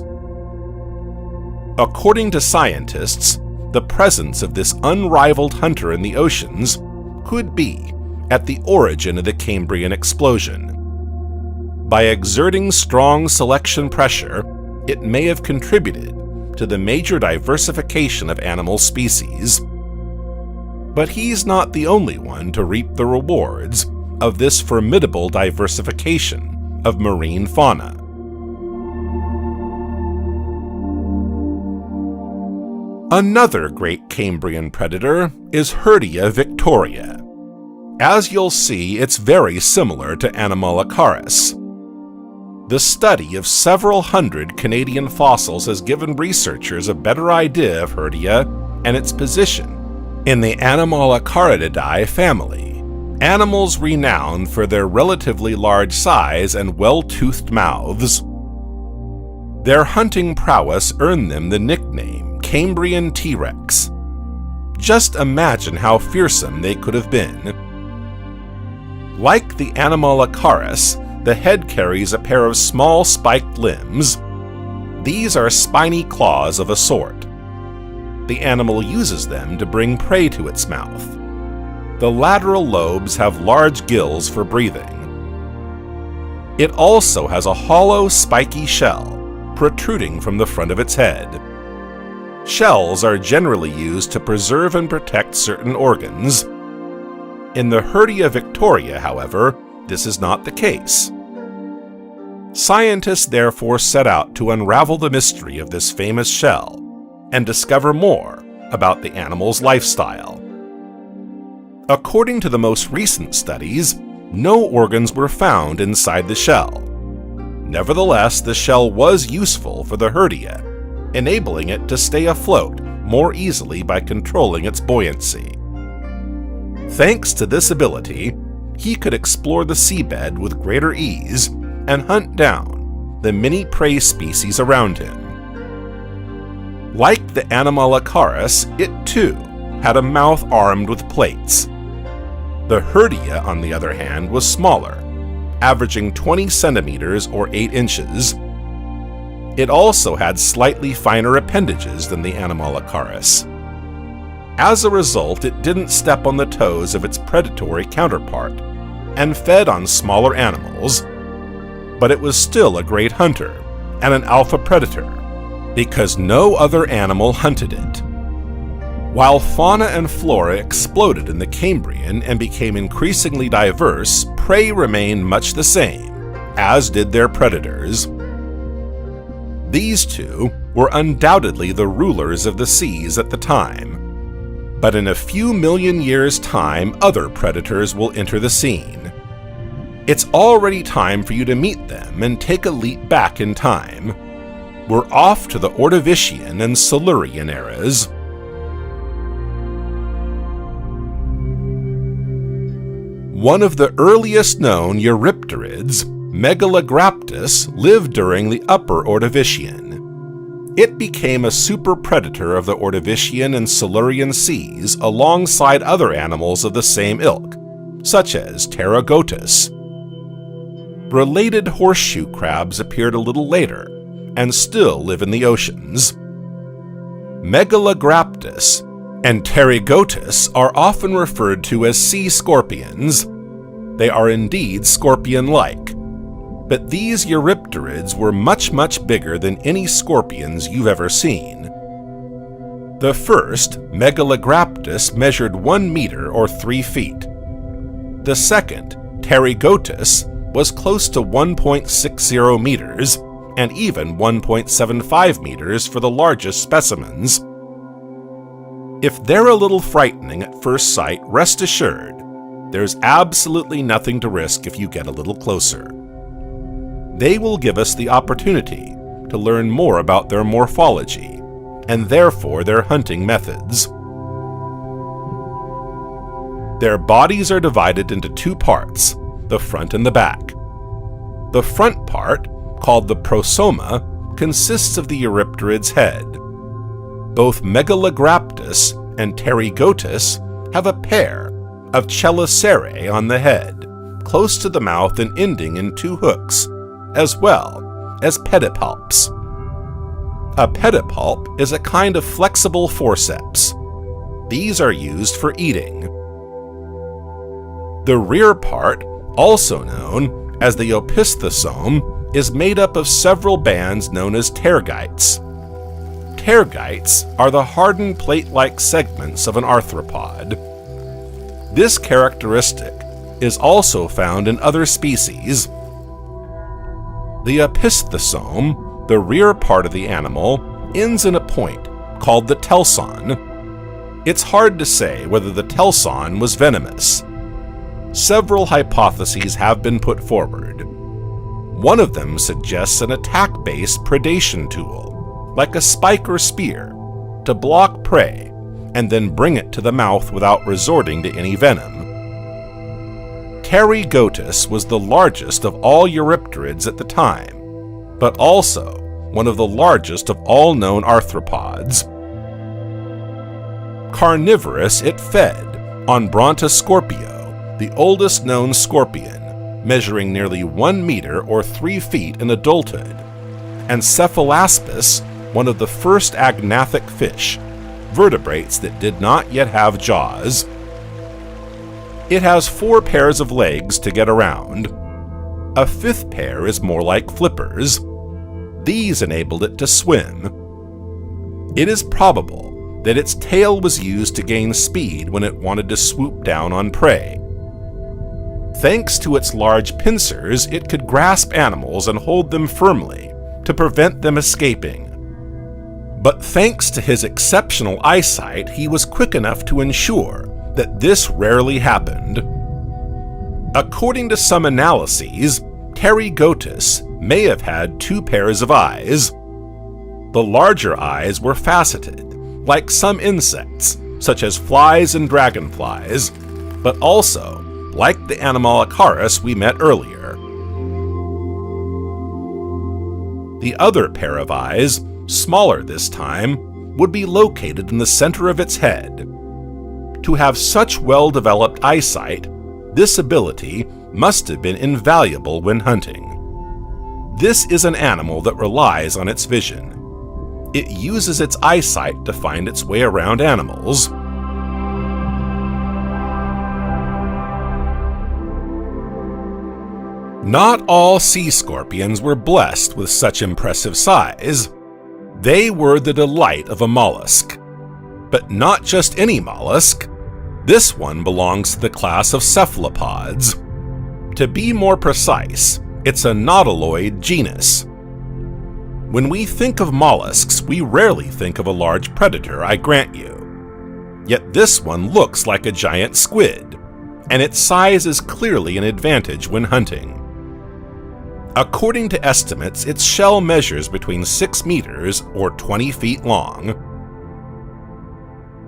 According to scientists, the presence of this unrivaled hunter in the oceans could be at the origin of the Cambrian explosion. By exerting strong selection pressure, it may have contributed to the major diversification of animal species. But he's not the only one to reap the rewards of this formidable diversification of marine fauna. Another great Cambrian predator is Huridia victoria. As you'll see, it's very similar to Anomalocaris. The study of several hundred Canadian fossils has given researchers a better idea of Huridia and its position in the Anomalocaridae family, animals renowned for their relatively large size and well-toothed mouths. Their hunting prowess earned them the nickname Cambrian T-Rex. Just imagine how fearsome they could have been. Like the Anomalocaris, the head carries a pair of small spiked limbs. These are spiny claws of a sort. The animal uses them to bring prey to its mouth. The lateral lobes have large gills for breathing. It also has a hollow, spiky shell protruding from the front of its head. Shells are generally used to preserve and protect certain organs. In the Huridia victoria, however, this is not the case. Scientists therefore set out to unravel the mystery of this famous shell and discover more about the animal's lifestyle. According to the most recent studies, no organs were found inside the shell. Nevertheless, the shell was useful for the Huridia, enabling it to stay afloat more easily by controlling its buoyancy. Thanks to this ability, he could explore the seabed with greater ease and hunt down the many prey species around him. Like the Anomalocaris, it too had a mouth armed with plates. The Huridia, on the other hand, was smaller, averaging 20 centimeters or 8 inches. It also had slightly finer appendages than the Anomalocaris. As a result, it didn't step on the toes of its predatory counterpart and fed on smaller animals, but it was still a great hunter and an alpha predator because no other animal hunted it. While fauna and flora exploded in the Cambrian and became increasingly diverse, prey remained much the same, as did their predators. These two were undoubtedly the rulers of the seas at the time. But in a few million years' time, other predators will enter the scene. It's already time for you to meet them and take a leap back in time. We're off to the Ordovician and Silurian eras. One of the earliest known Eurypterids, Megalograptus lived during the Upper Ordovician. It became a super predator of the Ordovician and Silurian seas alongside other animals of the same ilk, such as Pterosaurs. Related horseshoe crabs appeared a little later and still live in the oceans. Megalograptus and Pterosaurs are often referred to as sea scorpions. They are indeed scorpion-like, but these eurypterids were much bigger than any scorpions you've ever seen. The first, Megalograptus, measured 1 meter or 3 feet. The second, Pterosaurs, was close to 1.60 meters, and even 1.75 meters for the largest specimens. If they're a little frightening at first sight, rest assured, there's absolutely nothing to risk if you get a little closer. They will give us the opportunity to learn more about their morphology, and therefore their hunting methods. Their bodies are divided into 2 parts, the front and the back. The front part, called the prosoma, consists of the eurypterid's head. Both Megalograptus and Pterosaurs have a pair of chelicerae on the head, close to the mouth and ending in 2 hooks, as well as pedipalps. A pedipalp is a kind of flexible forceps. These are used for eating. The rear part, also known as the opisthosome, is made up of several bands known as tergites. Tergites are the hardened plate-like segments of an arthropod. This characteristic is also found in other species. The opisthosome, the rear part of the animal, ends in a point called the telson. It's hard to say whether the telson was venomous. Several hypotheses have been put forward. One of them suggests an attack-based predation tool, like a spike or spear, to block prey and then bring it to the mouth without resorting to any venom. Pterosaurs was the largest of all eurypterids at the time, but also one of the largest of all known arthropods. Carnivorous, it fed on Brontoscorpio, the oldest known scorpion, measuring nearly 1 meter or 3 feet in adulthood, and Cephalaspis, one of the first agnathic fish, vertebrates that did not yet have jaws. It has 4 pairs of legs to get around. A 5th pair is more like flippers. These enabled it to swim. It is probable that its tail was used to gain speed when it wanted to swoop down on prey. Thanks to its large pincers, it could grasp animals and hold them firmly to prevent them escaping. But thanks to his exceptional eyesight, he was quick enough to ensure that this rarely happened. According to some analyses, Pterosaurs may have had 2 pairs of eyes. The larger eyes were faceted, like some insects, such as flies and dragonflies, but also like the Anomalocaris we met earlier. The other pair of eyes, smaller this time, would be located in the center of its head. To have such well-developed eyesight, this ability must have been invaluable when hunting. This is an animal that relies on its vision. It uses its eyesight to find its way around animals. Not all sea scorpions were blessed with such impressive size. They were the delight of a mollusk. But not just any mollusk. This one belongs to the class of cephalopods. To be more precise, it's a nautiloid genus. When we think of mollusks, we rarely think of a large predator, I grant you. Yet this one looks like a giant squid, and its size is clearly an advantage when hunting. According to estimates, its shell measures between 6 meters or 20 feet long.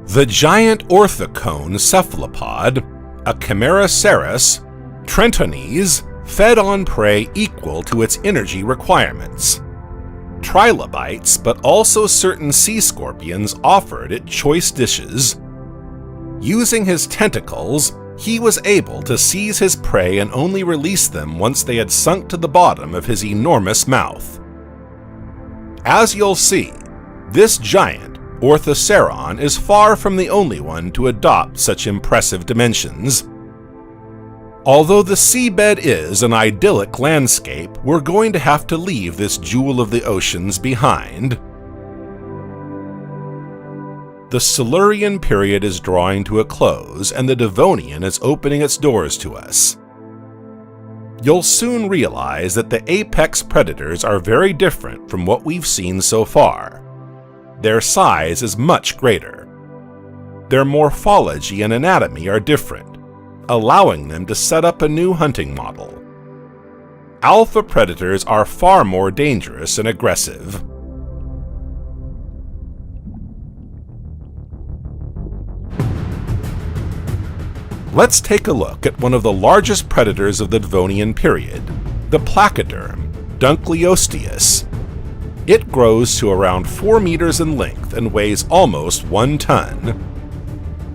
The giant orthocone cephalopod, a Cambrian, Trentonese, fed on prey equal to its energy requirements. Trilobites, but also certain sea scorpions, offered it choice dishes. Using his tentacles, he was able to seize his prey and only release them once they had sunk to the bottom of his enormous mouth. As you'll see, this giant, Orthoceron, is far from the only one to adopt such impressive dimensions. Although the seabed is an idyllic landscape, we're going to have to leave this jewel of the oceans behind. The Silurian period is drawing to a close, and the Devonian is opening its doors to us. You'll soon realize that the apex predators are very different from what we've seen so far. Their size is much greater. Their morphology and anatomy are different, allowing them to set up a new hunting model. Alpha predators are far more dangerous and aggressive. Let's take a look at one of the largest predators of the Devonian period, the placoderm, Dunkleosteus. It grows to around 4 meters in length and weighs almost 1 ton.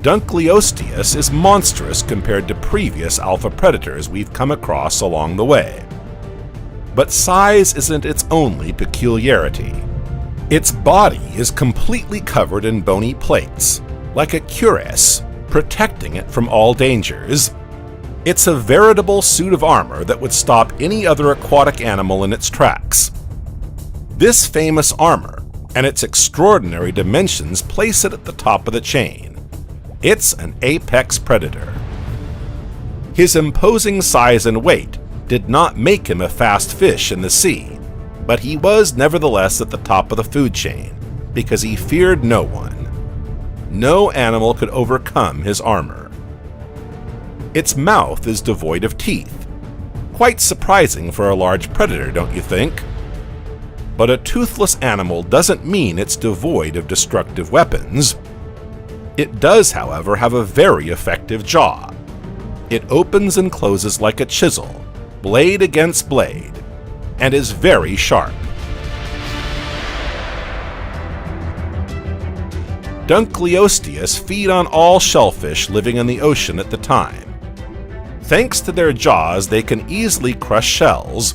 Dunkleosteus is monstrous compared to previous alpha predators we've come across along the way. But size isn't its only peculiarity. Its body is completely covered in bony plates, like a cuirass, protecting it from all dangers. It's a veritable suit of armor that would stop any other aquatic animal in its tracks. This famous armor and its extraordinary dimensions place it at the top of the chain. It's an apex predator. His imposing size and weight did not make him a fast fish in the sea, but he was nevertheless at the top of the food chain because he feared no one. No animal could overcome his armor. Its mouth is devoid of teeth. Quite surprising for a large predator, don't you think? But a toothless animal doesn't mean it's devoid of destructive weapons. It does, however, have a very effective jaw. It opens and closes like a chisel, blade against blade, and is very sharp. Dunkleosteus feed on all shellfish living in the ocean at the time. Thanks to their jaws, they can easily crush shells,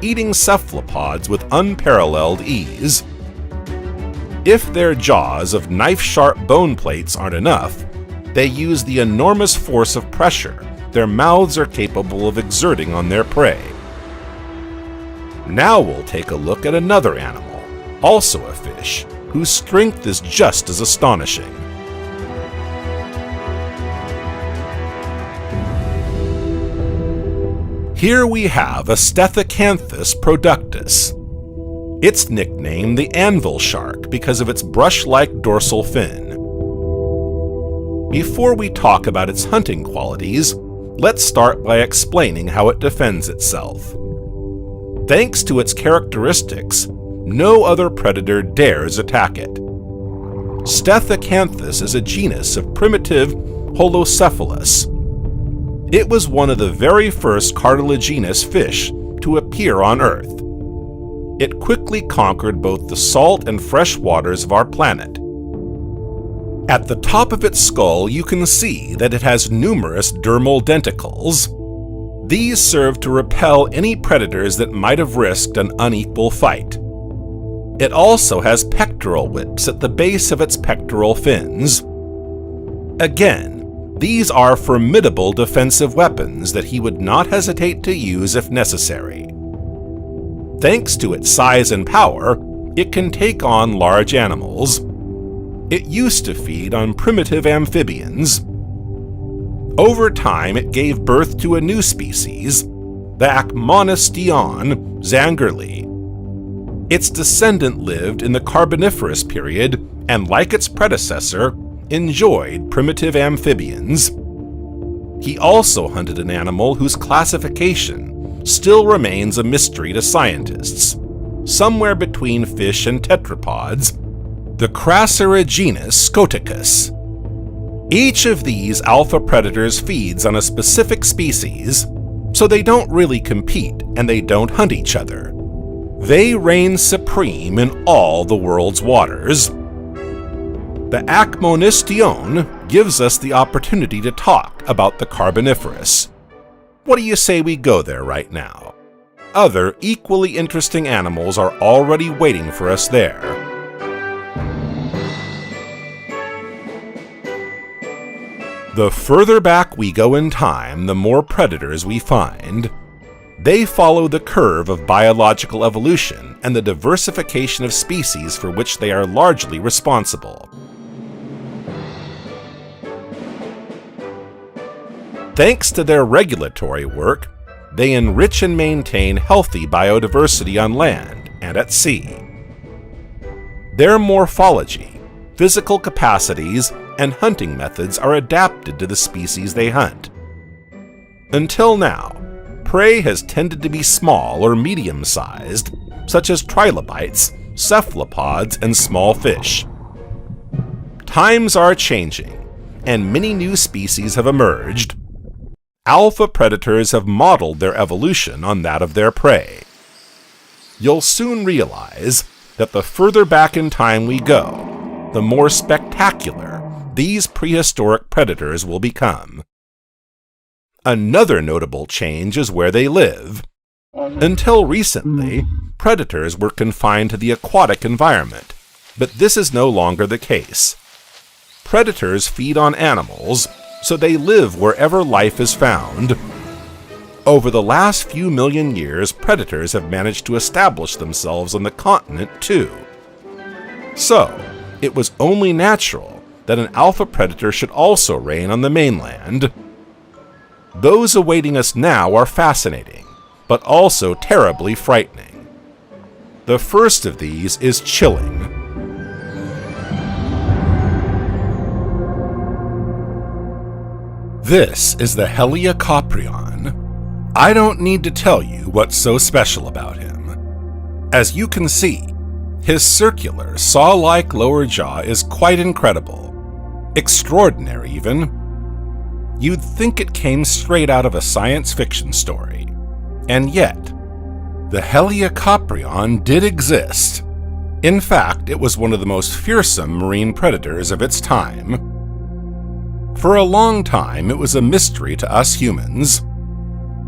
eating cephalopods with unparalleled ease. If their jaws of knife-sharp bone plates aren't enough, they use the enormous force of pressure their mouths are capable of exerting on their prey. Now we'll take a look at another animal, also a fish, whose strength is just as astonishing. Here we have a Stethocanthus productus. It's nicknamed the anvil shark because of its brush-like dorsal fin. Before we talk about its hunting qualities, let's start by explaining how it defends itself. Thanks to its characteristics, no other predator dares attack it. Stethocanthus is a genus of primitive holocephalus. It was one of the very first cartilaginous fish to appear on Earth. It quickly conquered both the salt and fresh waters of our planet. At the top of its skull, you can see that it has numerous dermal denticles. These serve to repel any predators that might have risked an unequal fight. It also has pectoral whips at the base of its pectoral fins. Again, these are formidable defensive weapons that he would not hesitate to use if necessary. Thanks to its size and power, it can take on large animals. It used to feed on primitive amphibians. Over time, it gave birth to a new species, the Acmonistion zangerli. Its descendant lived in the Carboniferous period and, like its predecessor, enjoyed primitive amphibians. He also hunted an animal whose classification still remains a mystery to scientists, somewhere between fish and tetrapods, the Crassera genus Scoticus. Each of these alpha predators feeds on a specific species, so they don't really compete and they don't hunt each other. They reign supreme in all the world's waters. The Acmonistion gives us the opportunity to talk about the Carboniferous. What do you say we go there right now? Other equally interesting animals are already waiting for us there. The further back we go in time, the more predators we find. They follow the curve of biological evolution and the diversification of species for which they are largely responsible. Thanks to their regulatory work, they enrich and maintain healthy biodiversity on land and at sea. Their morphology, physical capacities, and hunting methods are adapted to the species they hunt. Until now, prey has tended to be small or medium-sized, such as trilobites, cephalopods, and small fish. Times are changing, and many new species have emerged. Alpha predators have modeled their evolution on that of their prey. You'll soon realize that the further back in time we go, the more spectacular these prehistoric predators will become. Another notable change is where they live. Until recently, predators were confined to the aquatic environment, but this is no longer the case. Predators feed on animals, so they live wherever life is found. Over the last few million years, predators have managed to establish themselves on the continent too. So, it was only natural that an alpha predator should also reign on the mainland. Those awaiting us now are fascinating, but also terribly frightening. The first of these is chilling. This is the Helicoprion. I don't need to tell you what's so special about him. As you can see, his circular, saw-like lower jaw is quite incredible. Extraordinary, even. You'd think it came straight out of a science fiction story. And yet, the Helicoprion did exist. In fact, it was one of the most fearsome marine predators of its time. For a long time, it was a mystery to us humans.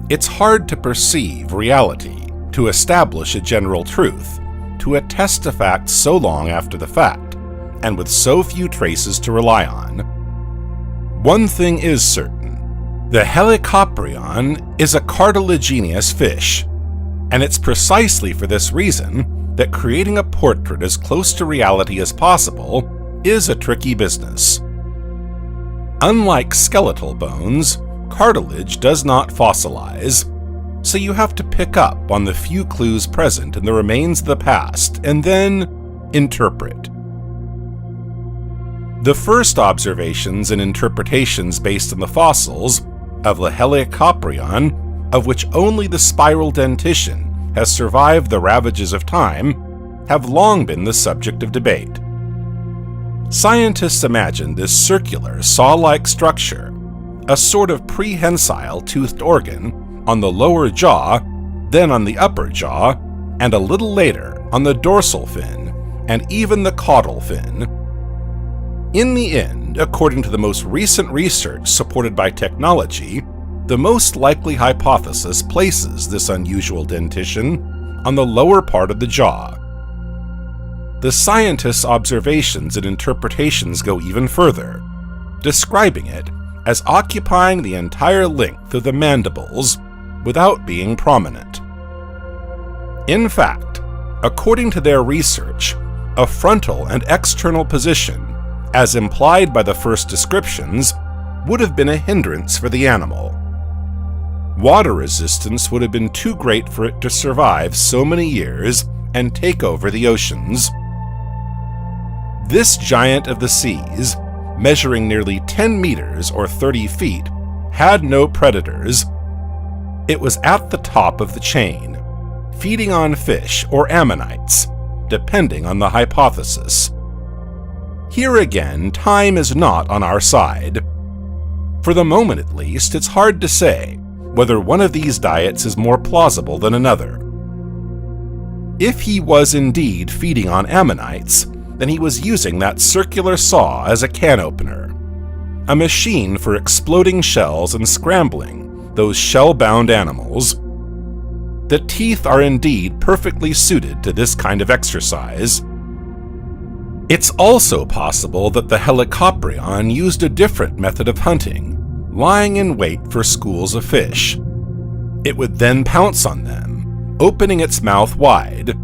It's hard to perceive reality, to establish a general truth, to attest a fact so long after the fact, and with so few traces to rely on. One thing is certain. The Helicoprion is a cartilaginous fish, and it's precisely for this reason that creating a portrait as close to reality as possible is a tricky business. Unlike skeletal bones, cartilage does not fossilize, so you have to pick up on the few clues present in the remains of the past and then interpret. The first observations and interpretations based on the fossils of the Helicoprion, of which only the spiral dentition has survived the ravages of time, have long been the subject of debate. Scientists imagine this circular, saw-like structure, a sort of prehensile toothed organ, on the lower jaw, then on the upper jaw, and a little later on the dorsal fin, and even the caudal fin. In the end, according to the most recent research supported by technology, the most likely hypothesis places this unusual dentition on the lower part of the jaw. The scientists' observations and interpretations go even further, describing it as occupying the entire length of the mandibles without being prominent. In fact, according to their research, a frontal and external position, as implied by the first descriptions, would have been a hindrance for the animal. Water resistance would have been too great for it to survive so many years and take over the oceans. This giant of the seas, measuring nearly 10 meters or 30 feet, had no predators. It was at the top of the chain, feeding on fish or ammonites, depending on the hypothesis. Here again, time is not on our side. For the moment at least, it's hard to say whether one of these diets is more plausible than another. If he was indeed feeding on ammonites, then he was using that circular saw as a can opener, a machine for exploding shells and scrambling those shell-bound animals. The teeth are indeed perfectly suited to this kind of exercise. It's also possible that the Helicoprion used a different method of hunting, lying in wait for schools of fish. It would then pounce on them, opening its mouth wide.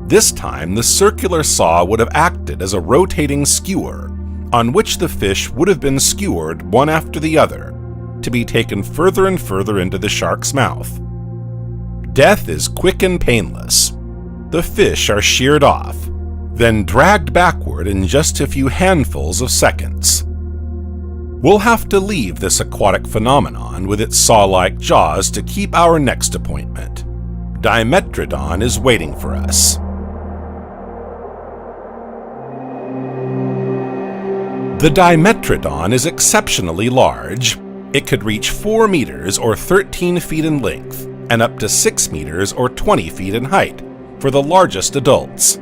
This time, the circular saw would have acted as a rotating skewer, on which the fish would have been skewered one after the other, to be taken further and further into the shark's mouth. Death is quick and painless. The fish are sheared off, then dragged backward in just a few handfuls of seconds. We'll have to leave this aquatic phenomenon with its saw-like jaws to keep our next appointment. Dimetrodon is waiting for us. The Dimetrodon is exceptionally large. It could reach 4 meters or 13 feet in length, and up to 6 meters or 20 feet in height for the largest adults.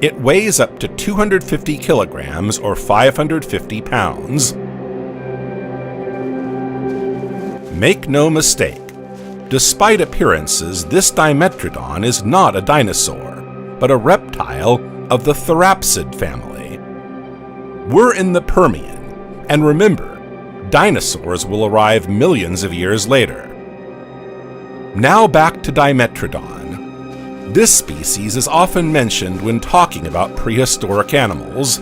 It weighs up to 250 kilograms or 550 pounds. Make no mistake, despite appearances, this Dimetrodon is not a dinosaur, but a reptile of the therapsid family. We're in the Permian, and remember, dinosaurs will arrive millions of years later. Now back to Dimetrodon. This species is often mentioned when talking about prehistoric animals.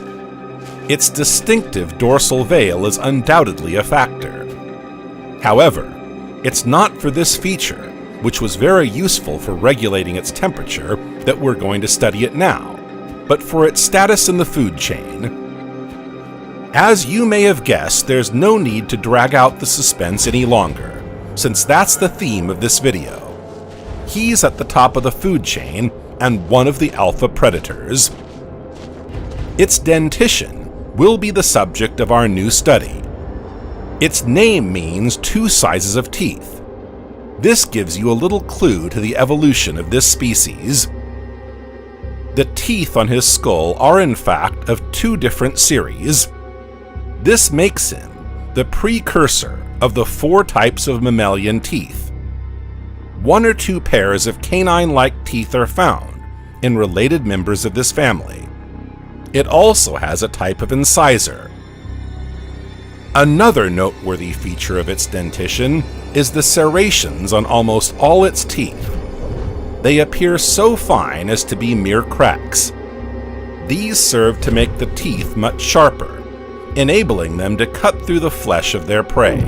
Its distinctive dorsal veil is undoubtedly a factor. However, it's not for this feature, which was very useful for regulating its temperature, that we're going to study it now, but for its status in the food chain. As you may have guessed, there's no need to drag out the suspense any longer, since that's the theme of this video. He's at the top of the food chain and one of the alpha predators. Its dentition will be the subject of our new study. Its name means 2 sizes of teeth. This gives you a little clue to the evolution of this species. The teeth on his skull are in fact of 2 different series. This makes him the precursor of the 4 types of mammalian teeth. 1 or 2 pairs of canine-like teeth are found in related members of this family. It also has a type of incisor. Another noteworthy feature of its dentition is the serrations on almost all its teeth. They appear so fine as to be mere cracks. These serve to make the teeth much sharper, enabling them to cut through the flesh of their prey.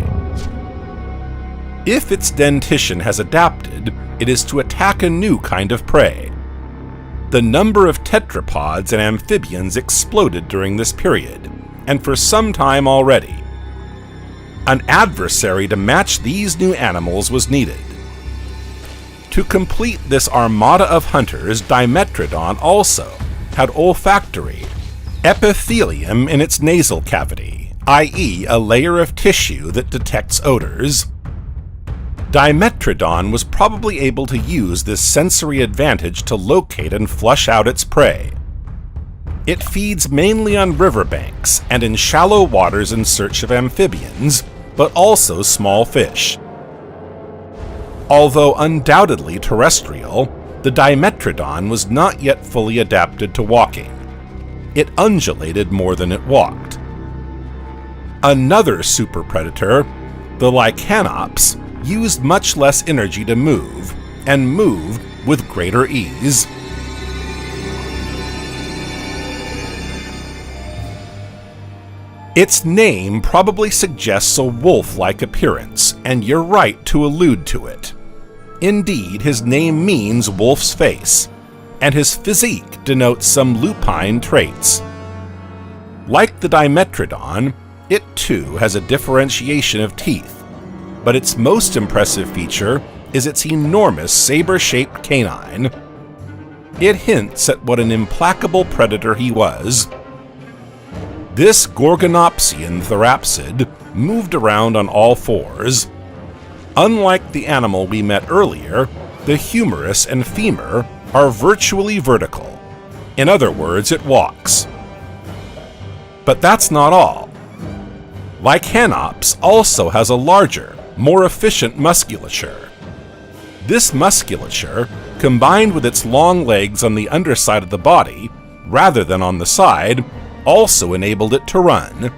If its dentition has adapted, it is to attack a new kind of prey. The number of tetrapods and amphibians exploded during this period, and for some time already. An adversary to match these new animals was needed. To complete this armada of hunters, Dimetrodon also had olfactory epithelium in its nasal cavity, i.e., a layer of tissue that detects odors. Dimetrodon was probably able to use this sensory advantage to locate and flush out its prey. It feeds mainly on riverbanks and in shallow waters in search of amphibians, but also small fish. Although undoubtedly terrestrial, the Dimetrodon was not yet fully adapted to walking. It undulated more than it walked. Another super predator, the Lycanops, used much less energy to move, and moved with greater ease. Its name probably suggests a wolf-like appearance, and you're right to allude to it. Indeed, his name means wolf's face, and his physique denotes some lupine traits. Like the Dimetrodon, it too has a differentiation of teeth, but its most impressive feature is its enormous saber-shaped canine. It hints at what an implacable predator he was. This Gorgonopsian therapsid moved around on all fours. Unlike the animal we met earlier, the humerus and femur are virtually vertical. In other words, it walks. But that's not all. Lycanops also has a larger, more efficient musculature. This musculature, combined with its long legs on the underside of the body, rather than on the side, also enabled it to run.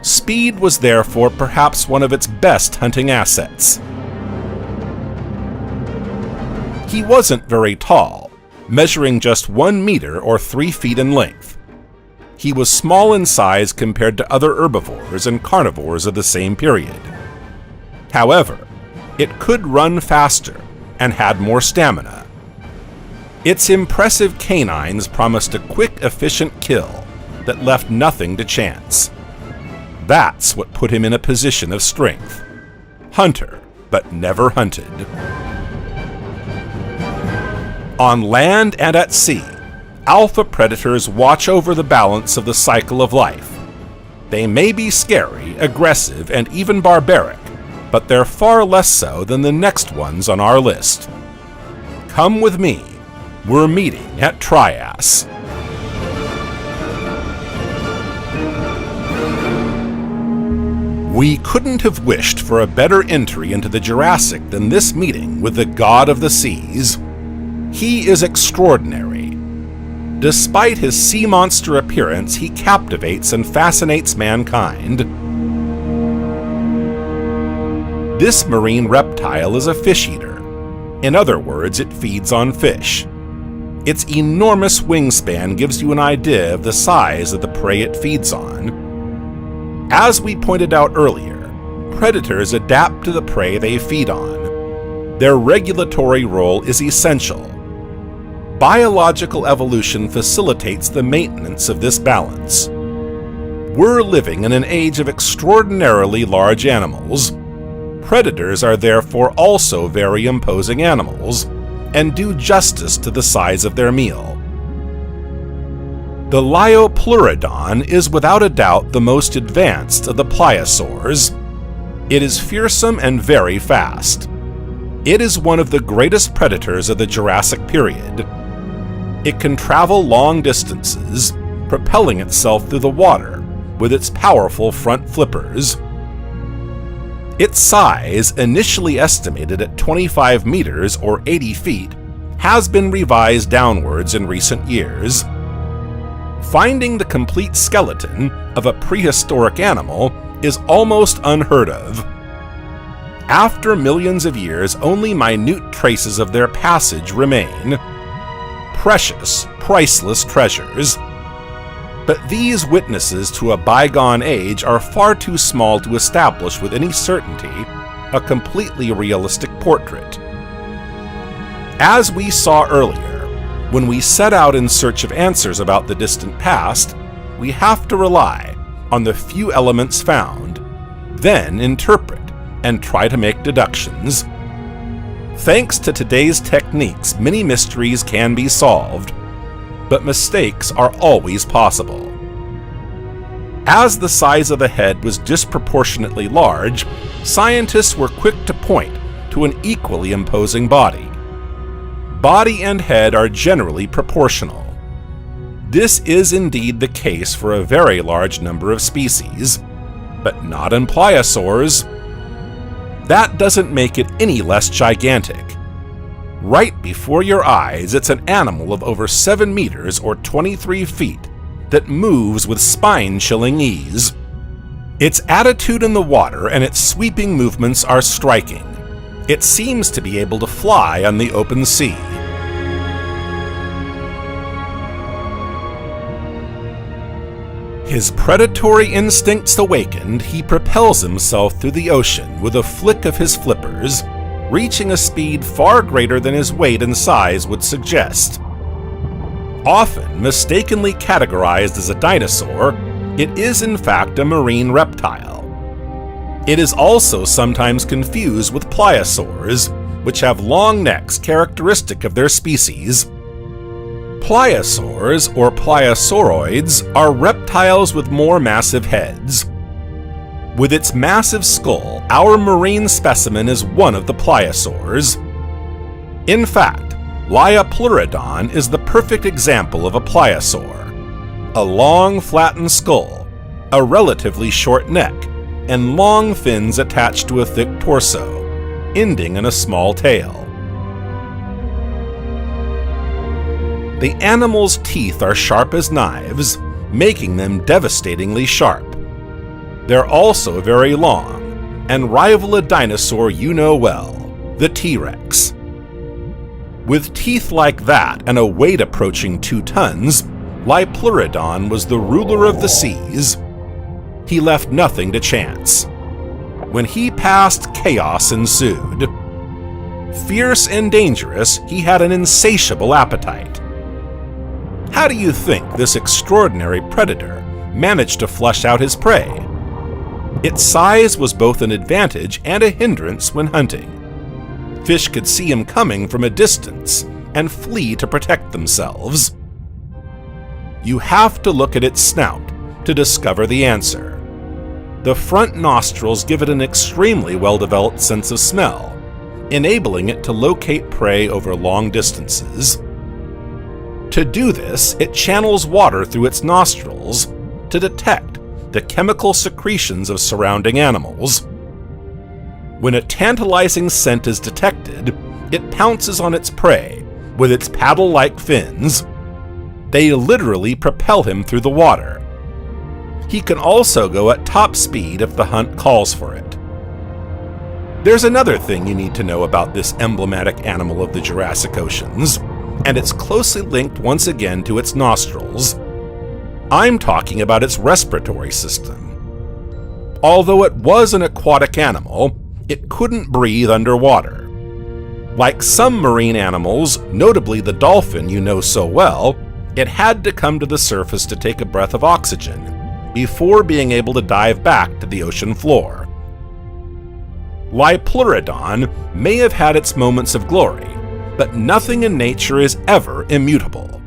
Speed was therefore perhaps one of its best hunting assets. He wasn't very tall, measuring just 1 meter or 3 feet in length. He was small in size compared to other herbivores and carnivores of the same period. However, it could run faster and had more stamina. Its impressive canines promised a quick, efficient kill that left nothing to chance. That's what put him in a position of strength. Hunter, but never hunted. On land and at sea, alpha predators watch over the balance of the cycle of life. They may be scary, aggressive, and even barbaric, but they're far less so than the next ones on our list. Come with me. We're meeting at Trias. We couldn't have wished for a better entry into the Jurassic than this meeting with the god of the seas. He is extraordinary. Despite his sea monster appearance, he captivates and fascinates mankind. This marine reptile is a fish eater. In other words, it feeds on fish. Its enormous wingspan gives you an idea of the size of the prey it feeds on. As we pointed out earlier, predators adapt to the prey they feed on. Their regulatory role is essential. Biological evolution facilitates the maintenance of this balance. We're living in an age of extraordinarily large animals. Predators are therefore also very imposing animals, and do justice to the size of their meal. The Liopleurodon is without a doubt the most advanced of the pliosaurs. It is fearsome and very fast. It is one of the greatest predators of the Jurassic period. It can travel long distances, propelling itself through the water with its powerful front flippers. Its size, initially estimated at 25 meters or 80 feet, has been revised downwards in recent years. Finding the complete skeleton of a prehistoric animal is almost unheard of. After millions of years, only minute traces of their passage remain. Precious, priceless treasures. But these witnesses to a bygone age are far too small to establish with any certainty a completely realistic portrait. As we saw earlier, when we set out in search of answers about the distant past, we have to rely on the few elements found, then interpret and try to make deductions. Thanks to today's techniques, many mysteries can be solved, but mistakes are always possible. As the size of the head was disproportionately large, scientists were quick to point to an equally imposing body. Body and head are generally proportional. This is indeed the case for a very large number of species, but not in pliosaurs. That doesn't make it any less gigantic. Right before your eyes, it's an animal of over 7 meters or 23 feet that moves with spine-chilling ease. Its attitude in the water and its sweeping movements are striking. It seems to be able to fly on the open sea. His predatory instincts awakened, he propels himself through the ocean with a flick of his flippers, reaching a speed far greater than his weight and size would suggest. Often mistakenly categorized as a dinosaur, it is in fact a marine reptile. It is also sometimes confused with pliosaurs, which have long necks characteristic of their species. Pliosaurs, or pliosauroids, are reptiles with more massive heads. With its massive skull, our marine specimen is one of the pliosaurs. In fact, Pleurodon is the perfect example of a pliosaur. A long, flattened skull, a relatively short neck, and long fins attached to a thick torso, ending in a small tail. The animal's teeth are sharp as knives, making them devastatingly sharp. They're also very long, and rival a dinosaur you know well, the T-Rex. With teeth like that and a weight approaching 2 tons, Pleurodon was the ruler of the seas. He left nothing to chance. When he passed, chaos ensued. Fierce and dangerous, he had an insatiable appetite. How do you think this extraordinary predator managed to flush out his prey? Its size was both an advantage and a hindrance when hunting. Fish could see him coming from a distance and flee to protect themselves. You have to look at its snout to discover the answer. The front nostrils give it an extremely well-developed sense of smell, enabling it to locate prey over long distances. To do this, it channels water through its nostrils to detect the chemical secretions of surrounding animals. When a tantalizing scent is detected, it pounces on its prey with its paddle-like fins. They literally propel him through the water. He can also go at top speed if the hunt calls for it. There's another thing you need to know about this emblematic animal of the Jurassic oceans, and it's closely linked once again to its nostrils. I'm talking about its respiratory system. Although it was an aquatic animal, it couldn't breathe underwater. Like some marine animals, notably the dolphin you know so well, it had to come to the surface to take a breath of oxygen before being able to dive back to the ocean floor. Pleurodon may have had its moments of glory, but nothing in nature is ever immutable.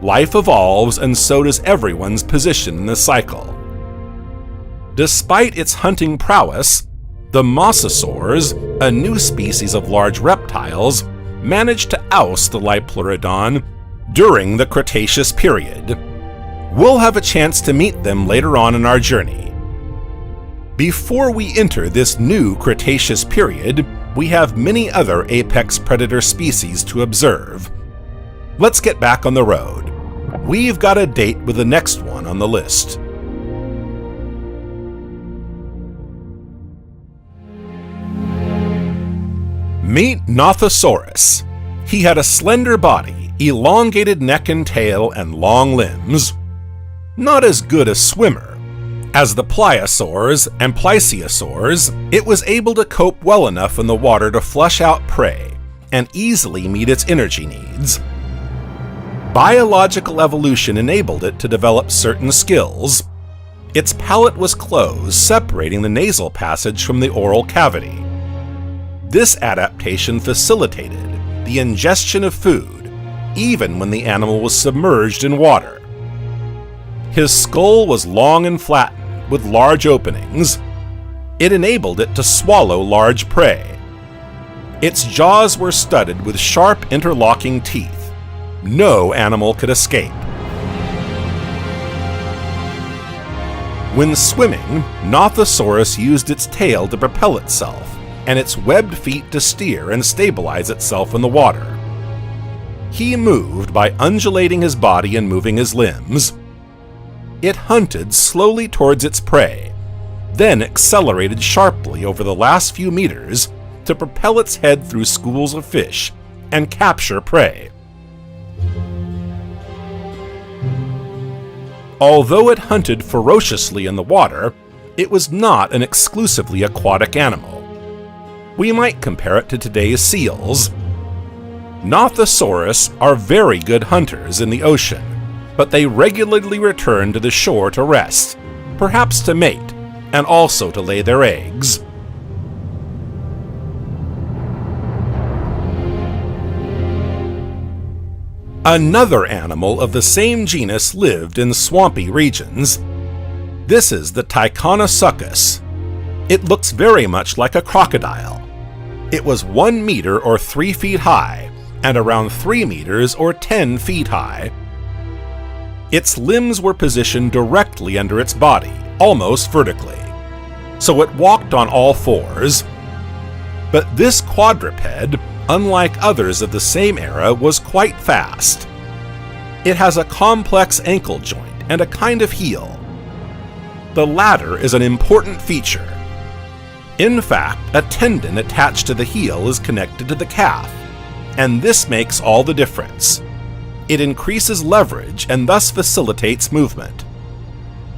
Life evolves, and so does everyone's position in the cycle. Despite its hunting prowess, the mosasaurs, a new species of large reptiles, managed to oust the Pleurodon during the Cretaceous period. We'll have a chance to meet them later on in our journey. Before we enter this new Cretaceous period, we have many other apex predator species to observe. Let's get back on the road. We've got a date with the next one on the list. Meet Nothosaurus. He had a slender body, elongated neck and tail, and long limbs. Not as good a swimmer. As the pliosaurs and plesiosaurs, it was able to cope well enough in the water to flush out prey and easily meet its energy needs. Biological evolution enabled it to develop certain skills. Its palate was closed, separating the nasal passage from the oral cavity. This adaptation facilitated the ingestion of food, even when the animal was submerged in water. His skull was long and flattened, with large openings. It enabled it to swallow large prey. Its jaws were studded with sharp interlocking teeth. No animal could escape. When swimming, Nothosaurus used its tail to propel itself, and its webbed feet to steer and stabilize itself in the water. He moved by undulating his body and moving his limbs. It hunted slowly towards its prey, then accelerated sharply over the last few meters to propel its head through schools of fish and capture prey. Although it hunted ferociously in the water, it was not an exclusively aquatic animal. We might compare it to today's seals. Nothosaurus are very good hunters in the ocean, but they regularly return to the shore to rest, perhaps to mate, and also to lay their eggs. Another animal of the same genus lived in swampy regions. This is the Titanosuchus, It looks very much like a crocodile. It was 1 meter or 3 feet high, and around 3 meters or 10 feet high. Its limbs were positioned directly under its body, almost vertically, so it walked on all fours. But this quadruped, unlike others of the same era, was quite fast. It has a complex ankle joint and a kind of heel. The latter is an important feature. In fact, a tendon attached to the heel is connected to the calf, and this makes all the difference. It increases leverage and thus facilitates movement.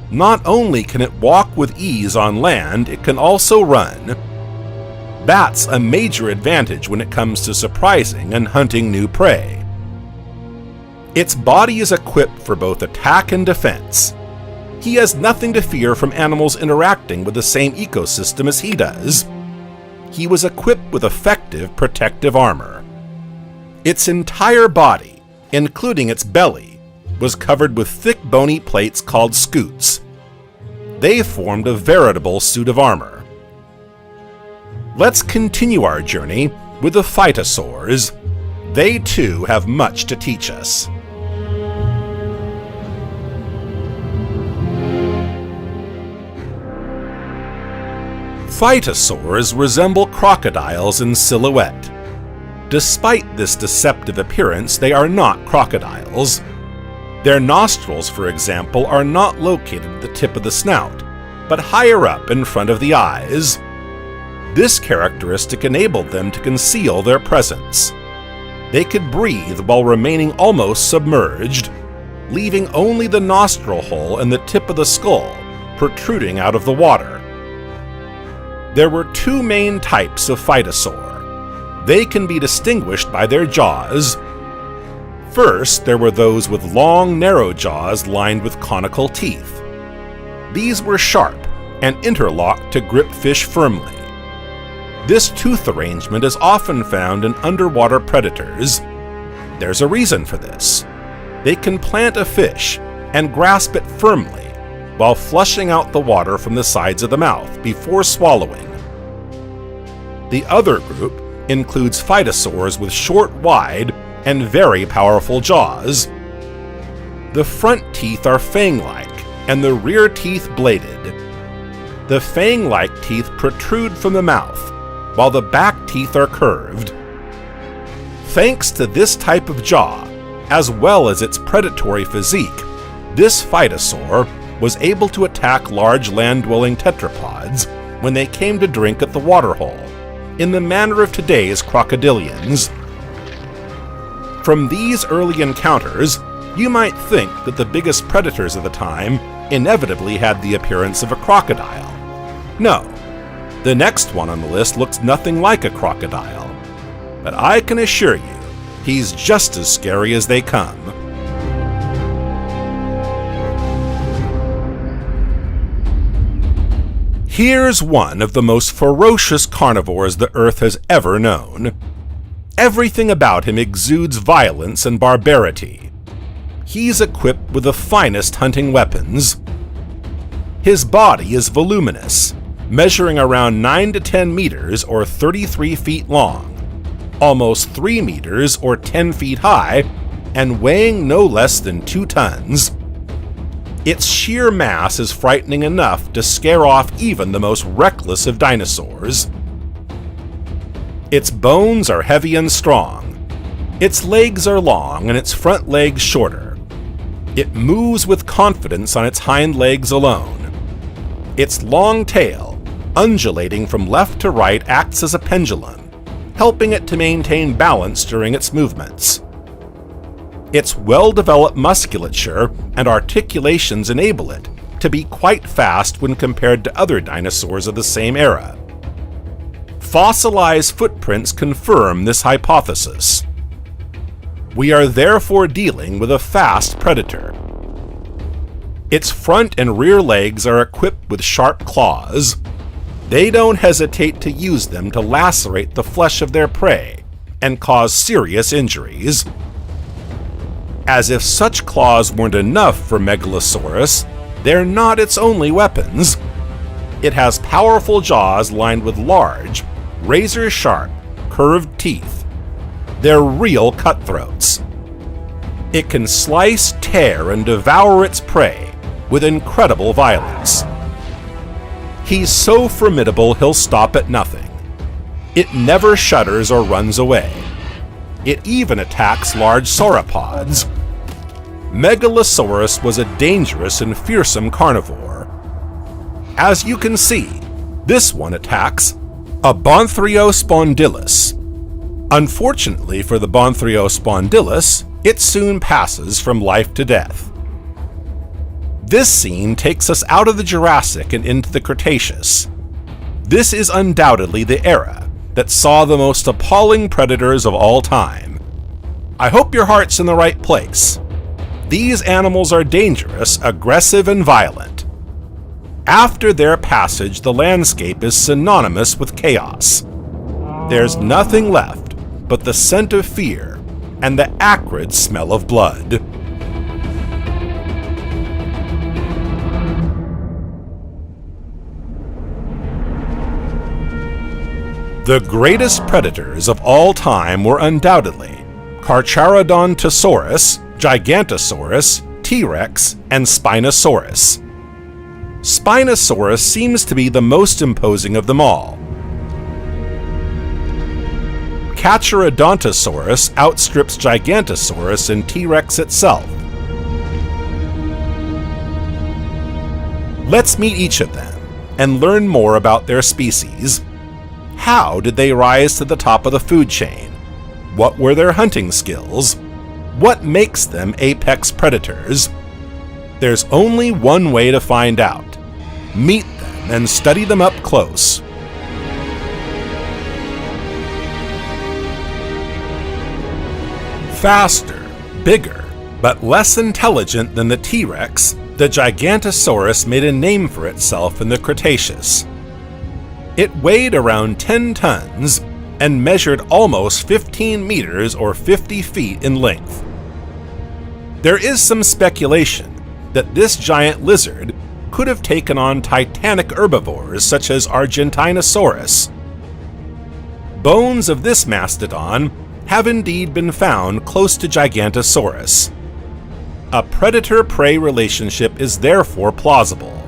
Not only can it walk with ease on land, it can also run. That's a major advantage when it comes to surprising and hunting new prey. Its body is equipped for both attack and defense. He has nothing to fear from animals interacting with the same ecosystem as he does. He was equipped with effective protective armor. Its entire body, including its belly, was covered with thick bony plates called scutes. They formed a veritable suit of armor. Let's continue our journey with the phytosaurs. They too have much to teach us. Phytosaurs resemble crocodiles in silhouette. Despite this deceptive appearance, they are not crocodiles. Their nostrils, for example, are not located at the tip of the snout, but higher up in front of the eyes. This characteristic enabled them to conceal their presence. They could breathe while remaining almost submerged, leaving only the nostril hole and the tip of the skull protruding out of the water. There were 2 main types of phytosaur. They can be distinguished by their jaws. First, there were those with long, narrow jaws lined with conical teeth. These were sharp and interlocked to grip fish firmly. This tooth arrangement is often found in underwater predators. There's a reason for this. They can plant a fish and grasp it firmly while flushing out the water from the sides of the mouth before swallowing. The other group includes phytosaurs with short, wide, and very powerful jaws. The front teeth are fang-like, and the rear teeth bladed. The fang-like teeth protrude from the mouth, while the back teeth are curved. Thanks to this type of jaw, as well as its predatory physique, this phytosaur was able to attack large land-dwelling tetrapods when they came to drink at the waterhole, in the manner of today's crocodilians. From these early encounters, you might think that the biggest predators of the time inevitably had the appearance of a crocodile. No, the next one on the list looks nothing like a crocodile, but I can assure you, he's just as scary as they come. Here's one of the most ferocious carnivores the Earth has ever known. Everything about him exudes violence and barbarity. He's equipped with the finest hunting weapons. His body is voluminous, measuring around 9 to 10 meters or 33 feet long, almost 3 meters or 10 feet high, and weighing no less than 2 tons. Its sheer mass is frightening enough to scare off even the most reckless of dinosaurs. Its bones are heavy and strong. Its legs are long and its front legs shorter. It moves with confidence on its hind legs alone. Its long tail, undulating from left to right, acts as a pendulum, helping it to maintain balance during its movements. Its well-developed musculature and articulations enable it to be quite fast when compared to other dinosaurs of the same era. Fossilized footprints confirm this hypothesis. We are therefore dealing with a fast predator. Its front and rear legs are equipped with sharp claws. They don't hesitate to use them to lacerate the flesh of their prey and cause serious injuries. As if such claws weren't enough for Megalosaurus, they're not its only weapons. It has powerful jaws lined with large, razor-sharp, curved teeth. They're real cutthroats. It can slice, tear, and devour its prey with incredible violence. He's so formidable he'll stop at nothing. It never shudders or runs away. It even attacks large sauropods. Megalosaurus was a dangerous and fearsome carnivore. As you can see, this one attacks a Bonthriospondylis. Unfortunately for the Bonthriospondylis, it soon passes from life to death. This scene takes us out of the Jurassic and into the Cretaceous. This is undoubtedly the era that saw the most appalling predators of all time. I hope your heart's in the right place. These animals are dangerous, aggressive, and violent. After their passage, the landscape is synonymous with chaos. There's nothing left but the scent of fear and the acrid smell of blood. The greatest predators of all time were undoubtedly Carcharodontosaurus, Gigantosaurus, T-Rex, and Spinosaurus. Spinosaurus seems to be the most imposing of them all. Carcharodontosaurus outstrips Gigantosaurus and T-Rex itself. Let's meet each of them and learn more about their species. How did they rise to the top of the food chain? What were their hunting skills? What makes them apex predators? There's only one way to find out. Meet them and study them up close. Faster, bigger, but less intelligent than the T-Rex, the Gigantosaurus made a name for itself in the Cretaceous. It weighed around 10 tons and measured almost 15 meters or 50 feet in length. There is some speculation that this giant lizard could have taken on titanic herbivores such as Argentinosaurus. Bones of this mastodon have indeed been found close to Gigantosaurus. A predator-prey relationship is therefore plausible.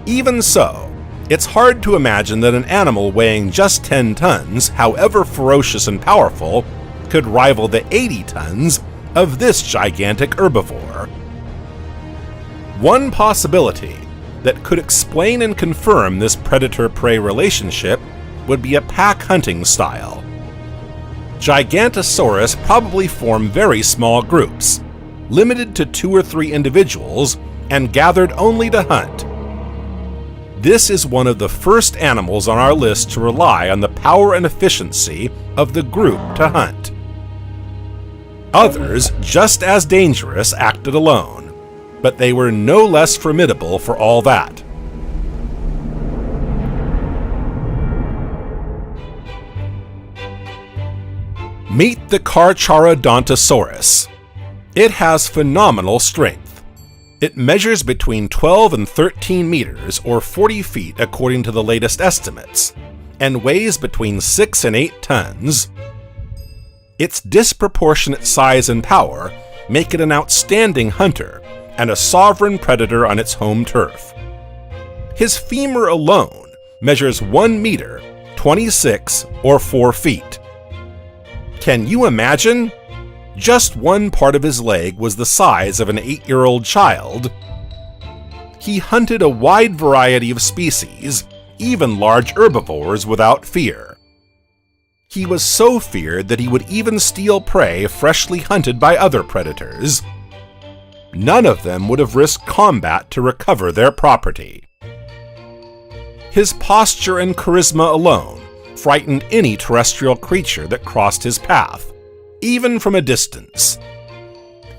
Even so, it's hard to imagine that an animal weighing just 10 tons, however ferocious and powerful, could rival the 80 tons of this gigantic herbivore. One possibility that could explain and confirm this predator-prey relationship would be a pack hunting style. Gigantosaurus probably formed very small groups, limited to 2 or 3 individuals, and gathered only to hunt. This is one of the first animals on our list to rely on the power and efficiency of the group to hunt. Others, just as dangerous, acted alone, but they were no less formidable for all that. Meet the Carcharodontosaurus. It has phenomenal strength. It measures between 12 and 13 meters, or 40 feet according to the latest estimates, and weighs between 6 and 8 tons. Its disproportionate size and power make it an outstanding hunter and a sovereign predator on its home turf. His femur alone measures 1 meter, 26 or 4 feet. Can you imagine? Just one part of his leg was the size of an 8-year-old child. He hunted a wide variety of species, even large herbivores, without fear. He was so feared that he would even steal prey freshly hunted by other predators. None of them would have risked combat to recover their property. His posture and charisma alone frightened any terrestrial creature that crossed his path, even from a distance.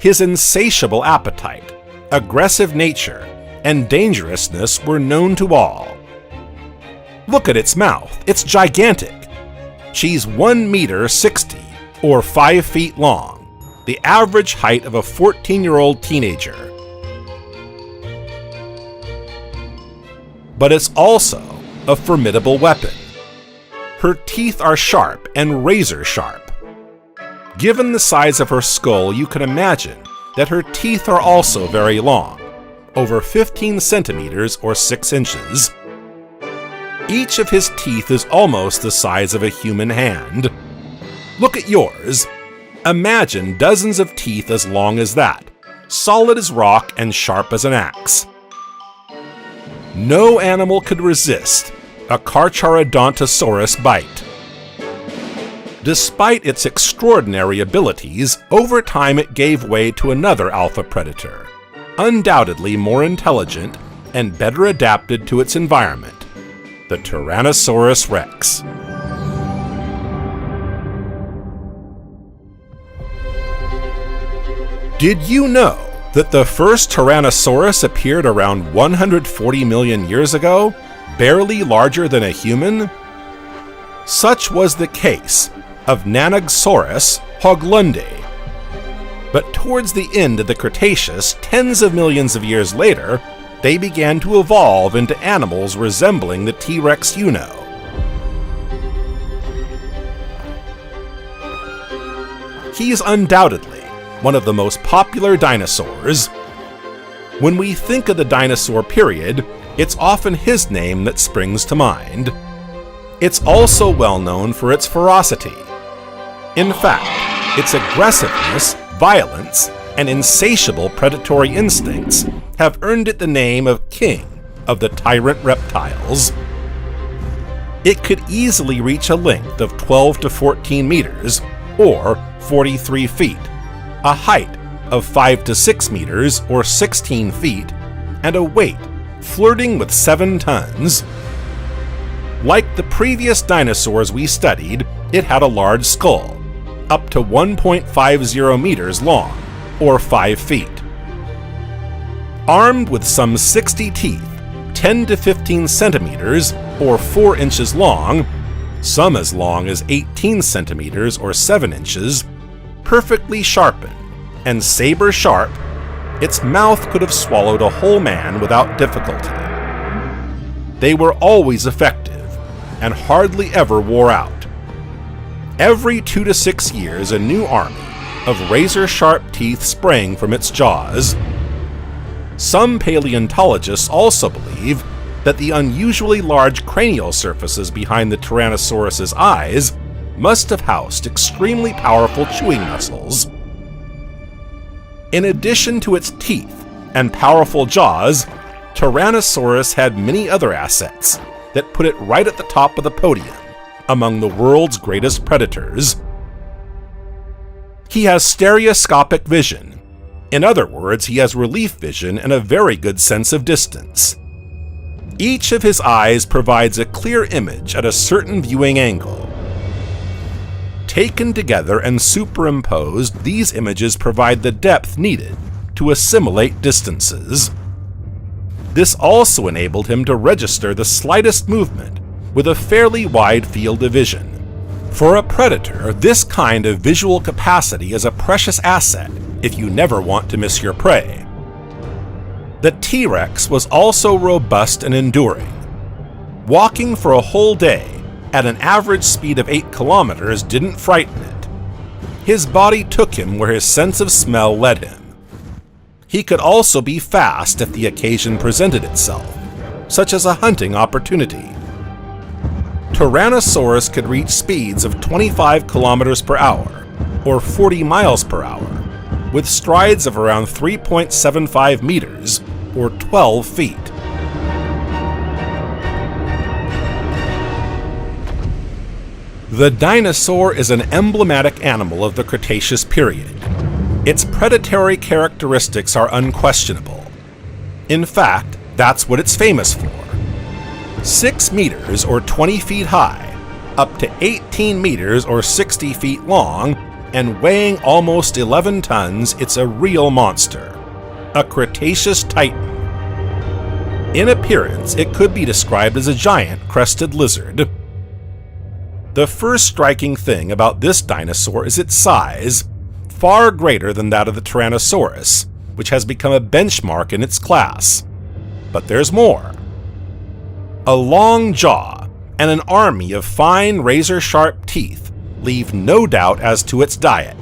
His insatiable appetite, aggressive nature, and dangerousness were known to all. Look at its mouth, it's gigantic. She's 1 meter 60, or 5 feet long, the average height of a 14-year-old teenager. but it's also a formidable weapon. Her teeth are sharp and razor sharp. Given the size of her skull, you can imagine that her teeth are also very long, over 15 centimeters or 6 inches. Each of his teeth is almost the size of a human hand. Look at yours. Imagine dozens of teeth as long as that, solid as rock and sharp as an axe. No animal could resist a Carcharodontosaurus bite. Despite its extraordinary abilities, over time it gave way to another alpha predator, undoubtedly more intelligent and better adapted to its environment, the Tyrannosaurus rex. Did you know that the first Tyrannosaurus appeared around 140 million years ago, barely larger than a human? Such was the case of Nanosaurus hoaglandii. But towards the end of the Cretaceous, tens of millions of years later, they began to evolve into animals resembling the T-Rex you know. He's undoubtedly one of the most popular dinosaurs. When we think of the dinosaur period, it's often his name that springs to mind. It's also well known for its ferocity. In fact, its aggressiveness, violence, and insatiable predatory instincts have earned it the name of king of the tyrant reptiles. It could easily reach a length of 12 to 14 meters, or 43 feet, a height of 5 to 6 meters, or 16 feet, and a weight flirting with 7 tons. Like the previous dinosaurs we studied, it had a large skull, up to 1.50 meters long, or 5 feet. Armed with some 60 teeth, 10 to 15 centimeters, or 4 inches long, some as long as 18 centimeters or 7 inches, perfectly sharpened and saber-sharp, its mouth could have swallowed a whole man without difficulty. They were always effective and hardly ever wore out. Every 2 to 6 years, a new army of razor-sharp teeth sprang from its jaws. Some paleontologists also believe that the unusually large cranial surfaces behind the Tyrannosaurus's eyes must have housed extremely powerful chewing muscles. In addition to its teeth and powerful jaws, Tyrannosaurus had many other assets that put it right at the top of the podium among the world's greatest predators. He has stereoscopic vision. In other words, he has relief vision and a very good sense of distance. Each of his eyes provides a clear image at a certain viewing angle. Taken together and superimposed, these images provide the depth needed to assimilate distances. This also enabled him to register the slightest movement with a fairly wide field of vision. For a predator, this kind of visual capacity is a precious asset if you never want to miss your prey. The T-Rex was also robust and enduring. Walking for a whole day at an average speed of 8 kilometers didn't frighten it. His body took him where his sense of smell led him. He could also be fast if the occasion presented itself, such as a hunting opportunity. Tyrannosaurus could reach speeds of 25 kilometers per hour, or 40 miles per hour, with strides of around 3.75 meters, or 12 feet. The dinosaur is an emblematic animal of the Cretaceous period. Its predatory characteristics are unquestionable. In fact, that's what it's famous for. 6 meters or 20 feet high, up to 18 meters or 60 feet long, and weighing almost 11 tons, it's a real monster. A Cretaceous titan. In appearance, it could be described as a giant crested lizard. The first striking thing about this dinosaur is its size, far greater than that of the Tyrannosaurus, which has become a benchmark in its class. But there's more. A long jaw and an army of fine razor-sharp teeth leave no doubt as to its diet.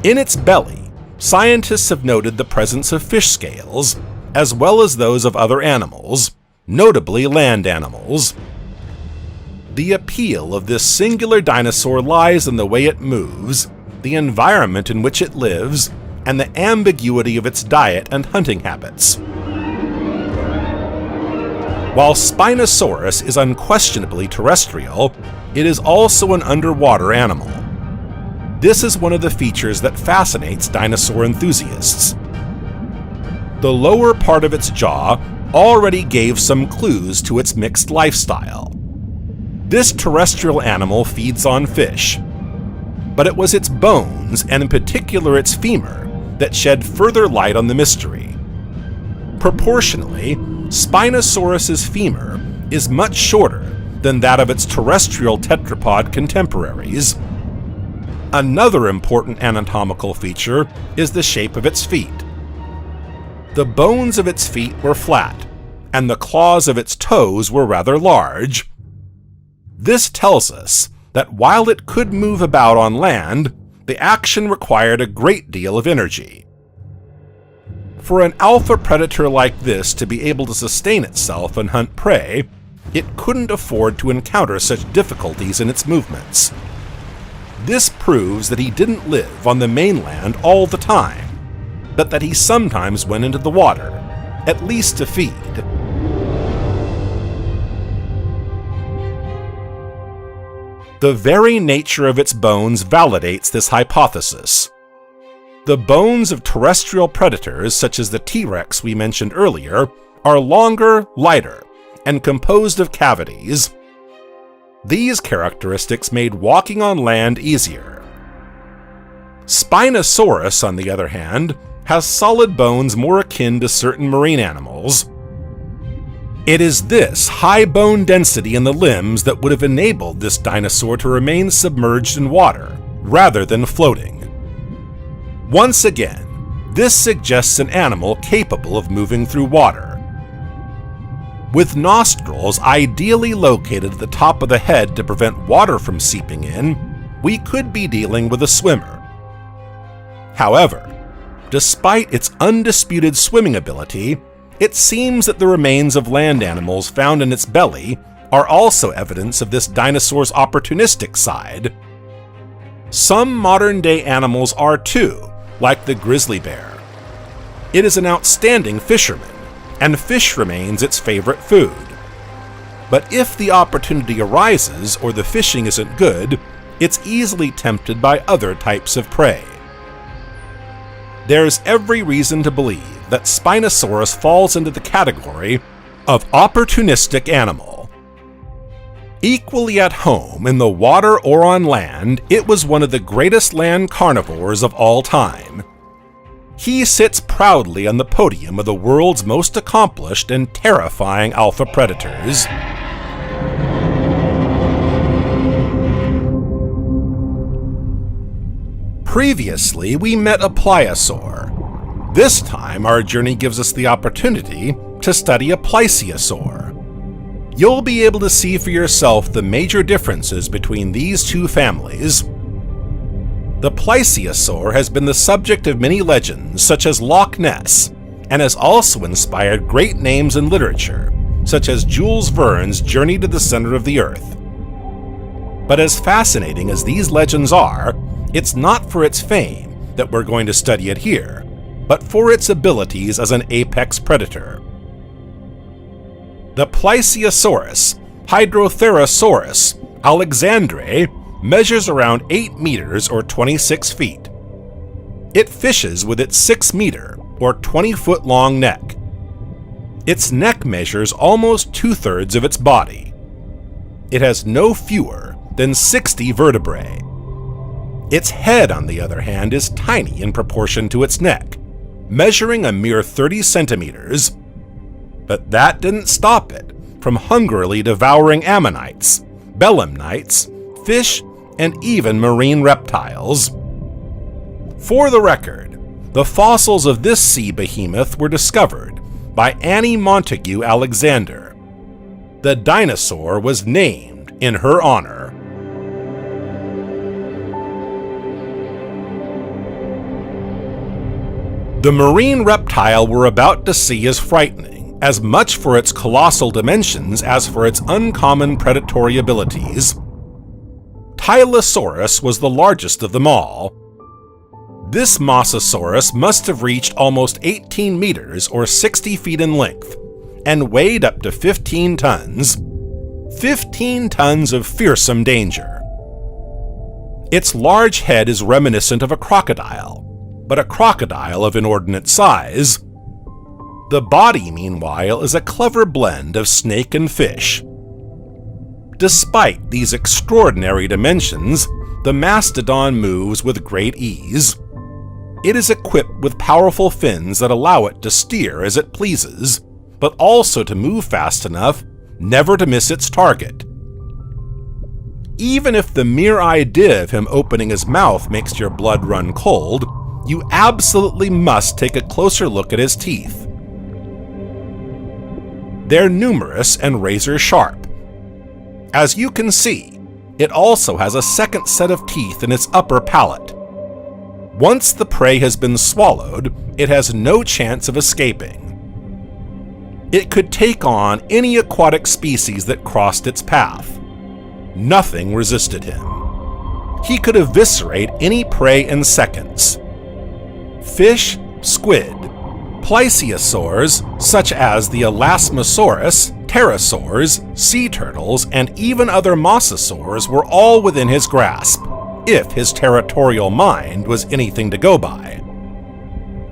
In its belly, scientists have noted the presence of fish scales, as well as those of other animals, notably land animals. The appeal of this singular dinosaur lies in the way it moves, the environment in which it lives, and the ambiguity of its diet and hunting habits. While Spinosaurus is unquestionably terrestrial, it is also an underwater animal. This is one of the features that fascinates dinosaur enthusiasts. The lower part of its jaw already gave some clues to its mixed lifestyle. This terrestrial animal feeds on fish, but it was its bones, and in particular its femur, that shed further light on the mystery. Proportionally, Spinosaurus's femur is much shorter than that of its terrestrial tetrapod contemporaries. Another important anatomical feature is the shape of its feet. The bones of its feet were flat, and the claws of its toes were rather large. This tells us that while it could move about on land, the action required a great deal of energy. For an alpha predator like this to be able to sustain itself and hunt prey, it couldn't afford to encounter such difficulties in its movements. This proves that he didn't live on the mainland all the time, but that he sometimes went into the water, at least to feed. The very nature of its bones validates this hypothesis. The bones of terrestrial predators, such as the T-Rex we mentioned earlier, are longer, lighter, and composed of cavities. These characteristics made walking on land easier. Spinosaurus, on the other hand, has solid bones more akin to certain marine animals. It is this high bone density in the limbs that would have enabled this dinosaur to remain submerged in water, rather than floating. Once again, this suggests an animal capable of moving through water. With nostrils ideally located at the top of the head to prevent water from seeping in, we could be dealing with a swimmer. However, despite its undisputed swimming ability, it seems that the remains of land animals found in its belly are also evidence of this dinosaur's opportunistic side. Some modern-day animals are too, like the grizzly bear. It is an outstanding fisherman, and fish remains its favorite food. But if the opportunity arises or the fishing isn't good, it's easily tempted by other types of prey. There's every reason to believe that Spinosaurus falls into the category of opportunistic animal. Equally at home in the water or on land, it was one of the greatest land carnivores of all time. He sits proudly on the podium of the world's most accomplished and terrifying alpha predators. Previously, we met a pliosaur. This time, our journey gives us the opportunity to study a plesiosaur. You'll be able to see for yourself the major differences between these two families. The plesiosaur has been the subject of many legends, such as Loch Ness, and has also inspired great names in literature, such as Jules Verne's Journey to the Center of the Earth. But as fascinating as these legends are, it's not for its fame that we're going to study it here, but for its abilities as an apex predator. The Plesiosaurus Hydrotherosaurus alexandrae measures around 8 meters or 26 feet. It fishes with its 6-meter or 20-foot long neck. Its neck measures almost 2/3 of its body. It has no fewer than 60 vertebrae. Its head, on the other hand, is tiny in proportion to its neck, measuring a mere 30 centimeters. But that didn't stop it from hungrily devouring ammonites, belemnites, fish, and even marine reptiles. For the record, the fossils of this sea behemoth were discovered by Annie Montague Alexander. The dinosaur was named in her honor. The marine reptile we're about to see is frightening, as much for its colossal dimensions as for its uncommon predatory abilities. Tylosaurus was the largest of them all. This mosasaurus must have reached almost 18 meters or 60 feet in length, and weighed up to 15 tons. 15 tons of fearsome danger. Its large head is reminiscent of a crocodile, but a crocodile of inordinate size. The body, meanwhile, is a clever blend of snake and fish. Despite these extraordinary dimensions, the mastodon moves with great ease. It is equipped with powerful fins that allow it to steer as it pleases, but also to move fast enough never to miss its target. Even if the mere idea of him opening his mouth makes your blood run cold, you absolutely must take a closer look at his teeth. They're numerous and razor sharp. As you can see, it also has a second set of teeth in its upper palate. Once the prey has been swallowed, it has no chance of escaping. It could take on any aquatic species that crossed its path. Nothing resisted him. He could eviscerate any prey in seconds. Fish, squid, plesiosaurs such as the Elasmosaurus, pterosaurs, sea turtles, and even other mosasaurs were all within his grasp, if his territorial mind was anything to go by.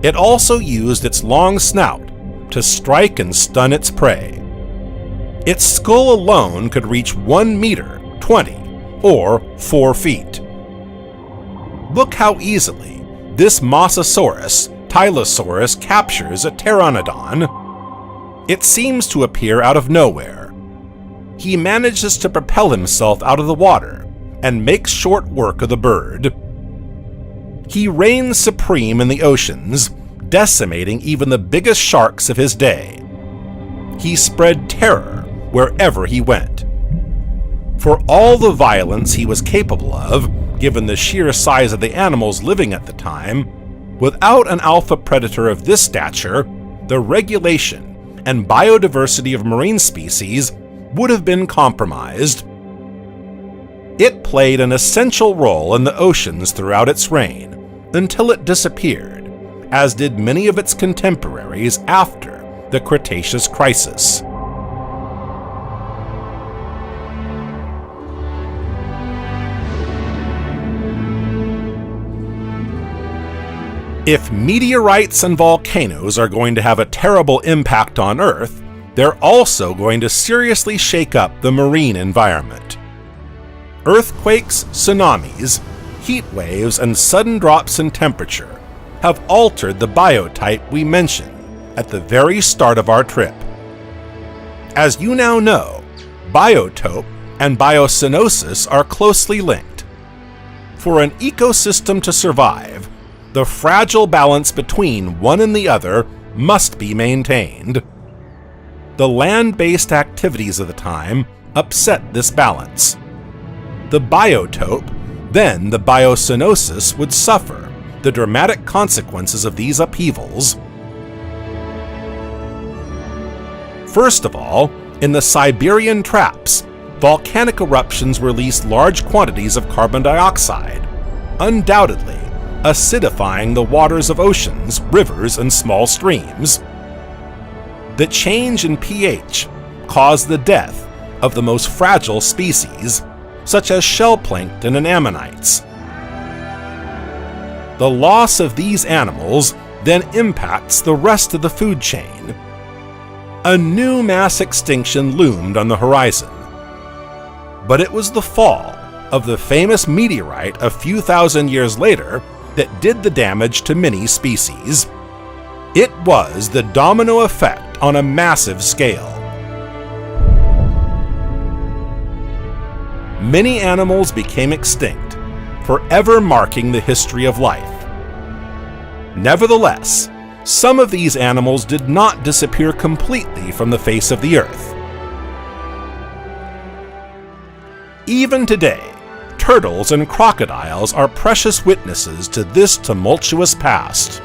It also used its long snout to strike and stun its prey. Its skull alone could reach 1 meter, 20, or 4 feet. Look how easily this mosasaurus, Tylosaurus, captures a pteranodon. It seems to appear out of nowhere. He manages to propel himself out of the water and makes short work of the bird. He reigns supreme in the oceans, decimating even the biggest sharks of his day. He spread terror wherever he went. For all the violence he was capable of, given the sheer size of the animals living at the time, without an alpha predator of this stature, the regulation and biodiversity of marine species would have been compromised. It played an essential role in the oceans throughout its reign, until it disappeared, as did many of its contemporaries after the Cretaceous crisis. If meteorites and volcanoes are going to have a terrible impact on Earth, they're also going to seriously shake up the marine environment. Earthquakes, tsunamis, heat waves, and sudden drops in temperature have altered the biotype we mentioned at the very start of our trip. As you now know, biotope and biocenosis are closely linked. For an ecosystem to survive, the fragile balance between one and the other must be maintained. The land-based activities of the time upset this balance. The biotope, then the biocenosis, would suffer the dramatic consequences of these upheavals. First of all, in the Siberian traps, volcanic eruptions released large quantities of carbon dioxide, undoubtedly acidifying the waters of oceans, rivers, and small streams. The change in pH caused the death of the most fragile species, such as shell plankton and ammonites. The loss of these animals then impacts the rest of the food chain. A new mass extinction loomed on the horizon. But it was the fall of the famous meteorite a few thousand years later that did the damage to many species. It was the domino effect on a massive scale. Many animals became extinct, forever marking the history of life. Nevertheless, some of these animals did not disappear completely from the face of the earth. Even today, turtles and crocodiles are precious witnesses to this tumultuous past.